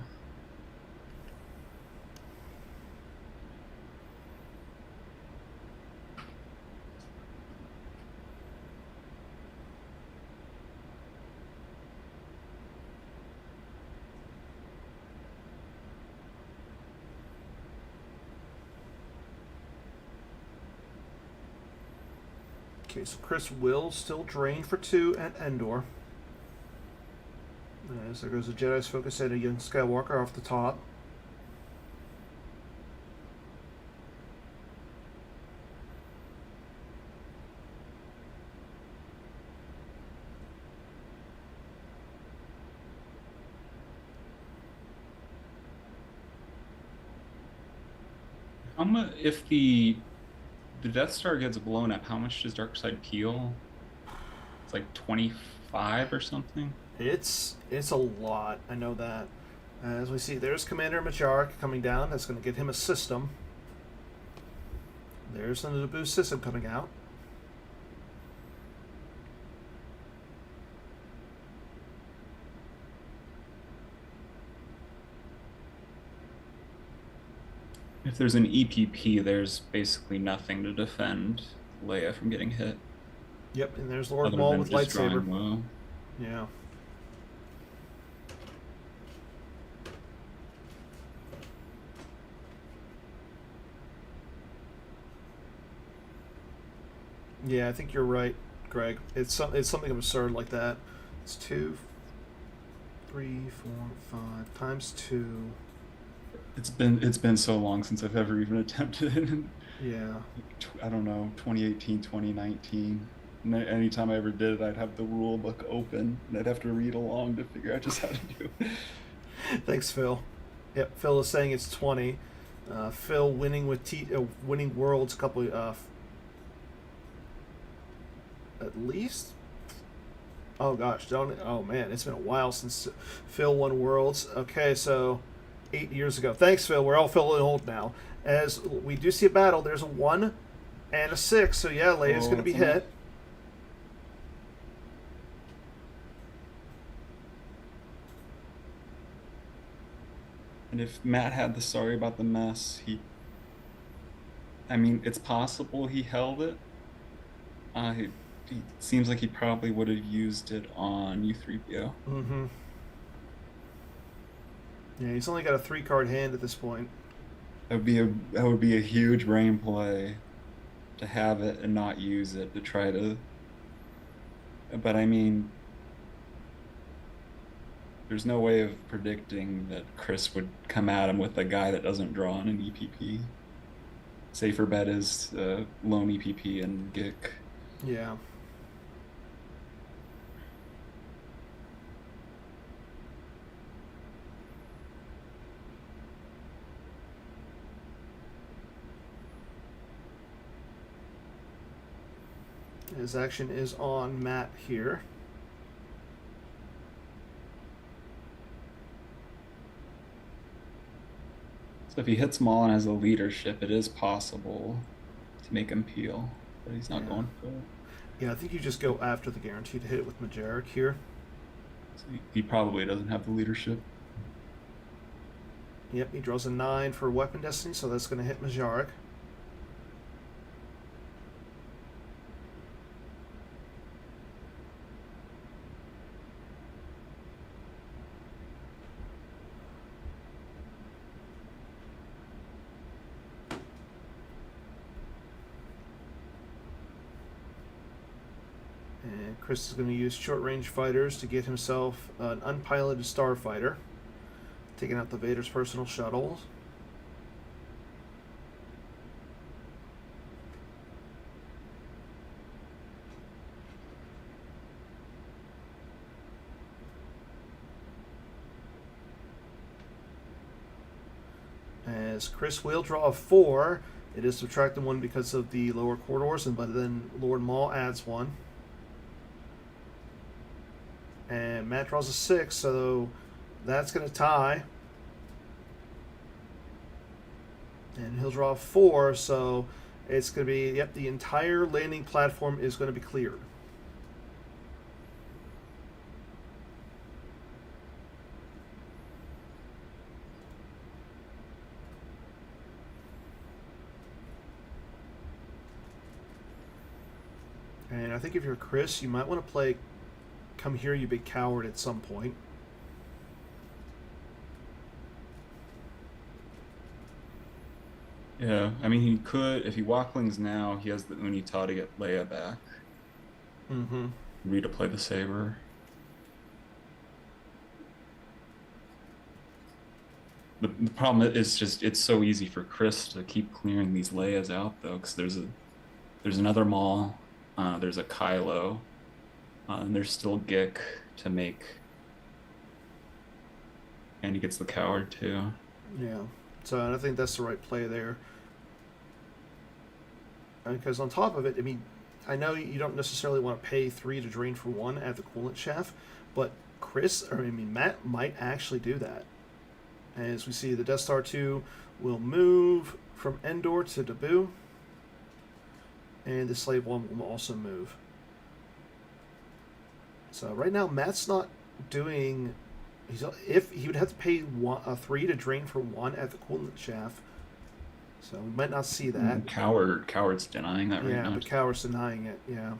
Okay, so Chris will still drain for 2 at Endor. As there goes a Jedi's Focus at a young Skywalker off the top. How much, if the Death Star gets blown up, how much does Darkseid peel? It's like 25 or something. It's a lot. I know that. As we see, there's Commander Majark coming down. That's going to get him a system. There's another boost system coming out. If there's an EPP, there's basically nothing to defend Leia from getting hit. Yep, and there's Lord other Maul than with just lightsaber. drawing low. Yeah. Yeah, I think you're right, Greg. It's something absurd like that. It's 2, 3, 4, 5 times 2. It's been so long since I've ever even attempted it. Yeah. I don't know, 2018, 2019. Anytime I ever did it, I'd have the rule book open and I'd have to read along to figure out just how to do it. Thanks, Phil. Yep, Phil is saying it's 20. Phil winning with winning worlds a couple at least. Oh gosh, oh man, it's been a while since Phil won worlds. Okay, so 8 years ago. Thanks, Phil. We're all feeling old now. As we do see a battle, there's a 1 and a 6. So yeah, Leia's going to be hit. And if Matt had the sorry about the mess, I mean, it's possible he held it. He seems like he probably would have used it on U3PO. Mm-hmm. Yeah, he's only got a 3-card hand at this point. That would be a huge brain play to have it and not use it to try to. But I mean, there's no way of predicting that Chris would come at him with a guy that doesn't draw on an EPP. Safer bet is lone EPP and Gick. Yeah. His action is on Matt here. So if he hits Maul and has a leadership, it is possible to make him peel, but he's not going for it. Yeah, I think you just go after the guarantee to hit it with Majeric here. So he probably doesn't have the leadership. Yep, he draws a 9 for Weapon Destiny, so that's going to hit Majeric. And Chris is going to use short-range fighters to get himself an unpiloted starfighter, taking out the Vader's personal shuttles. As Chris will draw a 4, it is subtracting 1 because of the lower corridors, but then Lord Maul adds 1. And Matt draws a 6, so that's going to tie. And he'll draw a 4, so it's going to be, yep, the entire landing platform is going to be cleared. And I think if you're Chris, you might want to play Come Here, You Big Coward at some point. Yeah, I mean, he could, if he walklings now, he has the Unita to get Leia back. Mm-hmm. Rita play the saber. The problem is just, it's so easy for Chris to keep clearing these Leias out, though, because there's another Maul, there's a Kylo, and there's still Gick to make, and he gets the coward too. Yeah, so I think that's the right play there. Because on top of it, I mean, I know you don't necessarily want to pay 3 to drain for 1 at the coolant shaft, but Matt might actually do that. As we see, the Death Star 2 will move from Endor to Naboo, and the Slave 1 will also move. So right now, Matt's not doing. If he would have to pay 3 to drain for 1 at the coolant shaft, so we might not see that. Coward's denying that right now. Yeah, but Coward's denying it. Yeah.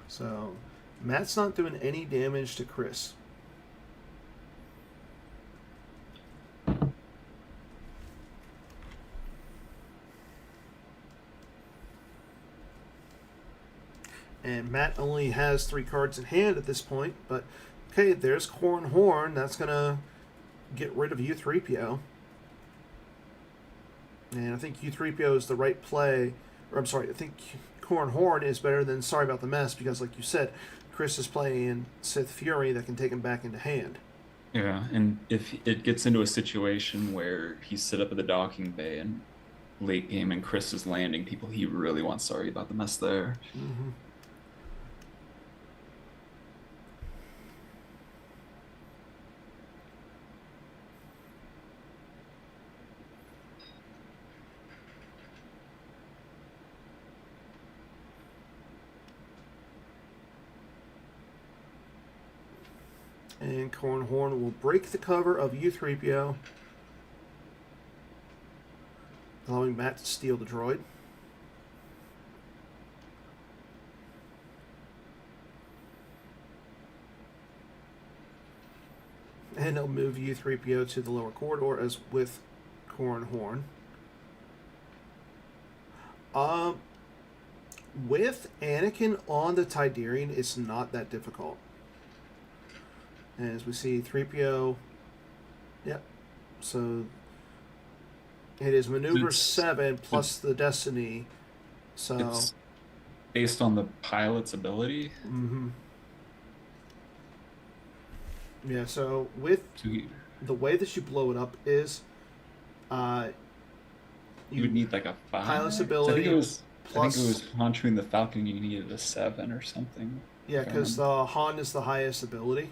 So Matt's not doing any damage to Chris. And Matt only has 3 cards in hand at this point, but okay, there's Corn Horn. That's gonna get rid of U3PO. And I think U3PO is the right play. Or I'm sorry, I think Corn Horn is better than Sorry About the Mess because, like you said, Chris is playing Sith Fury that can take him back into hand. Yeah, and if it gets into a situation where he's set up at the docking bay and late game and Chris is landing people, he really wants Sorry About the Mess there. Mm-hmm. And Corn Horn will break the cover of U3PO, allowing Matt to steal the droid. And he'll move U3PO to the lower corridor as with Corn Horn. With Anakin on the Tidarian, it's not that difficult. And as we see, 3PO, yep. So it is maneuver 7 plus the Destiny. So it's based on the pilot's ability. Mm-hmm. Yeah. So with the way that you blow it up is, you would need like a 5. Pilot's ability. I think it was launching the Falcon. You needed a 7 or something. Yeah, because the Han is the highest ability.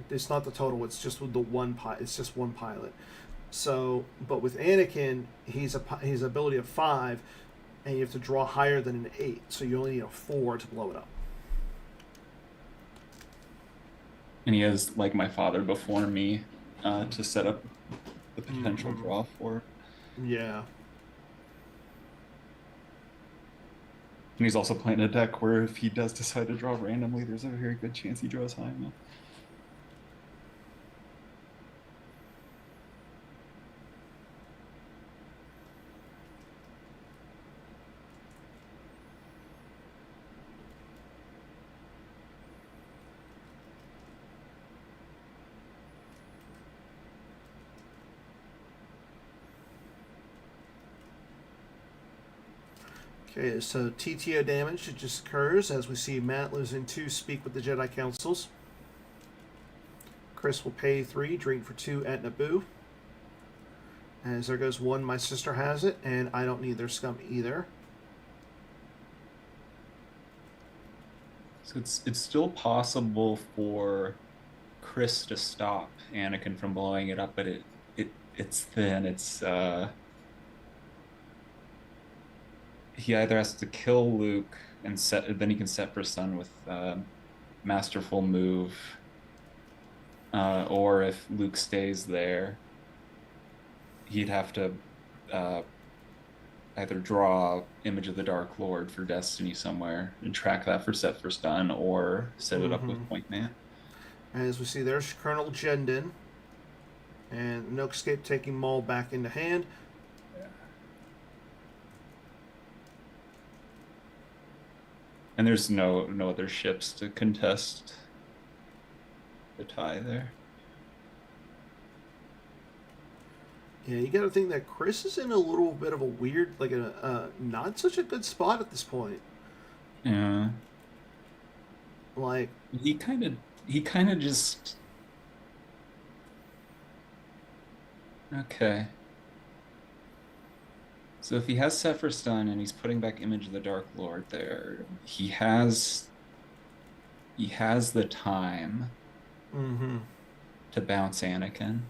It's not the total. It's just with the one pilot. It's just one pilot. So, but with Anakin, he's ability of 5, and you have to draw higher than an 8. So you only need a 4 to blow it up. And he has, like my father before me, to set up the potential draw for it. Yeah. And he's also playing a deck where if he does decide to draw randomly, there's a very good chance he draws high enough. Okay, so TTO damage, it just occurs as we see Matt losing 2 Speak with the Jedi Councils. Chris will pay 3, drain for 2 at Naboo. As there goes 1, my sister has it, and I don't need their scum either. So it's still possible for Chris to stop Anakin from blowing it up, but it's thin. It's he either has to kill Luke and then he can set for stun with Masterful Move, or if Luke stays there, he'd have to either draw Image of the Dark Lord for Destiny somewhere and track that for set for stun, or set it up with Point Man. As we see, there's Colonel Jendon, and No Escape taking Maul back into hand. And there's no other ships to contest the tie there. Yeah, you got to think that Chris is in a little bit of a weird, like not such a good spot at this point. Yeah. Like he kind of just okay. So if he has set for stun and he's putting back Image of the Dark Lord there, he has the time to bounce Anakin.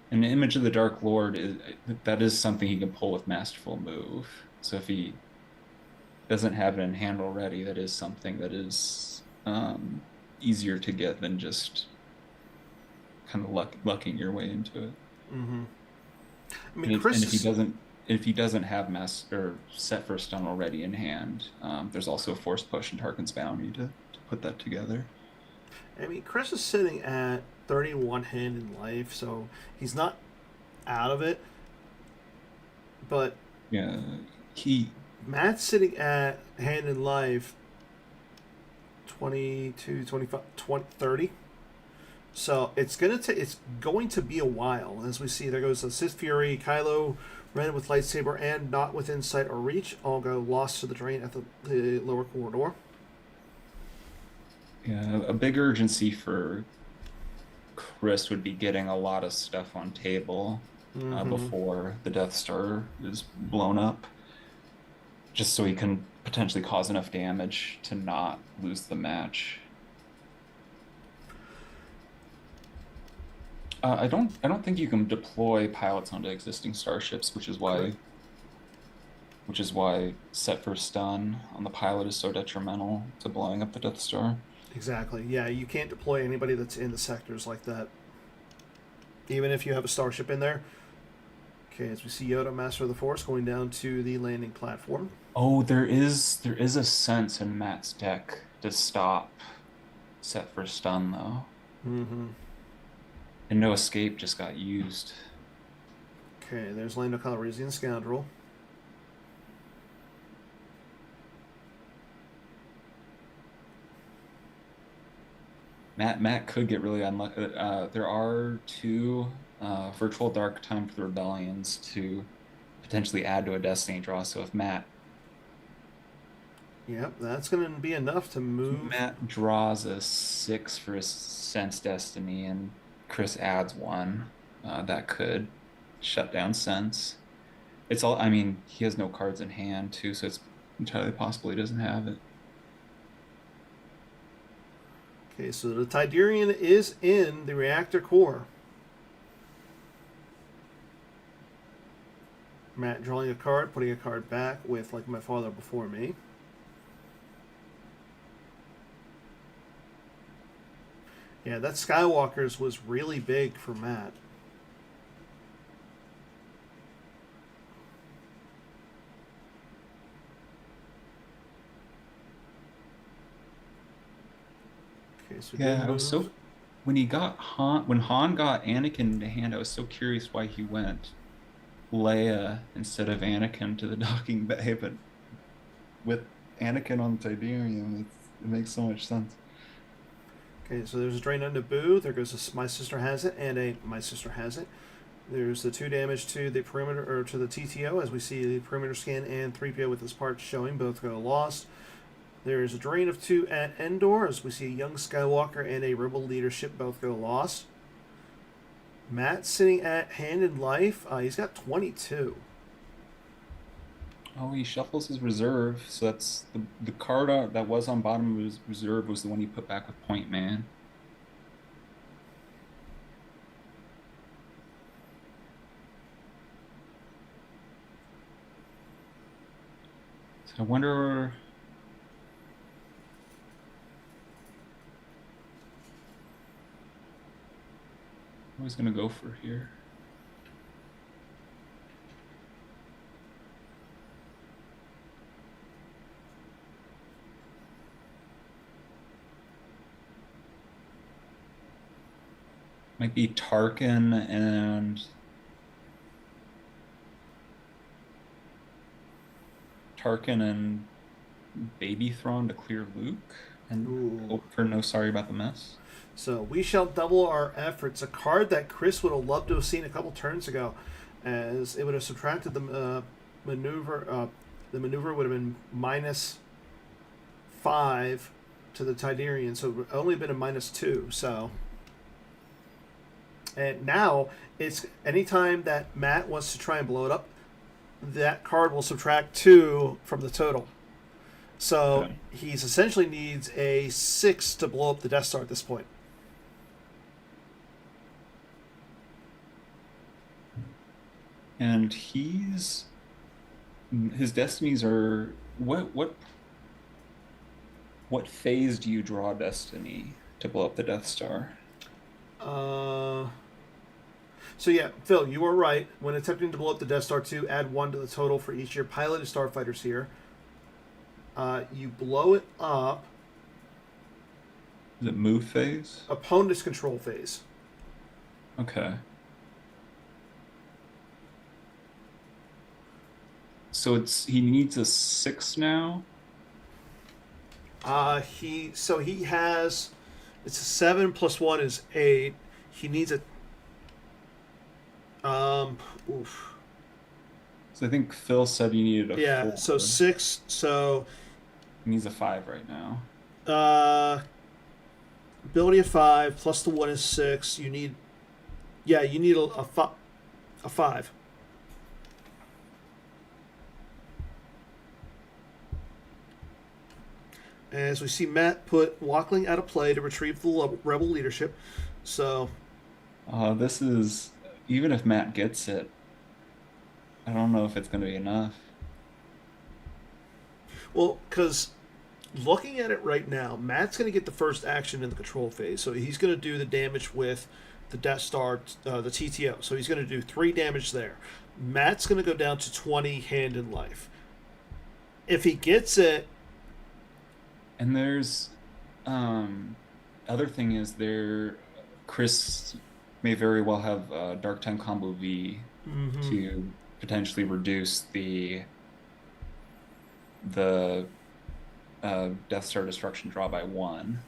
And the Image of the Dark Lord is something he can pull with Masterful Move. So if he doesn't have it in hand already, that is something that is easier to get than just kind of lucking your way into it. Mm-hmm. I mean, And if, Chris and is. if he doesn't have mass or set for stun already in hand, there's also a force push and Tarkin's bounty to put that together. I mean, Chris is sitting at 31 hand in life, so he's not out of it. But Yeah, he Matt's sitting at hand in life 22, 25, 20, 30. So it's going to be a while. As we see, there goes the Sith Fury, Kylo Ren with lightsaber and not within sight or reach. All go lost to the drain at the lower corridor. Yeah, a big urgency for Chris would be getting a lot of stuff on table Mm-hmm. before the Death Star is blown up, just so he can potentially cause enough damage to not lose the match. I don't think you can deploy pilots onto existing starships, Correct. which is why set for stun on the pilot is so detrimental to blowing up the Death Star. Exactly. Yeah, you can't deploy anybody that's in the sectors like that, even if you have a starship in there. Okay, as we see Yoda, Master of the Force, going down to the landing platform. Oh, there is a sense in Matt's deck to stop set for stun though. Mm-hmm. And no escape just got used. Okay, there's Lando Calrissian Scoundrel. Matt could get really unlucky. There are two virtual dark time for the rebellions to potentially add to a destiny draw. So Yep, that's going to be enough to if move. Matt draws a 6 for his sense destiny and Chris adds 1, that could shut down sense. It's all. I mean, he has no cards in hand too, so it's entirely possible he doesn't have it. Okay, so the Tidarian is in the reactor core. Matt drawing a card, putting a card back with like my father before me. Yeah, that Skywalker's was really big for Matt. Okay, so good Yeah, I was move. so when he got when Han got Anakin into hand, I was so curious why he went Leia instead of Anakin to the docking bay, but with Anakin on Tiberium, it makes so much sense. Okay, so there's a drain on Naboo. There goes a My Sister Has It and a My Sister Has It. There's the 2 damage to the perimeter or to the TTO as we see the perimeter scan and 3PO with his parts showing both go lost. There's a drain of 2 at Endor as we see a young Skywalker and a Rebel leadership both go lost. Matt sitting at hand in life. He's got 22. Oh, he shuffles his reserve, so that's the card that was on bottom of his reserve was the one he put back with Point Man. So I wonder. What he's gonna go for here. Might be Tarkin and Baby Thrawn to clear Luke and Ooh. hope for no sorry about the mess. So we shall double our efforts. A card that Chris would have loved to have seen a couple turns ago, as it would have subtracted the maneuver. The maneuver would have been -5 to the Tidarian, so it would only been a -2. So, and now it's anytime that Matt wants to try and blow it up, that card will subtract 2 from the total. So Okay. he's essentially needs a 6 to blow up the Death Star at this point. And his destinies are what phase do you draw destiny to blow up the Death Star? So yeah, Phil, you were right. When attempting to blow up the Death Star 2, add 1 to the total for each of your piloted starfighters here. You blow it up. Is it move phase? Opponent's control phase. Okay. So he needs a 6 now. He has, it's a 7 plus 1 is 8. He needs a oof. So I think Phil said you needed a 4. So 6. So He needs a 5 right now. Ability of 5 plus the 1 is 6. You need a 5. As we see Matt put Walkling out of play to retrieve the rebel leadership. So This is, even if Matt gets it, I don't know if it's going to be enough. well, because looking at it right now, Matt's going to get the first action in the control phase. So he's going to do the damage with the Death Star, the TTO. So he's going to do 3 damage there. Matt's going to go down to 20 hand and life. If he gets it, And there's other thing is Chris may very well have Dark Time Combo V to potentially reduce the Death Star destruction draw by 1,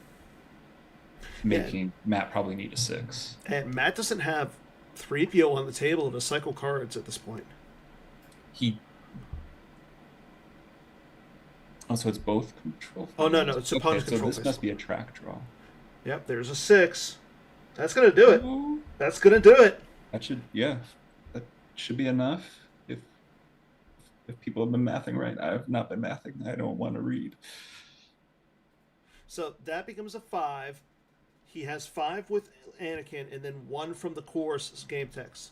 making Matt probably need a 6. and Matt doesn't have 3PO on the table to cycle cards at this point. So it's both control. Oh no, it's opponent's control. So this must be a track draw. Yep, there's a 6. That's gonna do it. Oh, That's gonna do it. that should be enough. If people have been mathing right, I have not been mathing. I don't want to read. So that becomes a 5. He has 5 with Anakin, and then 1 from the course game text.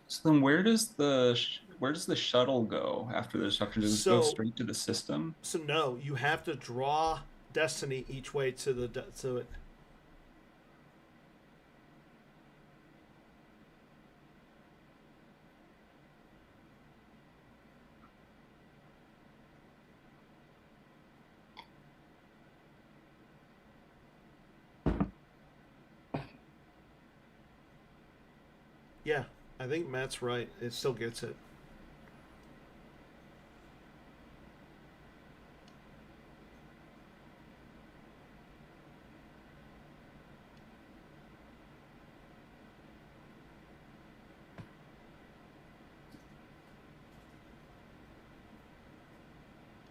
So then, where does the shuttle go after the destruction? Does it go straight to the system? So no, you have to draw Destiny each way to it. Yeah, I think Matt's right. It still gets it.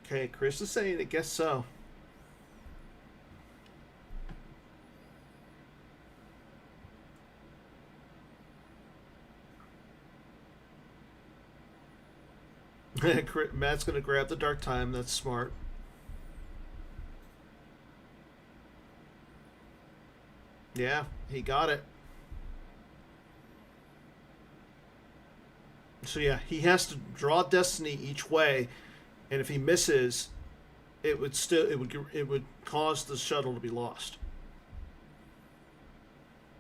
Okay, Chris is saying, I guess so. Matt's going to grab the Dark Time. That's smart. Yeah, he got it. So yeah, he has to draw Destiny each way, and if he misses, it would cause the shuttle to be lost.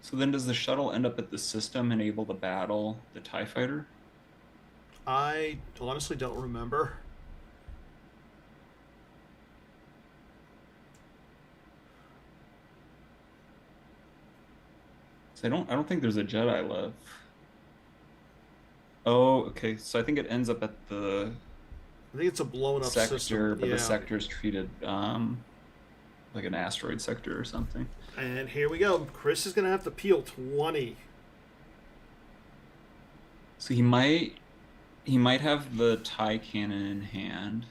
So then, does the shuttle end up at the system and able to battle the TIE fighter? I honestly don't remember. So I don't think there's a Jedi left. Oh, okay. So I think it ends up at the I think it's a blown up sector, system. but the sector is treated like an asteroid sector or something. And here we go. Chris is going to have to peel 20. So he might have the TIE cannon in hand.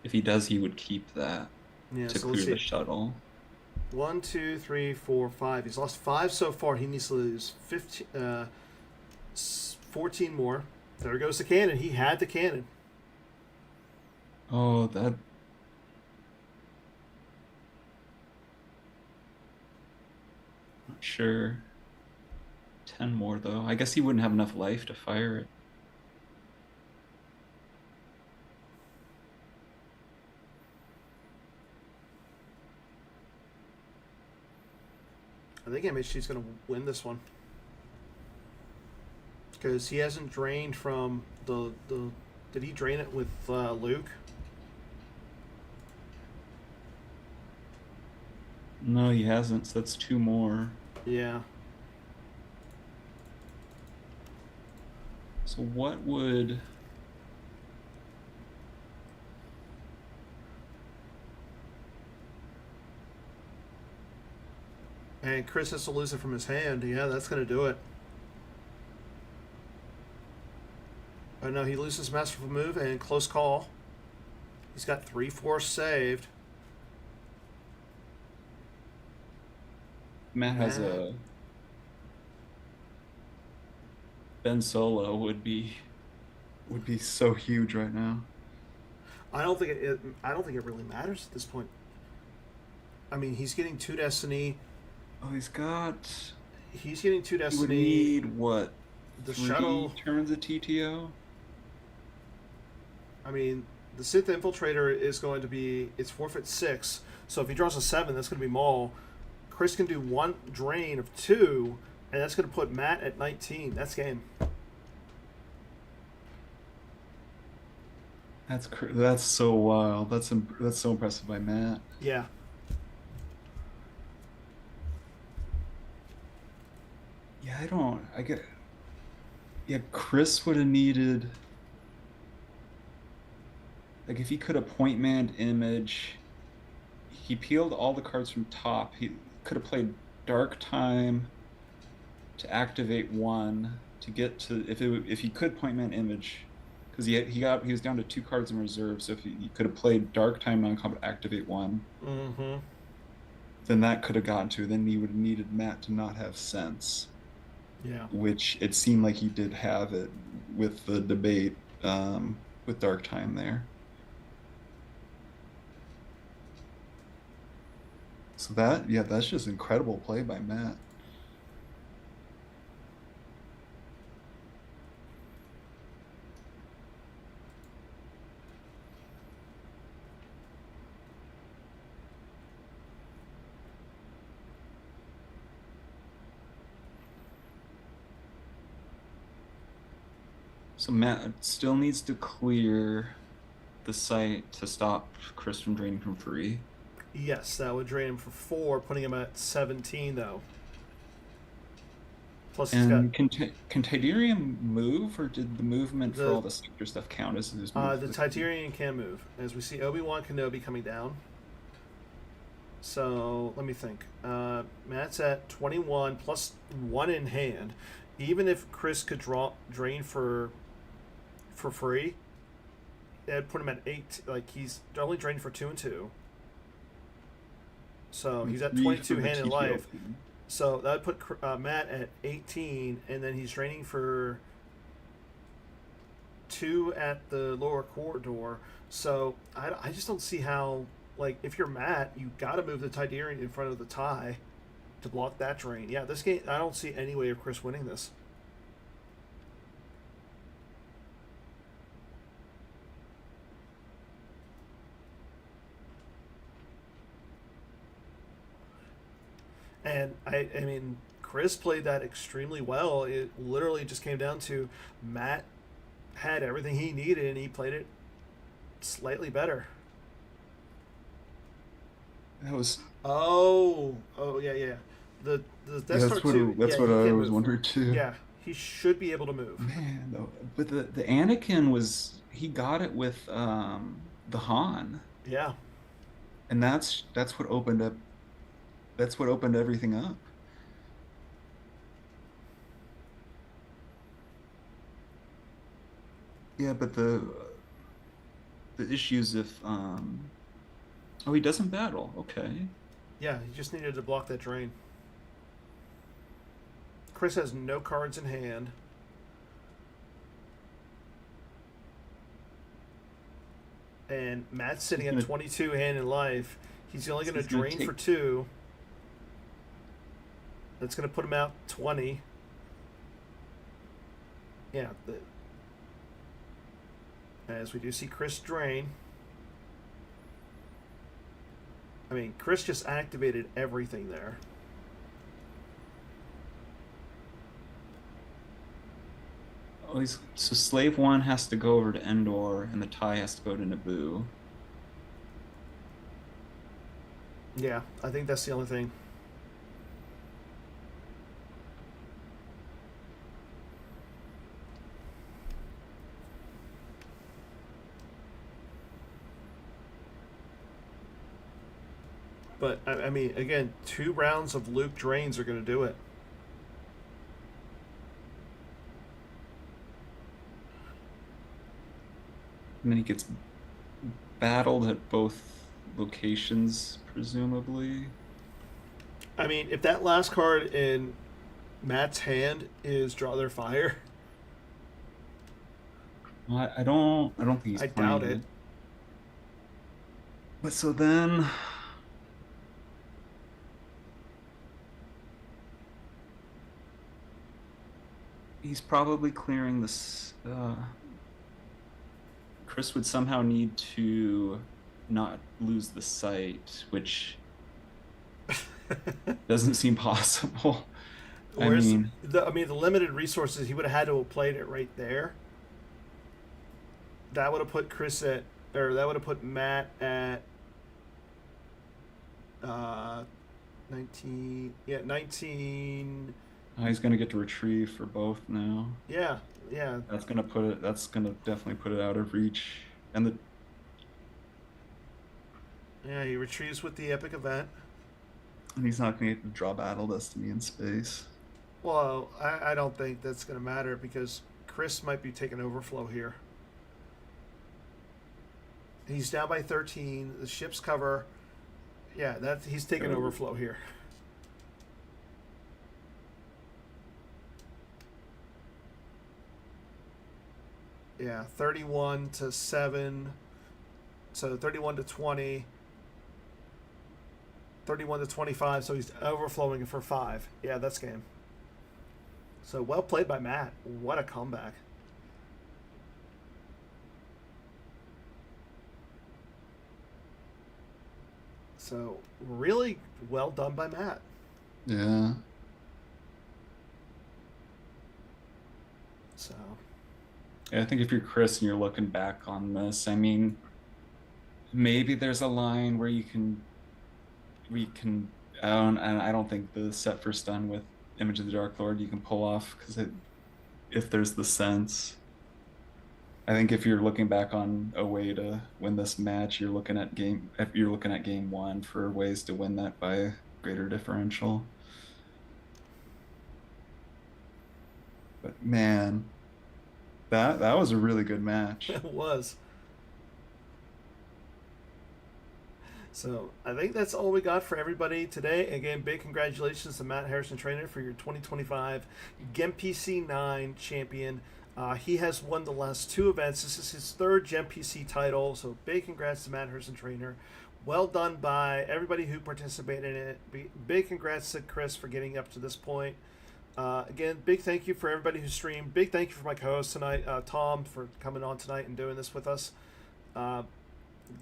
If he does, he would keep that to clear the shuttle. 1, 2, 3, 4, 5. He's lost 5 so far. He needs to lose 14 more. There goes the cannon. He had the cannon. Oh, that. sure. 10 more though. I guess he wouldn't have enough life to fire it. I think MHT's going to win this one because he hasn't drained from the. Did he drain it with Luke? No, he hasn't. So that's 2 more. Yeah. So what would... And Chris has to lose it from his hand. Yeah, that's going to do it. Oh no, he loses masterful move and close call. He's got 3 force saved. Matt has a... Ben Solo would be so huge right now. I don't think it really matters at this point. I mean, he's getting 2 destiny. Oh, he's getting 2 He destiny. would need what? The 3 shuttle turns of TTO. I mean, the Sith Infiltrator is going to be it's forfeit 6. So if he draws a 7, that's going to be Maul. Chris can do 1 drain of 2, and that's going to put Matt at 19. That's game. That's so wild. That's so impressive by Matt. Yeah. Yeah, Chris would have needed, like, if he could have point manned image, he peeled all the cards from top. He could have played Dark Time to activate 1 to get to, if he could point man image, because he was down to 2 cards in reserve. So if he could have played Dark Time non-combat activate 1, then that could have gotten to. Then he would have needed Matt to not have sense. Yeah. Which it seemed like he did have it with the debate with Dark Time there. So that's just incredible play by Matt. So Matt still needs to clear the site to stop Chris from draining from free. Yes, that would drain him for 4, putting him at 17 though. Plus he's got can Tidirium move, or did the movement for all the sector stuff count as his move? the Tidirium can move, as we see Obi-Wan Kenobi coming down. So let me think. Matt's at 21 plus 1 in hand. Even if Chris could drain for free, that'd put him at 8. Like, he's only drained for 2 and 2. So he's at 22 hand in life. So that would put Matt at 18, and then he's draining for 2 at the lower corridor. So I just don't see how, like, if you're Matt, you got to move the Tidirium in front of the tie to block that drain. Yeah, this game, I don't see any way of Chris winning this. And I mean, Chris played that extremely well. It literally just came down to Matt had everything he needed, and he played it slightly better. That was yeah. The Death Star 2. That's what I was wondering too. Yeah, he should be able to move. Man, though, but the Anakin he got it with the Han. Yeah. And that's what opened up. That's what opened everything up. Yeah, but the issues if he doesn't battle. Okay. Yeah, he just needed to block that drain. Chris has no cards in hand. And Matt's sitting at 22 hand in life. He's only going to drain for 2. That's going to put him out 20. Yeah. As we do see Chris drain. I mean, Chris just activated everything there. So Slave 1 has to go over to Endor, and the tie has to go to Naboo. Yeah, I think that's the only thing. But, I mean, again, 2 rounds of Luke drains are going to do it. And then he gets battled at both locations, presumably. I mean, if that last card in Matt's hand is Draw Their Fire, I don't think he's I playing doubt it. But so then he's probably clearing this. Chris would somehow need to not lose the site, which doesn't seem possible. I mean, the limited resources, he would have had to have played it right there. That would have put Chris at, or that would have put Matt at 19. Yeah, 19. he's gonna get to retrieve for both now. Yeah. That's gonna definitely put it out of reach. And he retrieves with the epic event. he's not gonna get to draw Battle Destiny in space. Well, I don't think that's going to matter because Chris might be taking overflow here. He's down by 13. The ship's cover. Yeah, he's taking overflow here. Yeah, 31 to 7. So 31 to 20. 31 to 25. So he's overflowing for 5. Yeah, that's game. So well played by Matt. What a comeback. So really well done by Matt. Yeah. So I think if you're Chris and you're looking back on this, I mean, maybe there's a line where you can. I don't think the set for stun with Image of the Dark Lord you can pull off because if there's the sense. I think if you're looking back on a way to win this match, you're looking at game 1 for ways to win that by a greater differential. But man, that was a really good match. it was. So I think that's all we got for everybody today. Again, big congratulations to Matt Harrison-Trainor for your 2025 GEMPC 9 champion. He has won the last 2 events. This is his 3rd GEMPC title. So big congrats to Matt Harrison-Trainor. Well done by everybody who participated in it. Big congrats to Chris for getting up to this point. Again, big thank you for everybody who streamed. Big thank you for my co-host tonight, Tom, for coming on tonight and doing this with us.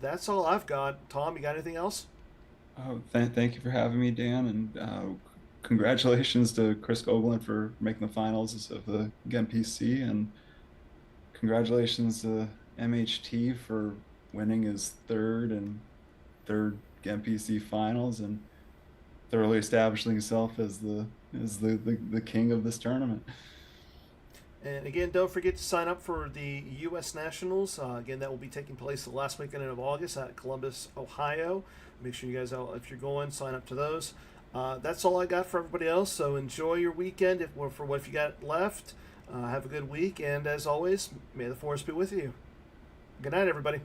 That's all I've got. Tom, you got anything else? Oh, thank you for having me, Dan, and congratulations to Chris Gogolen for making the finals of the GEMPC, and congratulations to MHT for winning his third GEMPC finals and thoroughly establishing himself as the king of this tournament. And again, don't forget to sign up for the U.S. Nationals. Again, that will be taking place the last weekend of August at Columbus, Ohio. Make sure you guys, if you're going, sign up to those. That's all I got for everybody else. So enjoy your weekend for what you got left. Have a good week. And as always, may the force be with you. Good night, everybody.